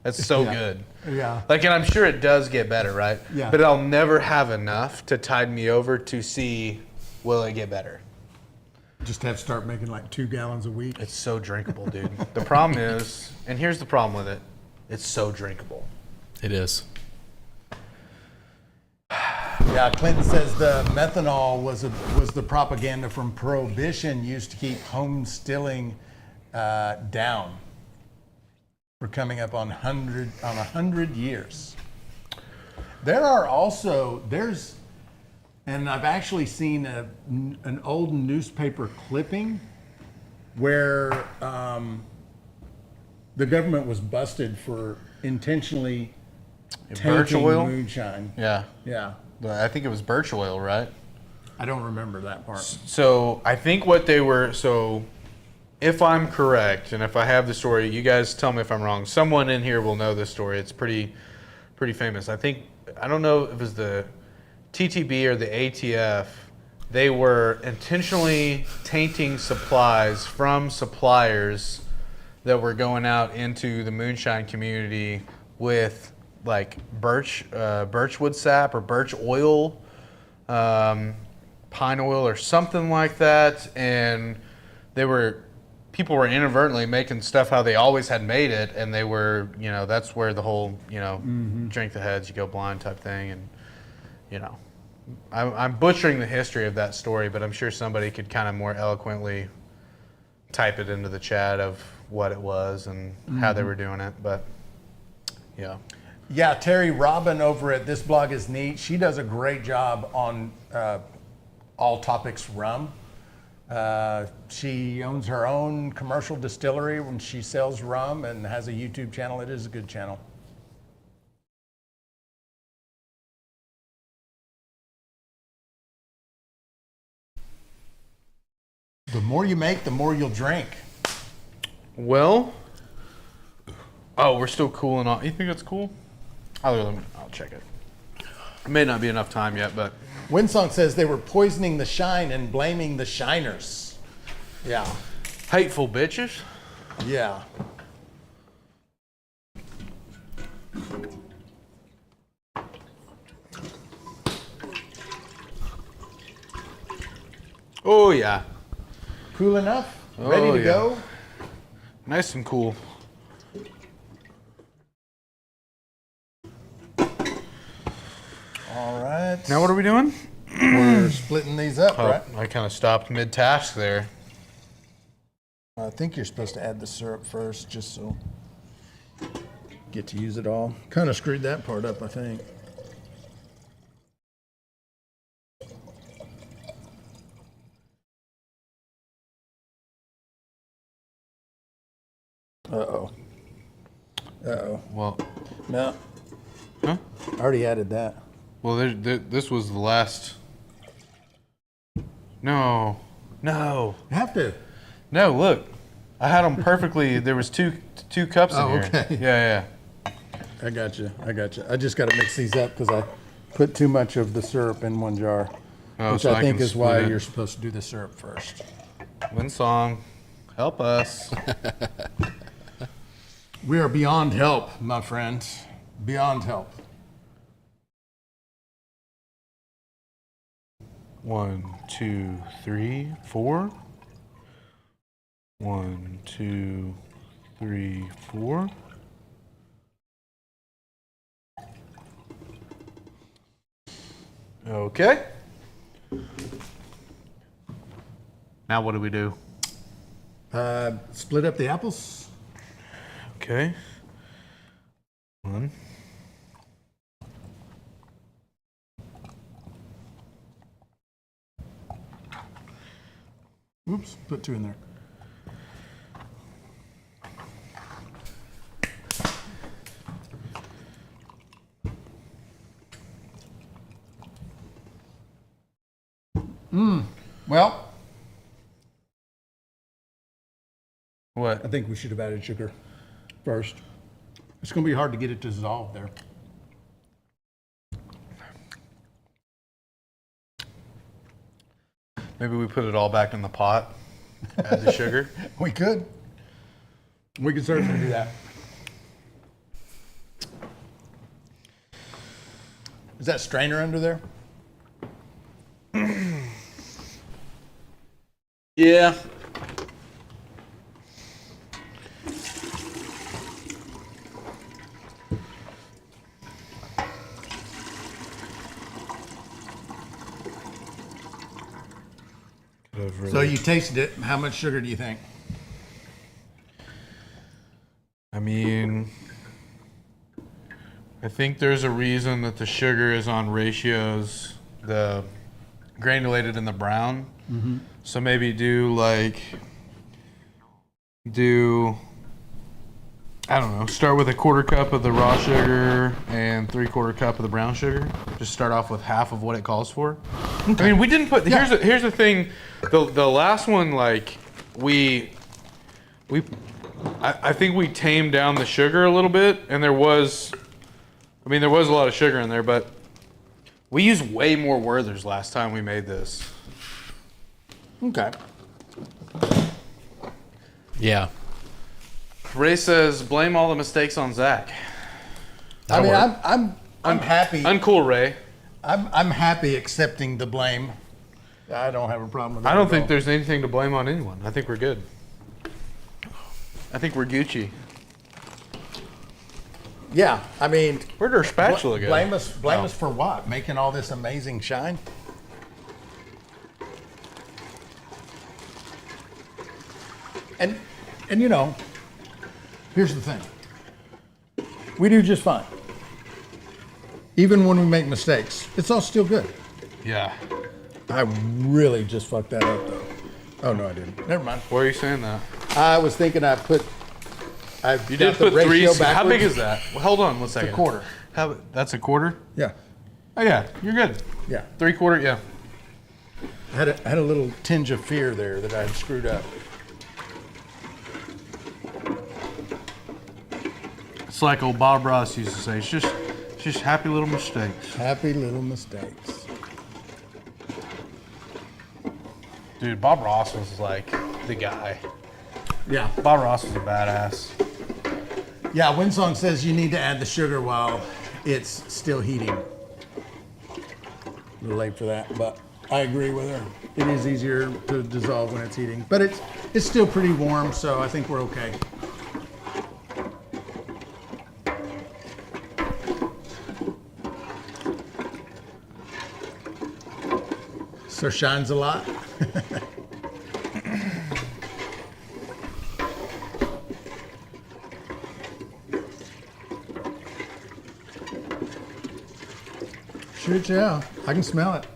Speaker 1: It's so good.
Speaker 2: Yeah.
Speaker 1: Like, and I'm sure it does get better, right?
Speaker 2: Yeah.
Speaker 1: But I'll never have enough to tide me over to see, will it get better?
Speaker 2: Just have to start making like 2 gallons a week.
Speaker 1: It's so drinkable, dude. The problem is, and here's the problem with it, it's so drinkable.
Speaker 3: It is.
Speaker 2: Yeah, Clinton says the methanol was the propaganda from Prohibition used to keep home distilling down. We're coming up on 100 years. And I've actually seen an old newspaper clipping where the government was busted for intentionally
Speaker 1: Birch
Speaker 2: tanking
Speaker 1: oil?
Speaker 2: moonshine.
Speaker 1: Yeah.
Speaker 2: Yeah,
Speaker 1: I think it was birch oil, right?
Speaker 2: I don't remember that part.
Speaker 1: So I think what they were, so if I'm correct, and if I have the story, you guys tell me if I'm wrong. Someone in here will know this story. It's pretty famous. I don't know if it was the TTB or the ATF. They were intentionally tainting supplies from suppliers that were going out into the moonshine community with like birchwood sap or birch oil, pine oil or something like that, and people were inadvertently making stuff how they always had made it, and they were, that's where the whole, drink the heads, you go blind type thing, and I'm butchering the history of that story, but I'm sure somebody could kind of more eloquently type it into the chat of what it was and how they were doing it, but yeah.
Speaker 2: Yeah, Terry Robin over at This Blog Is Neat. She does a great job on All Topics Rum. She owns her own commercial distillery when she sells rum and has a YouTube channel. It is a good channel. The more you make, the more you'll drink.
Speaker 1: Well, we're still cooling off. You think that's cool? I'll check it. It may not be enough time yet, but
Speaker 2: Winsong says they were poisoning the shine and blaming the shiners. Yeah.
Speaker 1: hateful bitches.
Speaker 2: Yeah.
Speaker 1: Oh yeah,
Speaker 2: Cool enough?
Speaker 1: Oh,
Speaker 2: Ready to
Speaker 1: yeah.
Speaker 2: go?
Speaker 1: nice and cool.
Speaker 2: All right.
Speaker 1: Now what are we doing?
Speaker 2: We're splitting these up,
Speaker 1: Oh,
Speaker 2: right?
Speaker 1: I kind of stopped mid-task there.
Speaker 2: I think you're supposed to add the syrup first, just so get to use it all. Kind of screwed that part up, I think. Uh-oh. Uh-oh.
Speaker 1: Well,
Speaker 2: No.
Speaker 1: huh?
Speaker 2: I already added that.
Speaker 1: Well, this was the last. No.
Speaker 2: You have to.
Speaker 1: No, look. I had them perfectly. There was two cups in here.
Speaker 2: Okay.
Speaker 1: Yeah.
Speaker 2: I got you. I just got to mix these up because I put too much of the syrup in one jar,
Speaker 1: Oh,
Speaker 2: which
Speaker 1: so
Speaker 2: I think
Speaker 1: can
Speaker 2: is why
Speaker 1: split it.
Speaker 2: you're supposed to do the syrup first.
Speaker 1: Winsong, help us.
Speaker 2: We are beyond help, my friends. Beyond help.
Speaker 1: 1, 2, 3, 4. 1, 2, 3, 4. Okay. Now what do we do?
Speaker 2: Split up the apples.
Speaker 1: Okay. 1.
Speaker 2: Oops, put 2 in there. Well,
Speaker 1: What?
Speaker 2: I think we should have added sugar first. It's going to be hard to get it to dissolve there.
Speaker 1: Maybe we put it all back in the pot. Add the sugar.
Speaker 2: We could. We could certainly do that. Is that strainer under there?
Speaker 1: Yeah.
Speaker 2: So you tasted it. How much sugar do you think?
Speaker 1: I mean, I think there's a reason that the sugar is on ratios, the granulated and the brown.
Speaker 2: Mm-hmm.
Speaker 1: So maybe do I don't know, start with a 1/4 cup of the raw sugar and 3/4 cup of the brown sugar. Just start off with half of what it calls for. Okay. I mean, we didn't put, here's the thing, the last one, like, I think we tamed down the sugar a little bit, and there was a lot of sugar in there, but we used way more Werther's last time we made this.
Speaker 2: Okay.
Speaker 3: Yeah.
Speaker 1: Ray says, blame all the mistakes on Zach.
Speaker 2: I mean, I'm happy.
Speaker 1: Uncool, Ray.
Speaker 2: I'm happy accepting the blame. I don't have a problem with that.
Speaker 1: I don't think there's anything to blame on anyone. I think we're good. I think we're Gucci.
Speaker 2: Yeah, I mean,
Speaker 1: Where'd our spatula go?
Speaker 2: blame us for what? Making all this amazing shine? And you know, here's the thing. We do just fine. Even when we make mistakes, it's all still good.
Speaker 1: Yeah.
Speaker 2: I really just fucked that up though. Oh no, I didn't. Never mind.
Speaker 1: Why are you saying that?
Speaker 2: I was thinking I
Speaker 1: You did put three. How big is that? Well, hold on one second.
Speaker 2: It's a 1/4.
Speaker 1: That's a 1/4?
Speaker 2: Yeah.
Speaker 1: Oh yeah, you're good.
Speaker 2: Yeah.
Speaker 1: 3/4, yeah.
Speaker 2: I had a little tinge of fear there that I had screwed up.
Speaker 1: It's like old Bob Ross used to say, it's just happy little mistakes.
Speaker 2: Happy little mistakes.
Speaker 1: Dude, Bob Ross was like the guy.
Speaker 2: Yeah.
Speaker 1: Bob Ross was a badass.
Speaker 2: Yeah, Winsong says you need to add the sugar while it's still heating. A little late for that, but I agree with her. It is easier to dissolve when it's heating, but it's still pretty warm, so I think we're okay. So shines a lot. Shoot, yeah, I can smell it.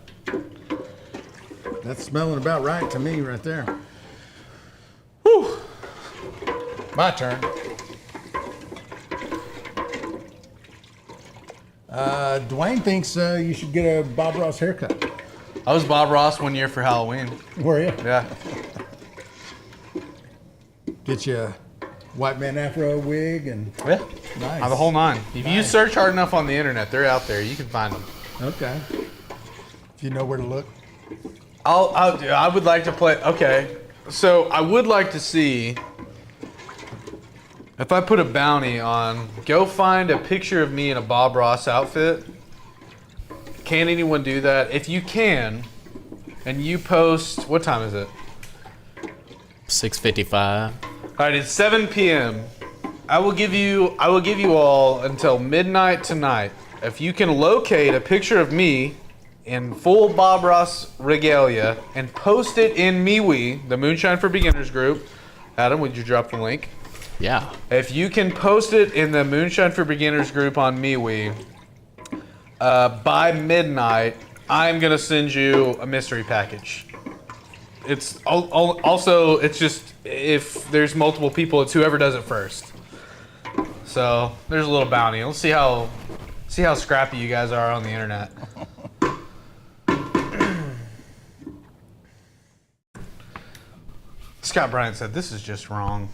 Speaker 2: That's smelling about right to me right there. Whew. My turn. Dwayne thinks you should get a Bob Ross haircut.
Speaker 1: I was Bob Ross one year for Halloween.
Speaker 2: Were you?
Speaker 1: Yeah.
Speaker 2: Get you a white man afro wig and
Speaker 1: Yeah.
Speaker 2: nice.
Speaker 1: The whole nine. If you search hard enough on the internet, they're out there. You can find them.
Speaker 2: Okay. If you know where to look.
Speaker 1: I would like to play. Okay. So I would like to see if I put a bounty on go find a picture of me in a Bob Ross outfit. Can anyone do that? If you can, and you post, what time is it?
Speaker 3: 6:55.
Speaker 1: All right, it's 7 p.m. I will give you all until midnight tonight. If you can locate a picture of me in full Bob Ross regalia and post it in MeWe, the Moonshine for Beginners group. Adam, would you drop the link?
Speaker 3: Yeah.
Speaker 1: If you can post it in the Moonshine for Beginners group on MeWe, by midnight, I'm gonna send you a mystery package. It's also it's just if there's multiple people, it's whoever does it first. So there's a little bounty. Let's see how scrappy you guys are on the internet. Scott Bryant said, "This is just wrong."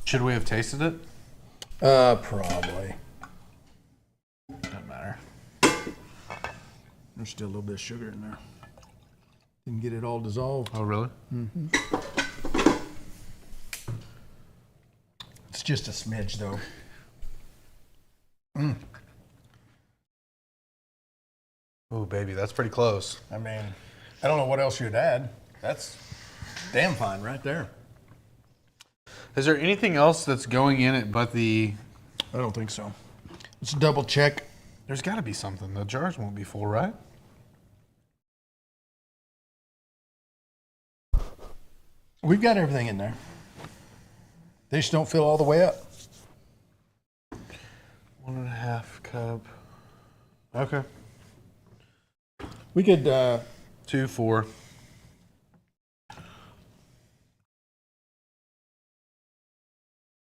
Speaker 1: Should we have tasted it?
Speaker 2: Probably.
Speaker 1: Doesn't matter.
Speaker 2: There's still a little bit of sugar in there. Didn't get it all dissolved.
Speaker 1: Oh, really?
Speaker 2: Mm-hmm. It's just a smidge, though.
Speaker 1: Oh, baby, that's pretty close.
Speaker 2: I mean, I don't know what else you'd add. That's damn fine right there.
Speaker 1: Is there anything else that's going in it but the...
Speaker 2: I don't think so. Let's double check.
Speaker 1: There's got to be something. The jars won't be full, right?
Speaker 2: We've got everything in there. They just don't fill all the way up.
Speaker 1: 1.5 cup. Okay.
Speaker 2: We could...
Speaker 1: 2, 4.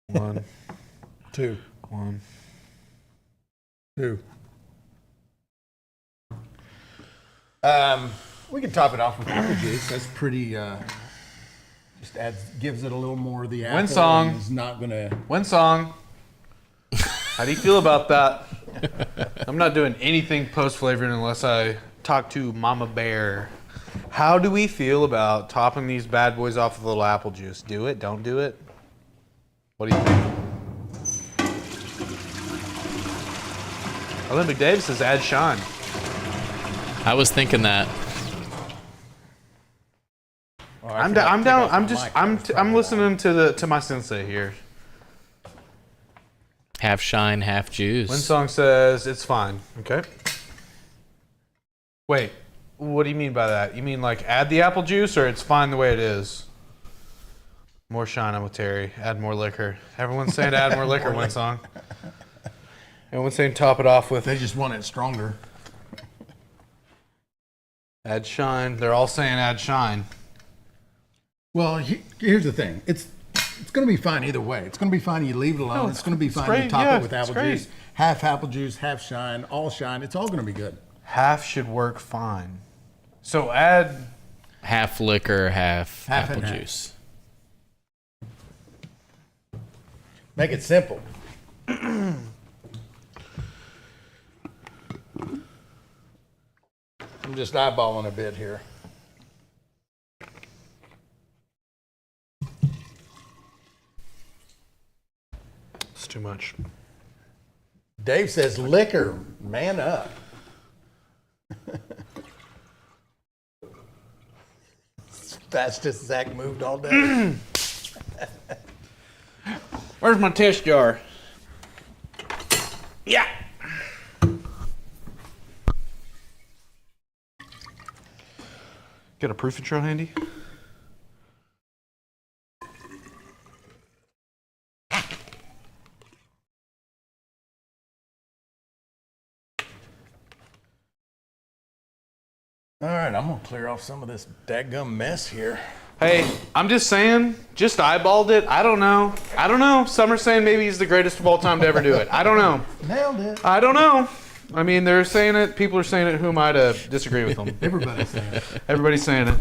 Speaker 1: One,
Speaker 2: 2.
Speaker 1: 1.
Speaker 2: 2. We can top it off with apple juice. That's pretty... just gives it a little more of the apple.
Speaker 1: Win song.
Speaker 2: Is not gonna...
Speaker 1: Win song. How do you feel about that? I'm not doing anything post-flavoring unless I talk to Mama Bear. How do we feel about topping these bad boys off with a little apple juice? Do it? Don't do it? What do you think? Olympic Dave says add shine.
Speaker 3: I was thinking that.
Speaker 2: Oh,
Speaker 1: I'm down. I'm listening to my sensei here.
Speaker 3: Half shine, half juice.
Speaker 1: Winsong says it's fine. Okay. Wait, what do you mean by that? You mean like add the apple juice or it's fine the way it is? More shine, I'm with Terry. Add more liquor. Everyone's saying add more liquor, Winsong. Everyone's saying top it off with
Speaker 2: They just want it stronger.
Speaker 1: add shine. They're all saying add shine.
Speaker 2: Well, here's the thing. It's going to be fine either way. It's going to be fine. You leave it alone.
Speaker 1: No,
Speaker 2: it's going to be fine.
Speaker 1: great.
Speaker 2: You top
Speaker 1: Yeah,
Speaker 2: it with
Speaker 1: it's
Speaker 2: apple
Speaker 1: great.
Speaker 2: juice. Half apple juice, half shine, all shine. It's all going to be good.
Speaker 1: Half should work fine. So add
Speaker 3: Half liquor, half
Speaker 2: Half
Speaker 3: apple
Speaker 2: and half.
Speaker 3: juice.
Speaker 2: Make it simple. I'm just eyeballing a bit here.
Speaker 1: it's too much.
Speaker 2: Dave says liquor, man up. Fastest Zach moved all day.
Speaker 1: Where's my test jar? Yeah. Got a proof intro handy?
Speaker 2: right, I'm gonna clear off some of this dadgum mess here.
Speaker 1: Hey, I'm just saying, just eyeballed it. I don't know. Some are saying maybe he's the greatest of all time to ever do it. I don't know.
Speaker 2: Nailed it.
Speaker 1: I don't know. I mean, they're saying it. People are saying it. Who am I to disagree with them?
Speaker 2: Everybody's saying it.
Speaker 1: Everybody's saying it.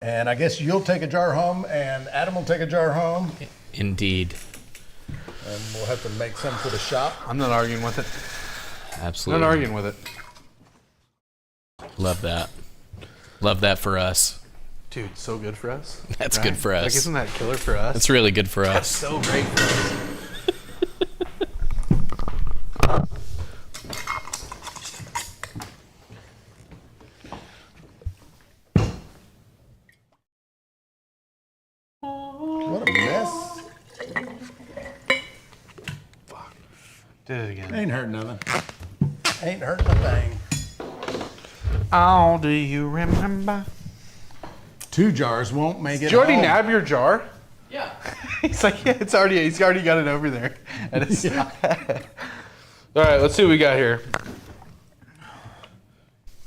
Speaker 2: And I guess you'll take a jar home, and Adam will take a jar home,
Speaker 3: Indeed.
Speaker 2: and we'll have to make some for the shop.
Speaker 1: I'm not arguing with it.
Speaker 3: Absolutely.
Speaker 1: Not arguing with it.
Speaker 3: Love that. Love that for us.
Speaker 1: Dude, so good for us.
Speaker 3: That's good for us.
Speaker 1: Like, isn't that killer for us?
Speaker 3: That's really good for
Speaker 1: That's
Speaker 3: us.
Speaker 1: so great for us.
Speaker 2: What a mess.
Speaker 1: Did it again.
Speaker 2: Ain't hurt nothing. Ain't hurt a thing.
Speaker 1: Oh, do you remember?
Speaker 2: 2 jars won't make it
Speaker 1: Did you already
Speaker 2: home.
Speaker 1: nab your jar?
Speaker 3: Yeah.
Speaker 1: He's like, yeah, he's already got it over there. And it's, All right, let's see what we got here.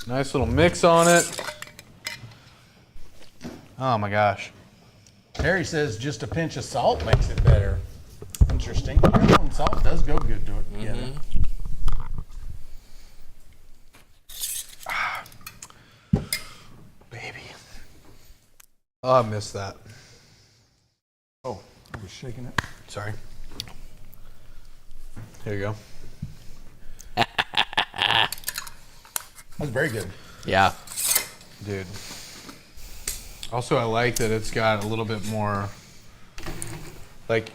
Speaker 1: Nice little mix on it. Oh my gosh.
Speaker 2: Harry says just a pinch of salt makes it better. Interesting. Salt does go good to it together.
Speaker 1: Baby. Oh, I missed that.
Speaker 2: Oh, I was shaking it.
Speaker 1: Sorry. Here you go.
Speaker 2: That's very good.
Speaker 3: Yeah.
Speaker 1: Dude. Also, I like that it's got a little bit more, like,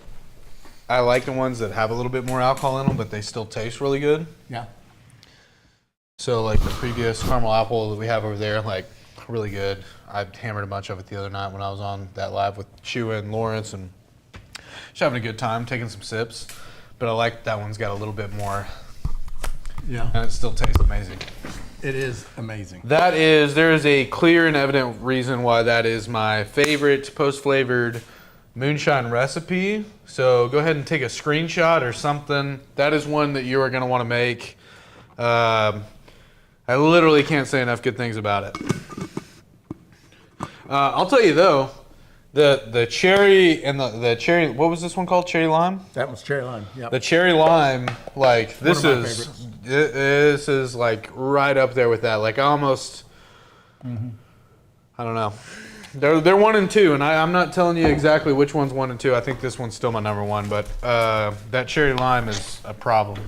Speaker 1: I like the ones that have a little bit more alcohol in them, but they still taste really good.
Speaker 2: Yeah.
Speaker 1: So, like, the previous caramel apple that we have over there, like, really good. I hammered a bunch of it the other night when I was on that live with Shua and Lawrence, and just having a good time, taking some sips. But I like that one's got a little bit more,
Speaker 2: Yeah.
Speaker 1: and it still tastes amazing.
Speaker 2: It is amazing.
Speaker 1: There is a clear and evident reason why that is my favorite post-flavored moonshine recipe. So go ahead and take a screenshot or something. That is one that you are going to want to make. I literally can't say enough good things about it. I'll tell you though, the cherry and the cherry, what was this one called? Cherry lime?
Speaker 2: That was cherry lime. Yep.
Speaker 1: The cherry lime, like this
Speaker 2: One of my
Speaker 1: is
Speaker 2: favorites.
Speaker 1: this is like right up there with that. Like almost, I don't know. They're 1 and 2, and I'm not telling you exactly which one's 1 and 2. I think this one's still my number 1, but that cherry lime is a problem,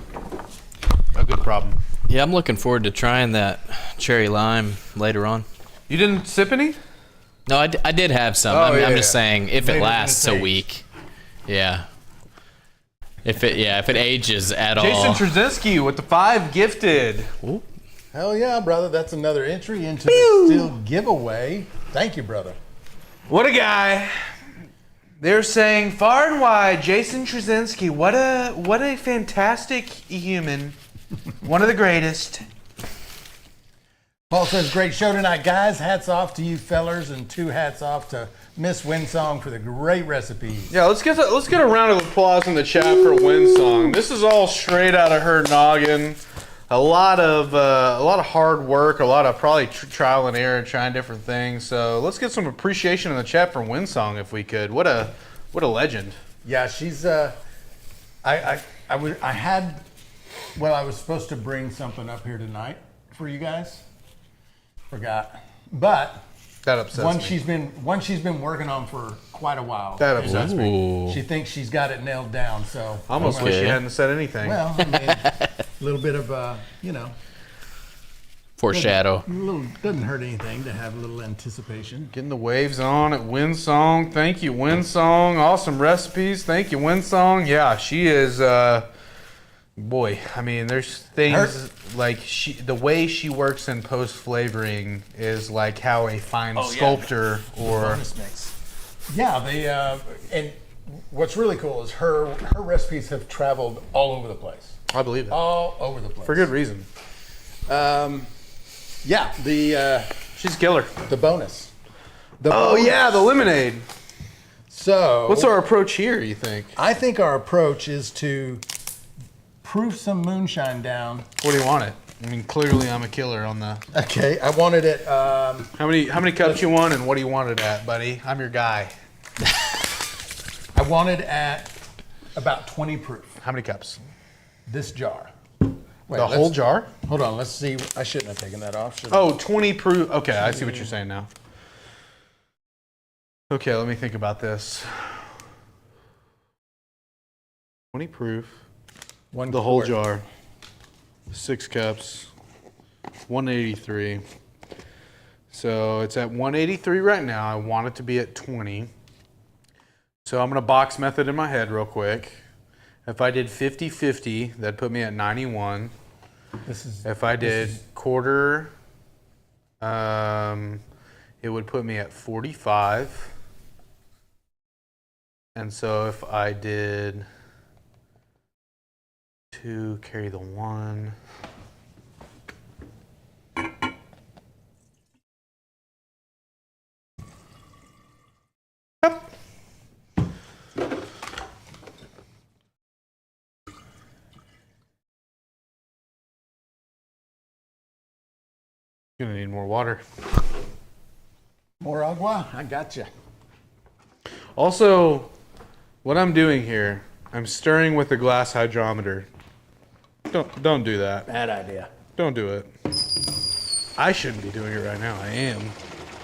Speaker 1: a good problem.
Speaker 3: Yeah, I'm looking forward to trying that cherry lime later on.
Speaker 1: You didn't sip any?
Speaker 3: No, I did have some.
Speaker 1: Oh,
Speaker 3: I'm
Speaker 1: yeah,
Speaker 3: just saying, if
Speaker 2: Later
Speaker 3: it
Speaker 2: in the
Speaker 3: lasts a
Speaker 2: taste.
Speaker 3: week, yeah. If it ages at all.
Speaker 1: Jason Trzynski with the 5 gifted.
Speaker 3: Ooh.
Speaker 2: Hell yeah, brother. That's another entry into the still giveaway. Thank you, brother.
Speaker 1: What a guy. They're saying far and wide, Jason Trzynski. What a fantastic human. One of the greatest.
Speaker 2: Paul says, great show tonight, guys. Hats off to you fellers, and 2 hats off to Miss Winsong for the great recipes.
Speaker 1: Yeah, let's get a round of applause in the chat for Winsong. This is all straight out of her noggin. A lot of hard work, a lot of probably trial and error, trying different things. So let's get some appreciation in the chat for Winsong if we could. What a legend.
Speaker 2: Yeah, she's. I was supposed to bring something up here tonight for you guys. Forgot, but
Speaker 1: That upsets
Speaker 2: one
Speaker 1: me.
Speaker 2: she's been working on for quite a while.
Speaker 1: That upsets me.
Speaker 3: Ooh.
Speaker 2: She thinks she's got it nailed down. So
Speaker 1: I almost wish
Speaker 3: Okay.
Speaker 1: you hadn't said anything.
Speaker 2: well, I mean, a little bit of
Speaker 3: Foreshadow.
Speaker 2: doesn't hurt anything to have a little anticipation.
Speaker 1: Getting the waves on at Winsong. Thank you, Winsong. Awesome recipes. Thank you, Winsong. Yeah, she is. Boy, I mean, there's things like the way she works in post flavoring is like how a fine sculptor or
Speaker 2: Bonus mix. Yeah, they and what's really cool is her recipes have traveled all over the place.
Speaker 1: I believe it
Speaker 2: All over the place.
Speaker 1: for good reason.
Speaker 2: Yeah,
Speaker 1: She's a killer.
Speaker 2: the bonus.
Speaker 1: Oh yeah, the lemonade.
Speaker 2: So,
Speaker 1: What's our approach here, you think?
Speaker 2: I think our approach is to proof some moonshine down.
Speaker 1: What do you want it? I mean, clearly I'm a killer on the...
Speaker 2: Okay, I wanted it...
Speaker 1: How many cups you want and what do you want it at, buddy? I'm your guy.
Speaker 2: I want it at about 20 proof.
Speaker 1: How many cups?
Speaker 2: This jar. Wait,
Speaker 1: The whole jar?
Speaker 2: Hold on, let's see. I shouldn't have taken that off.
Speaker 1: Oh, 20 proof. Okay, I see what you're saying now. Okay, let me think about this. 20 proof. The whole jar. 6 cups. 183. So it's at 183 right now. I want it to be at 20. So I'm going to box method in my head real quick. If I did 50-50, that'd put me at 91. If I did quarter, it would put me at 45. And so if I did 2, carry the 1. Yep. Gonna need more water.
Speaker 2: More agua? I gotcha.
Speaker 1: Also, what I'm doing here, I'm stirring with a glass hydrometer. Don't do that.
Speaker 2: Bad idea.
Speaker 1: Don't do it. I shouldn't be doing it right now. I am.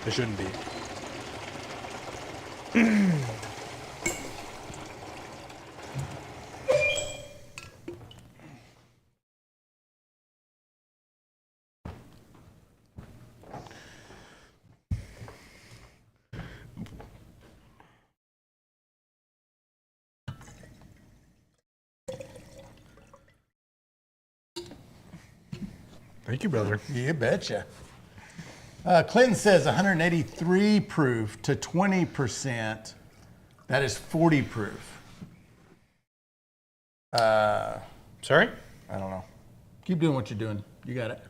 Speaker 1: I shouldn't be. Thank you, brother.
Speaker 2: You betcha. Clinton says 183 proof to 20%. That is 40 proof.
Speaker 1: Sorry?
Speaker 2: I don't know. Keep doing what you're doing. You got it.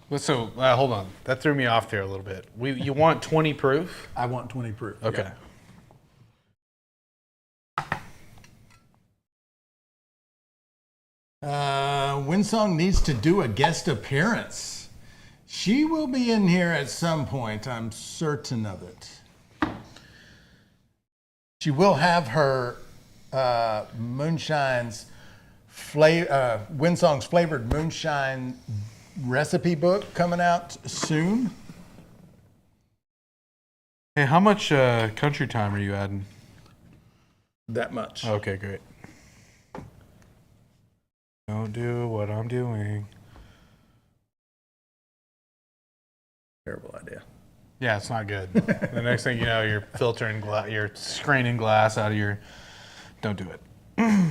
Speaker 1: Well, so, hold on. That threw me off there a little bit. You want 20 proof?
Speaker 2: I want 20 proof.
Speaker 1: Okay.
Speaker 2: Yeah. Winsong needs to do a guest appearance. She will be in here at some point. I'm certain of it. She will have her Winsong's flavored moonshine recipe book coming out soon.
Speaker 1: Hey, how much country time are you adding?
Speaker 2: That much.
Speaker 1: Okay, great. Don't do what I'm doing.
Speaker 2: Terrible idea.
Speaker 1: Yeah, it's not good. The next thing you know, you're filtering glass, you're screening glass out of your. Don't do it. All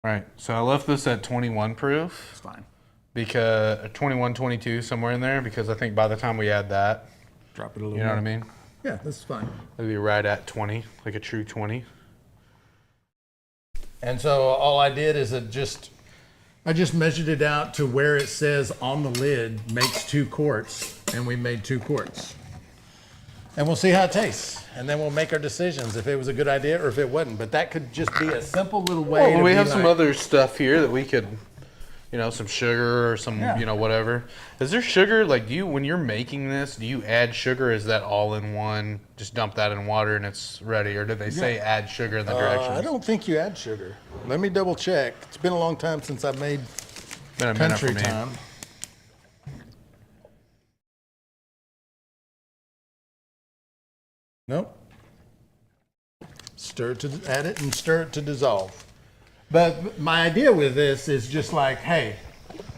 Speaker 1: right, so I left this at 21 proof.
Speaker 2: It's fine.
Speaker 1: Because 21, 22, somewhere in there. Because I think by the time we add that,
Speaker 2: Drop it a little.
Speaker 1: you know what I mean?
Speaker 2: Yeah, this is fine.
Speaker 1: It'll be right at 20, like a true 20.
Speaker 2: And so all I did is I just measured it out to where it says on the lid makes 2 quarts, and we made 2 quarts. And we'll see how it tastes, and then we'll make our decisions if it was a good idea or if it wasn't. But that could just be a simple little way.
Speaker 1: Well, we have
Speaker 2: like,
Speaker 1: some other stuff here that we could, some sugar or some, whatever. Is there sugar? Like, when you're making this, do you add sugar? Or is that all in one? Just dump that in water and it's ready? Or did they say add sugar in the directions?
Speaker 2: I don't think you add sugar. Let me double check. It's been a long time since I made
Speaker 1: Been a minute for
Speaker 2: country
Speaker 1: me.
Speaker 2: time. Nope. Add it and stir it to dissolve. But my idea with this is just like, hey,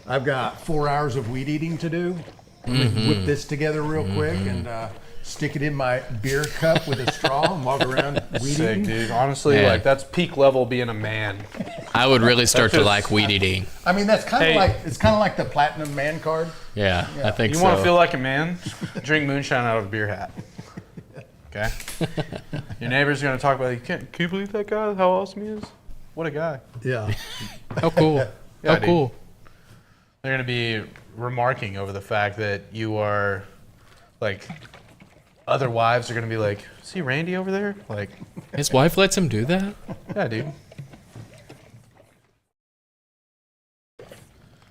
Speaker 2: I've got 4 hours of weed eating to do. Whip this together real quick and stick it in my beer cup with a straw and walk around weed
Speaker 1: Sick,
Speaker 2: eating.
Speaker 1: dude. Honestly,
Speaker 3: Yeah.
Speaker 1: that's peak level being a man.
Speaker 3: I would really start to
Speaker 1: just-
Speaker 3: like weed eating.
Speaker 2: I mean, that's kind of
Speaker 1: Hey.
Speaker 2: like it's kind of like the platinum man card.
Speaker 3: Yeah, I think
Speaker 1: You
Speaker 3: so.
Speaker 1: want to feel like a man? Drink moonshine out of a beer hat. Okay? Your neighbor's going to talk about, can you believe that guy? How awesome he is? What a guy.
Speaker 2: Yeah.
Speaker 3: Oh, cool.
Speaker 1: Yeah,
Speaker 3: Oh,
Speaker 1: dude.
Speaker 3: cool.
Speaker 1: They're going to be remarking over the fact that you are, like, other wives are gonna be like, "See Randy over there?" Like,
Speaker 3: His wife lets him do that?
Speaker 1: yeah, dude.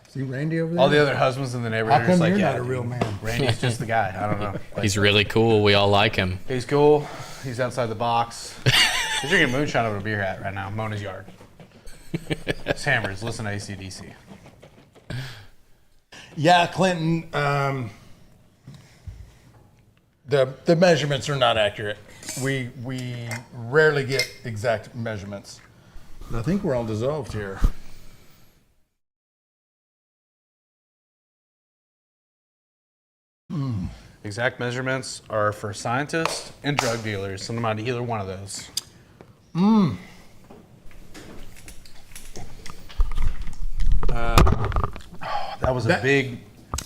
Speaker 2: See Randy over there?
Speaker 1: All the other husbands in the neighborhood
Speaker 2: How
Speaker 1: are just
Speaker 2: come
Speaker 1: like,
Speaker 2: you're
Speaker 1: "Yeah,
Speaker 2: not a
Speaker 1: dude,
Speaker 2: real man?"
Speaker 1: Randy's just the guy." I don't know. Like,
Speaker 3: He's really cool. We all like him.
Speaker 1: he's cool. He's outside the box. He's drinking moonshine over a beer hat right now. Mona's yard. It's hammers. Listen to AC/DC.
Speaker 2: Yeah, Clinton. The measurements are not accurate. We rarely get exact measurements. But I think we're all dissolved here.
Speaker 1: Exact measurements are for scientists and drug dealers, so I'm not either one of those. That was a big.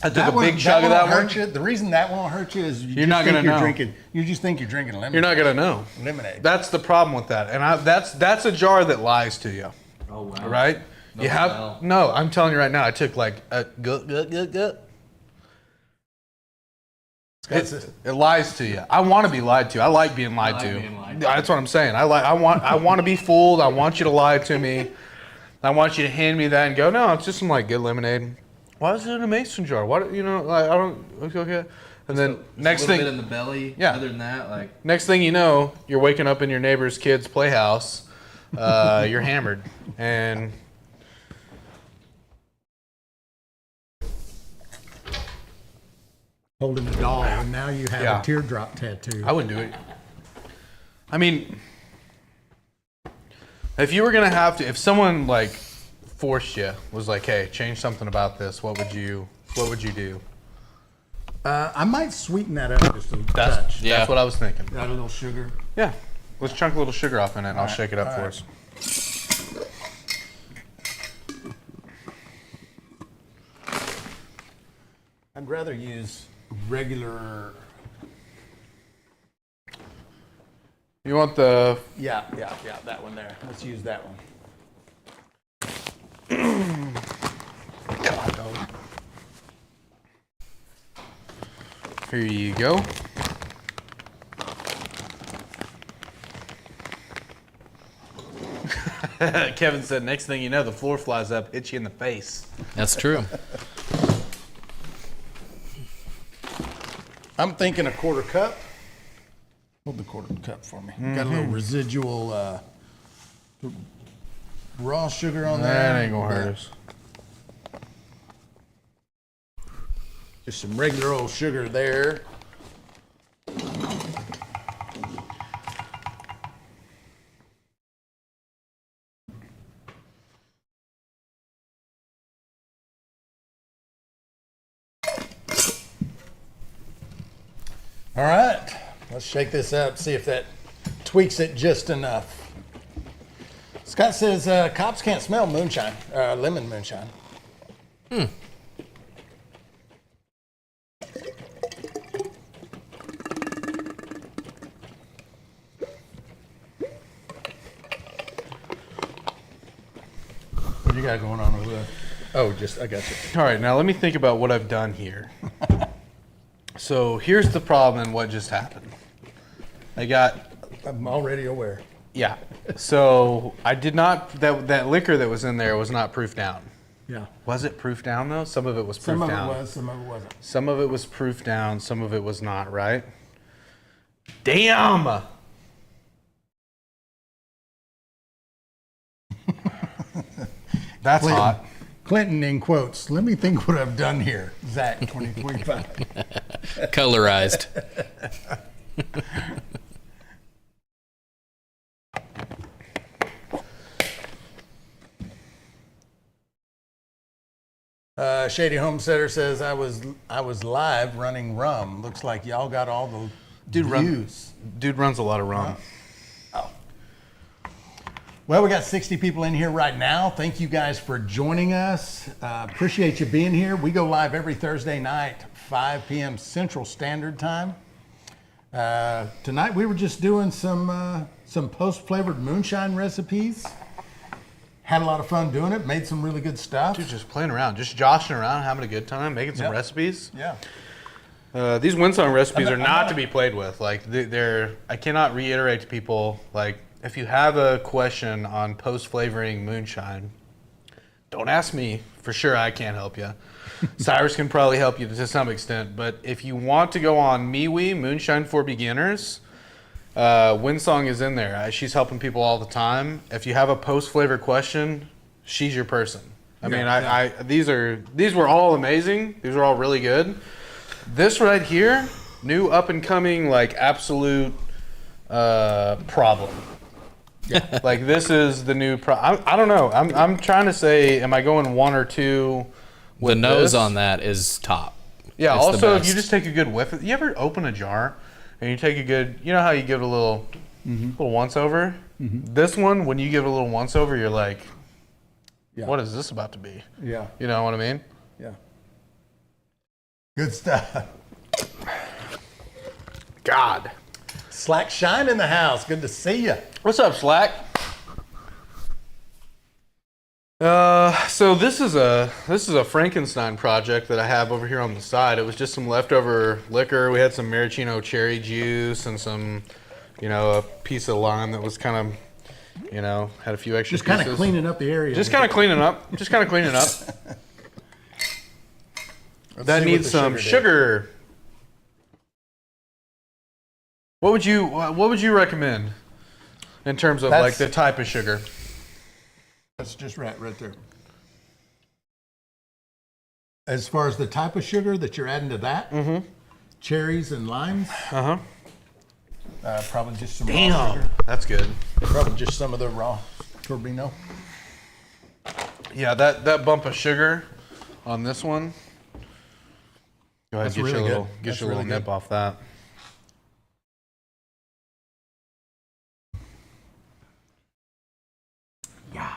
Speaker 1: I took a big chug of that one.
Speaker 2: You. The reason that won't hurt you is
Speaker 1: You're not gonna know.
Speaker 2: drinking. You just think you're drinking lemonade.
Speaker 1: You're not gonna know.
Speaker 2: Lemonade.
Speaker 1: That's the problem with that, and that's a jar that lies to you.
Speaker 3: Oh, wow.
Speaker 1: Right? You have
Speaker 3: smell.
Speaker 1: no. I'm telling you right now. I took like a gut. It lies to you. I want to be lied to. I like being lied to. That's what I'm saying. I want to be fooled. I want you to lie to me. I want you to hand me that and go, no, it's just some like good lemonade. Why is it in a mason jar? What, you know, like, I don't. Okay. And then next
Speaker 3: a
Speaker 1: thing,
Speaker 3: little bit in the belly.
Speaker 1: Yeah.
Speaker 3: Other than that, like
Speaker 1: next thing you know, you're waking up in your neighbor's kid's playhouse. You're hammered and.
Speaker 2: Holding a doll, and now you have
Speaker 1: Yeah.
Speaker 2: a teardrop tattoo.
Speaker 1: I wouldn't do it. I mean, if you were gonna have to, if someone like forced you, was like, "Hey, change something about this," what would you do?
Speaker 2: I might sweeten that up just a touch.
Speaker 3: Yeah.
Speaker 1: That's what I was thinking.
Speaker 2: Add a little sugar.
Speaker 1: Yeah, let's chunk a little sugar off in it, and I'll
Speaker 2: right,
Speaker 1: shake it up
Speaker 2: all
Speaker 1: for
Speaker 2: right.
Speaker 1: us.
Speaker 2: I'd rather use regular.
Speaker 1: You want the?
Speaker 2: Yeah, that one there. Let's use that one.
Speaker 1: Here you go. Kevin said, "Next thing you know, the floor flies up, hits you in the face."
Speaker 3: that's true.
Speaker 2: I'm thinking a quarter cup. Hold the quarter cup for me. Got a little residual raw sugar on there.
Speaker 1: That ain't gonna hurt us.
Speaker 2: Just some regular old sugar there. All right, let's shake this up, see if that tweaks it just enough. Scott says cops can't smell moonshine, lemon moonshine. What you got going on over there? Oh, I got you.
Speaker 1: All right, now let me think about what I've done here. So here's the problem and what just happened.
Speaker 2: I'm already aware.
Speaker 1: Yeah. So I did not, that liquor that was in there was not proof down.
Speaker 2: Yeah.
Speaker 1: Was it proof down though? Some of it was proof
Speaker 2: Some of
Speaker 1: down.
Speaker 2: it was, some of it wasn't.
Speaker 1: Some of it was proof down, some of it was not, right? Damn! That's
Speaker 2: Clinton.
Speaker 1: hot.
Speaker 2: Clinton in quotes, let me think what I've done here. Zach 2025.
Speaker 3: Colorized.
Speaker 2: Shady Homesteader says I was live running rum. Looks like y'all got all the views.
Speaker 1: Dude runs a lot of rum.
Speaker 2: Oh. Well, we got 60 people in here right now. Thank you guys for joining us. Appreciate you being here. We go live every Thursday night, 5 p.m. Central Standard Time. Tonight we were just doing some post-flavored moonshine recipes. Had a lot of fun doing it. Made some really good stuff.
Speaker 1: Dude, just playing around, just joshing around, having a good time, making some
Speaker 2: Yep.
Speaker 1: recipes.
Speaker 2: Yeah.
Speaker 1: These Winsong recipes are not to be played with. Like I cannot reiterate to people, like, if you have a question on post-flavoring moonshine, don't ask me. For sure, I can't help you. Cyrus can probably help you to some extent. But if you want to go on MeWe, Moonshine for Beginners, Winsong is in there. She's helping people all the time. If you have a post-flavor question, she's your person. I mean, these were all amazing. These were all really good. This right here, new up-and-coming, like, absolute problem. Yeah. Like, this is the new I don't know. I'm trying to say, am I going 1 or 2 with
Speaker 3: the nose
Speaker 1: this?
Speaker 3: on that is top.
Speaker 1: Yeah,
Speaker 3: It's
Speaker 1: also,
Speaker 3: the
Speaker 1: if you just take a good whiff, you ever open a jar and you take a good, you know how you give it a little once-over? Mm-hmm. This one, when you give it a little once-over, you're like, what is this about to be?
Speaker 2: Yeah.
Speaker 1: You know what I mean?
Speaker 2: Yeah. Good stuff.
Speaker 1: God.
Speaker 2: Slack Shine in the house. Good to see you.
Speaker 1: What's up, Slack? So this is a Frankenstein project that I have over here on the side. It was just some leftover liquor. We had some maraschino cherry juice and some, a piece of lime that was kind of, had a few extra
Speaker 2: Just kind
Speaker 1: pieces.
Speaker 2: of cleaning up the area.
Speaker 1: Just kind of cleaning up. That needs some sugar. What would you recommend in terms of like the type of sugar?
Speaker 2: That's just right there. As far as the type of sugar that you're adding to that, cherries and limes, probably just some raw sugar.
Speaker 1: That's good.
Speaker 2: Probably just some of the raw turbino.
Speaker 1: Yeah, that bump of sugar on this one. Go ahead,
Speaker 2: That's really good.
Speaker 1: Get you a little nip off that.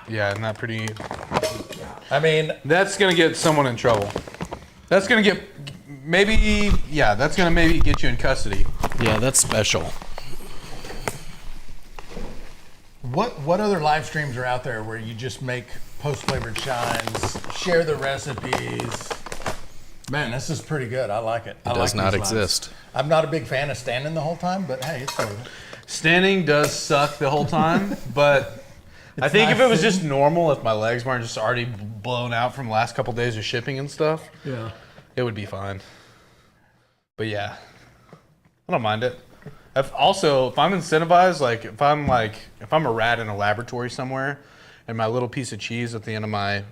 Speaker 1: Yeah, isn't that pretty?
Speaker 2: I mean,
Speaker 1: that's gonna get someone in trouble. That's gonna get that's gonna maybe get you in custody.
Speaker 3: Yeah, that's special.
Speaker 2: What other live streams are out there where you just make post-flavored shines, share the recipes? Man, this is pretty good. I like it.
Speaker 3: It does not exist.
Speaker 2: I'm not a big fan of standing the whole time, but hey, it's worth it.
Speaker 1: Standing does suck the whole time, but I think if it was just normal, if my legs weren't just already blown out from the last couple days of shipping and stuff, it would be fine. But yeah, I don't mind it. If I'm incentivized, like if I'm a rat in a laboratory somewhere, and my little piece of cheese at the end of my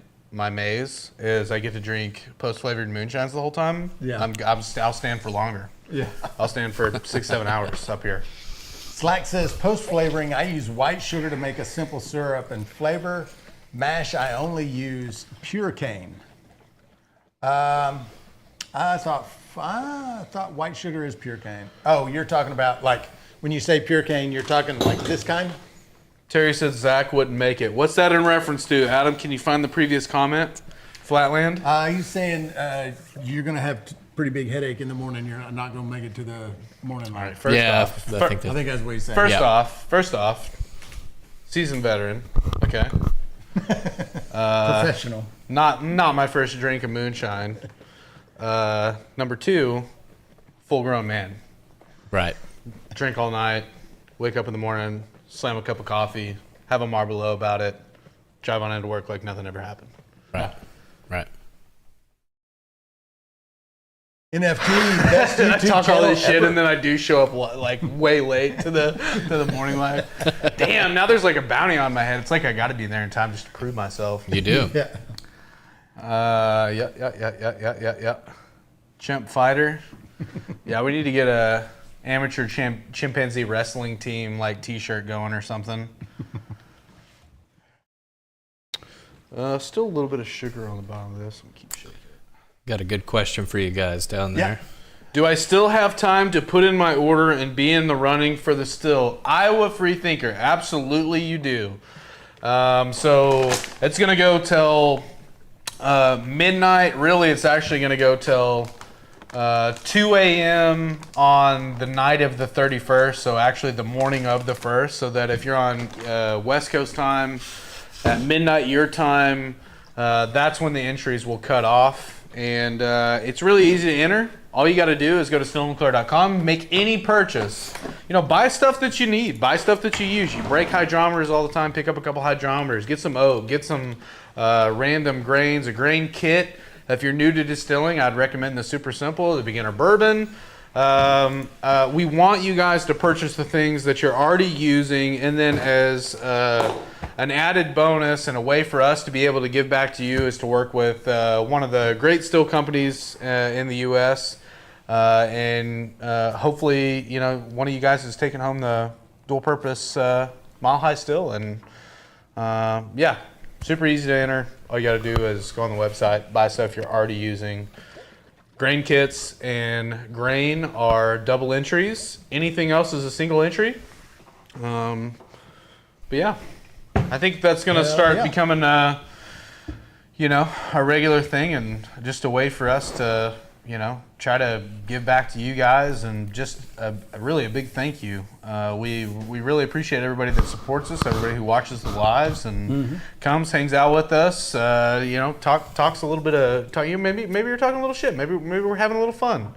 Speaker 1: maze is I get to drink post-flavored moonshines the whole time.
Speaker 2: Yeah,
Speaker 1: I'll stand for longer. Yeah, I'll stand for 6-7 hours up here.
Speaker 2: Slack says, post-flavoring, I use white sugar to make a simple syrup, and flavor mash, I only use pure cane. I thought white sugar is pure cane. Oh, you're talking about, like, when you say pure cane, you're talking like this kind?
Speaker 1: Terry said Zach wouldn't make it. What's that in reference to? Adam, can you find the previous comment? Flatland?
Speaker 2: He's saying you're going to have pretty big headache in the morning. You're not going to make it to the morning light.
Speaker 1: All right, first off,
Speaker 3: I think
Speaker 2: that's what he's saying.
Speaker 1: First off, seasoned veteran. Okay.
Speaker 2: Professional.
Speaker 1: Not my first drink of moonshine. Number 2, full-grown man.
Speaker 3: Right.
Speaker 1: Drink all night, wake up in the morning, slam a cup of coffee, have a Marlboro about it, drive on into work like nothing ever happened.
Speaker 3: Right.
Speaker 2: NFT, best YouTube
Speaker 1: I talk
Speaker 2: channel
Speaker 1: all this shit
Speaker 2: ever.
Speaker 1: and then I do show up like way late to the morning live. Damn, now there's like a bounty on my head. It's like I got to be there in time just to prove myself.
Speaker 3: You do.
Speaker 2: Yeah.
Speaker 1: Yeah. Chimp fighter. Yeah, we need to get a amateur chimpanzee wrestling team like T-shirt going or something. Still a little bit of sugar on the bottom of this. I'm gonna keep shaking.
Speaker 3: Got a good question for you guys down there.
Speaker 2: Yeah.
Speaker 1: Do I still have time to put in my order and be in the running for the still? Iowa Freethinker, absolutely you do. So it's gonna go till midnight. Really, it's actually gonna go till 2 a.m. on the night of the 31st. So actually the morning of the 1st. So that if you're on West Coast time at midnight your time, that's when the entries will cut off. And it's really easy to enter. All you got to do is go to stillmcclure.com, make any purchase. You know, buy stuff that you need, buy stuff that you use. You break hydrometers all the time, pick up a couple hydrometers, get some oak, get some random grains, a grain kit. If you're new to distilling, I'd recommend the Super Simple, the Beginner Bourbon. We want you guys to purchase the things that you're already using, and then as an added bonus and a way for us to be able to give back to you is to work with one of the great still companies in the U.S. And hopefully, you know, one of you guys is taking home the dual-purpose Mile High Still, and yeah, super easy to enter. All you got to do is go on the website, buy stuff you're already using. Grain kits and grain are double entries. Anything else is a single entry. But yeah, I think that's going to start becoming, you know, a regular thing, and just a way for us to, you know, try to give back to you guys, and just really a big thank you. We really appreciate everybody that supports us, everybody who watches the lives and comes, hangs out with us. You know, talks a little bit of talk. You maybe you're talking a little shit. Maybe we're having a little fun.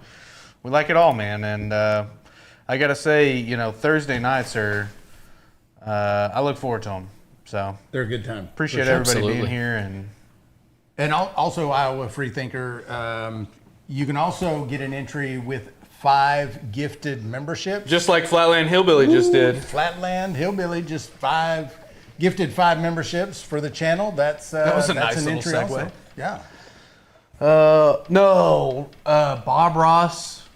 Speaker 1: We like it all, man. And I gotta say, you know, Thursday nights are. I look forward to them. So
Speaker 2: they're a good time.
Speaker 1: Appreciate everybody being here, and
Speaker 2: also Iowa Freethinker. You can also get an entry with 5 gifted memberships.
Speaker 1: Just like Flatland Hillbilly just did.
Speaker 2: Flatland Hillbilly, just 5 gifted 5 memberships for the channel. That was
Speaker 1: a nice little
Speaker 2: entry
Speaker 1: segue.
Speaker 2: Also. Yeah.
Speaker 1: No, Bob Ross,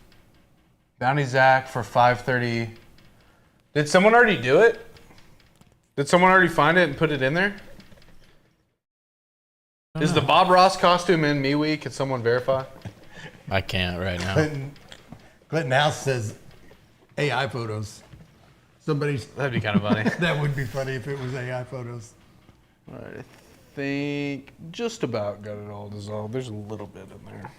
Speaker 1: Bounty Zach for 530. Did someone already do it? Did someone already find it and put it in there? Is the Bob Ross costume in MeWe? Can someone verify?
Speaker 3: I can't right now.
Speaker 2: Clinton House says AI photos.
Speaker 1: That'd be kind of funny.
Speaker 2: That would be funny if it was AI photos.
Speaker 1: All right, I think just about got it all dissolved. There's a little bit in there.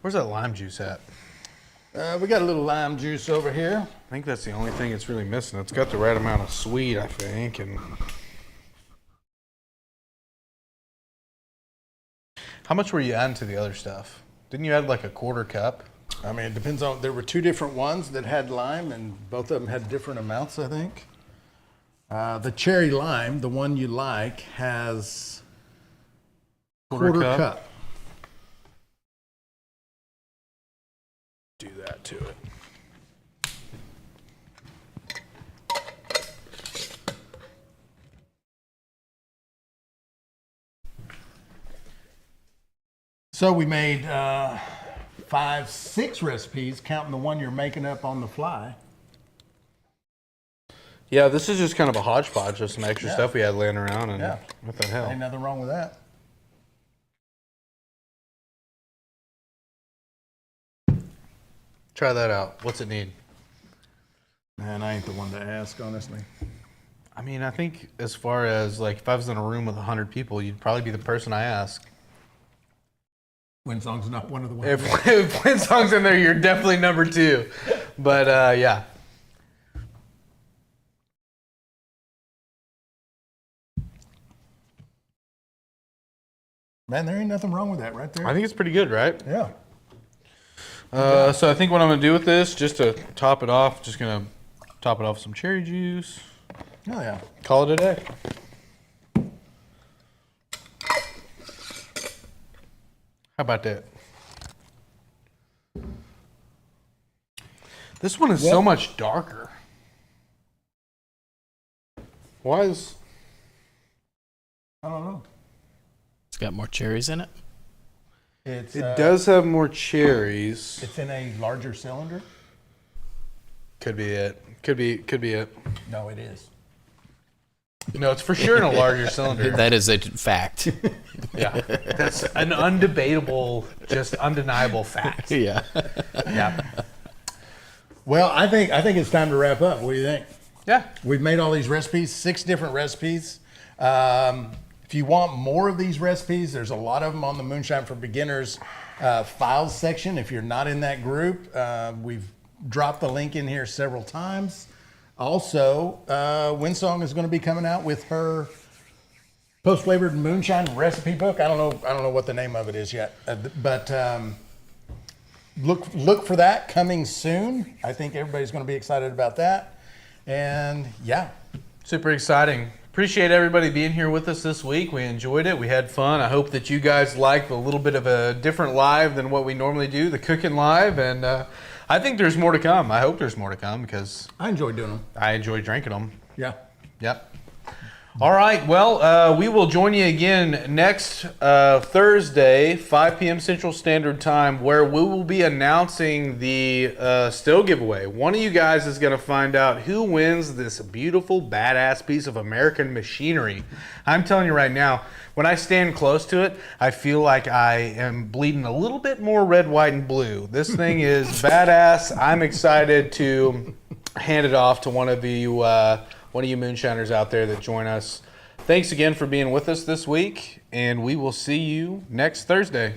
Speaker 1: Where's that lime juice at?
Speaker 2: We got a little lime juice over here.
Speaker 1: I think that's the only thing it's really missing. It's got the right amount of sweet, I think. And how much were you adding to the other stuff? Didn't you add like a quarter cup?
Speaker 2: I mean, it depends on. There were 2 different ones that had lime, and both of them had different amounts, I think. The cherry lime, the one you like, has quarter cup.
Speaker 1: Do that to it.
Speaker 2: So we made 5, 6 recipes, counting the one you're making up on the fly.
Speaker 1: Yeah, this is just kind of a hodgepodge of some extra stuff we had laying around, and what the hell?
Speaker 2: Ain't nothing wrong with that.
Speaker 1: Try that out. What's it need?
Speaker 2: Man, I ain't the one to ask, honestly.
Speaker 1: I mean, I think as far as like if I was in a room with 100 people, you'd probably be the person I ask.
Speaker 2: Winsong's not one of the ones.
Speaker 1: If Winsong's in there, you're definitely number 2. But yeah.
Speaker 2: Man, there ain't nothing wrong with that right there.
Speaker 1: I think it's pretty good, right?
Speaker 2: Yeah.
Speaker 1: So I think what I'm going to do with this, just to top it off, just going to top it off with some cherry juice.
Speaker 2: Oh, yeah.
Speaker 1: Call it a day. How about that? This one is so much darker. Why is...
Speaker 2: I don't know.
Speaker 3: It's got more cherries in it.
Speaker 2: It
Speaker 1: does have more cherries.
Speaker 2: It's in a larger cylinder?
Speaker 1: Could be it. Could be it.
Speaker 2: No, it is.
Speaker 1: No, it's for sure in a larger cylinder.
Speaker 3: That is a fact.
Speaker 1: Yeah. That's an undebatable, just undeniable fact.
Speaker 3: Yeah.
Speaker 1: Yeah.
Speaker 2: Well, I think it's time to wrap up. What do you think?
Speaker 1: Yeah.
Speaker 2: We've made all these recipes, 6 different recipes. If you want more of these recipes, there's a lot of them on the Moonshine for Beginners files section. If you're not in that group, we've dropped the link in here several times. Also, Winsong is going to be coming out with her post-flavored moonshine recipe book. I don't know what the name of it is yet, but look for that coming soon. I think everybody's going to be excited about that. And yeah,
Speaker 1: super exciting. Appreciate everybody being here with us this week. We enjoyed it. We had fun. I hope that you guys liked a little bit of a different live than what we normally do, the cooking live. And I think there's more to come. I hope there's more to come because
Speaker 2: I enjoy doing them.
Speaker 1: I enjoy drinking them.
Speaker 2: Yeah.
Speaker 1: Yep. All right. Well, we will join you again next Thursday, 5 p.m. Central Standard Time, where we will be announcing the still giveaway. One of you guys is going to find out who wins this beautiful, badass piece of American machinery. I'm telling you right now, when I stand close to it, I feel like I am bleeding a little bit more red, white, and blue. This thing is badass. I'm excited to hand it off to one of you moonshiners out there that join us. Thanks again for being with us this week, and we will see you next Thursday.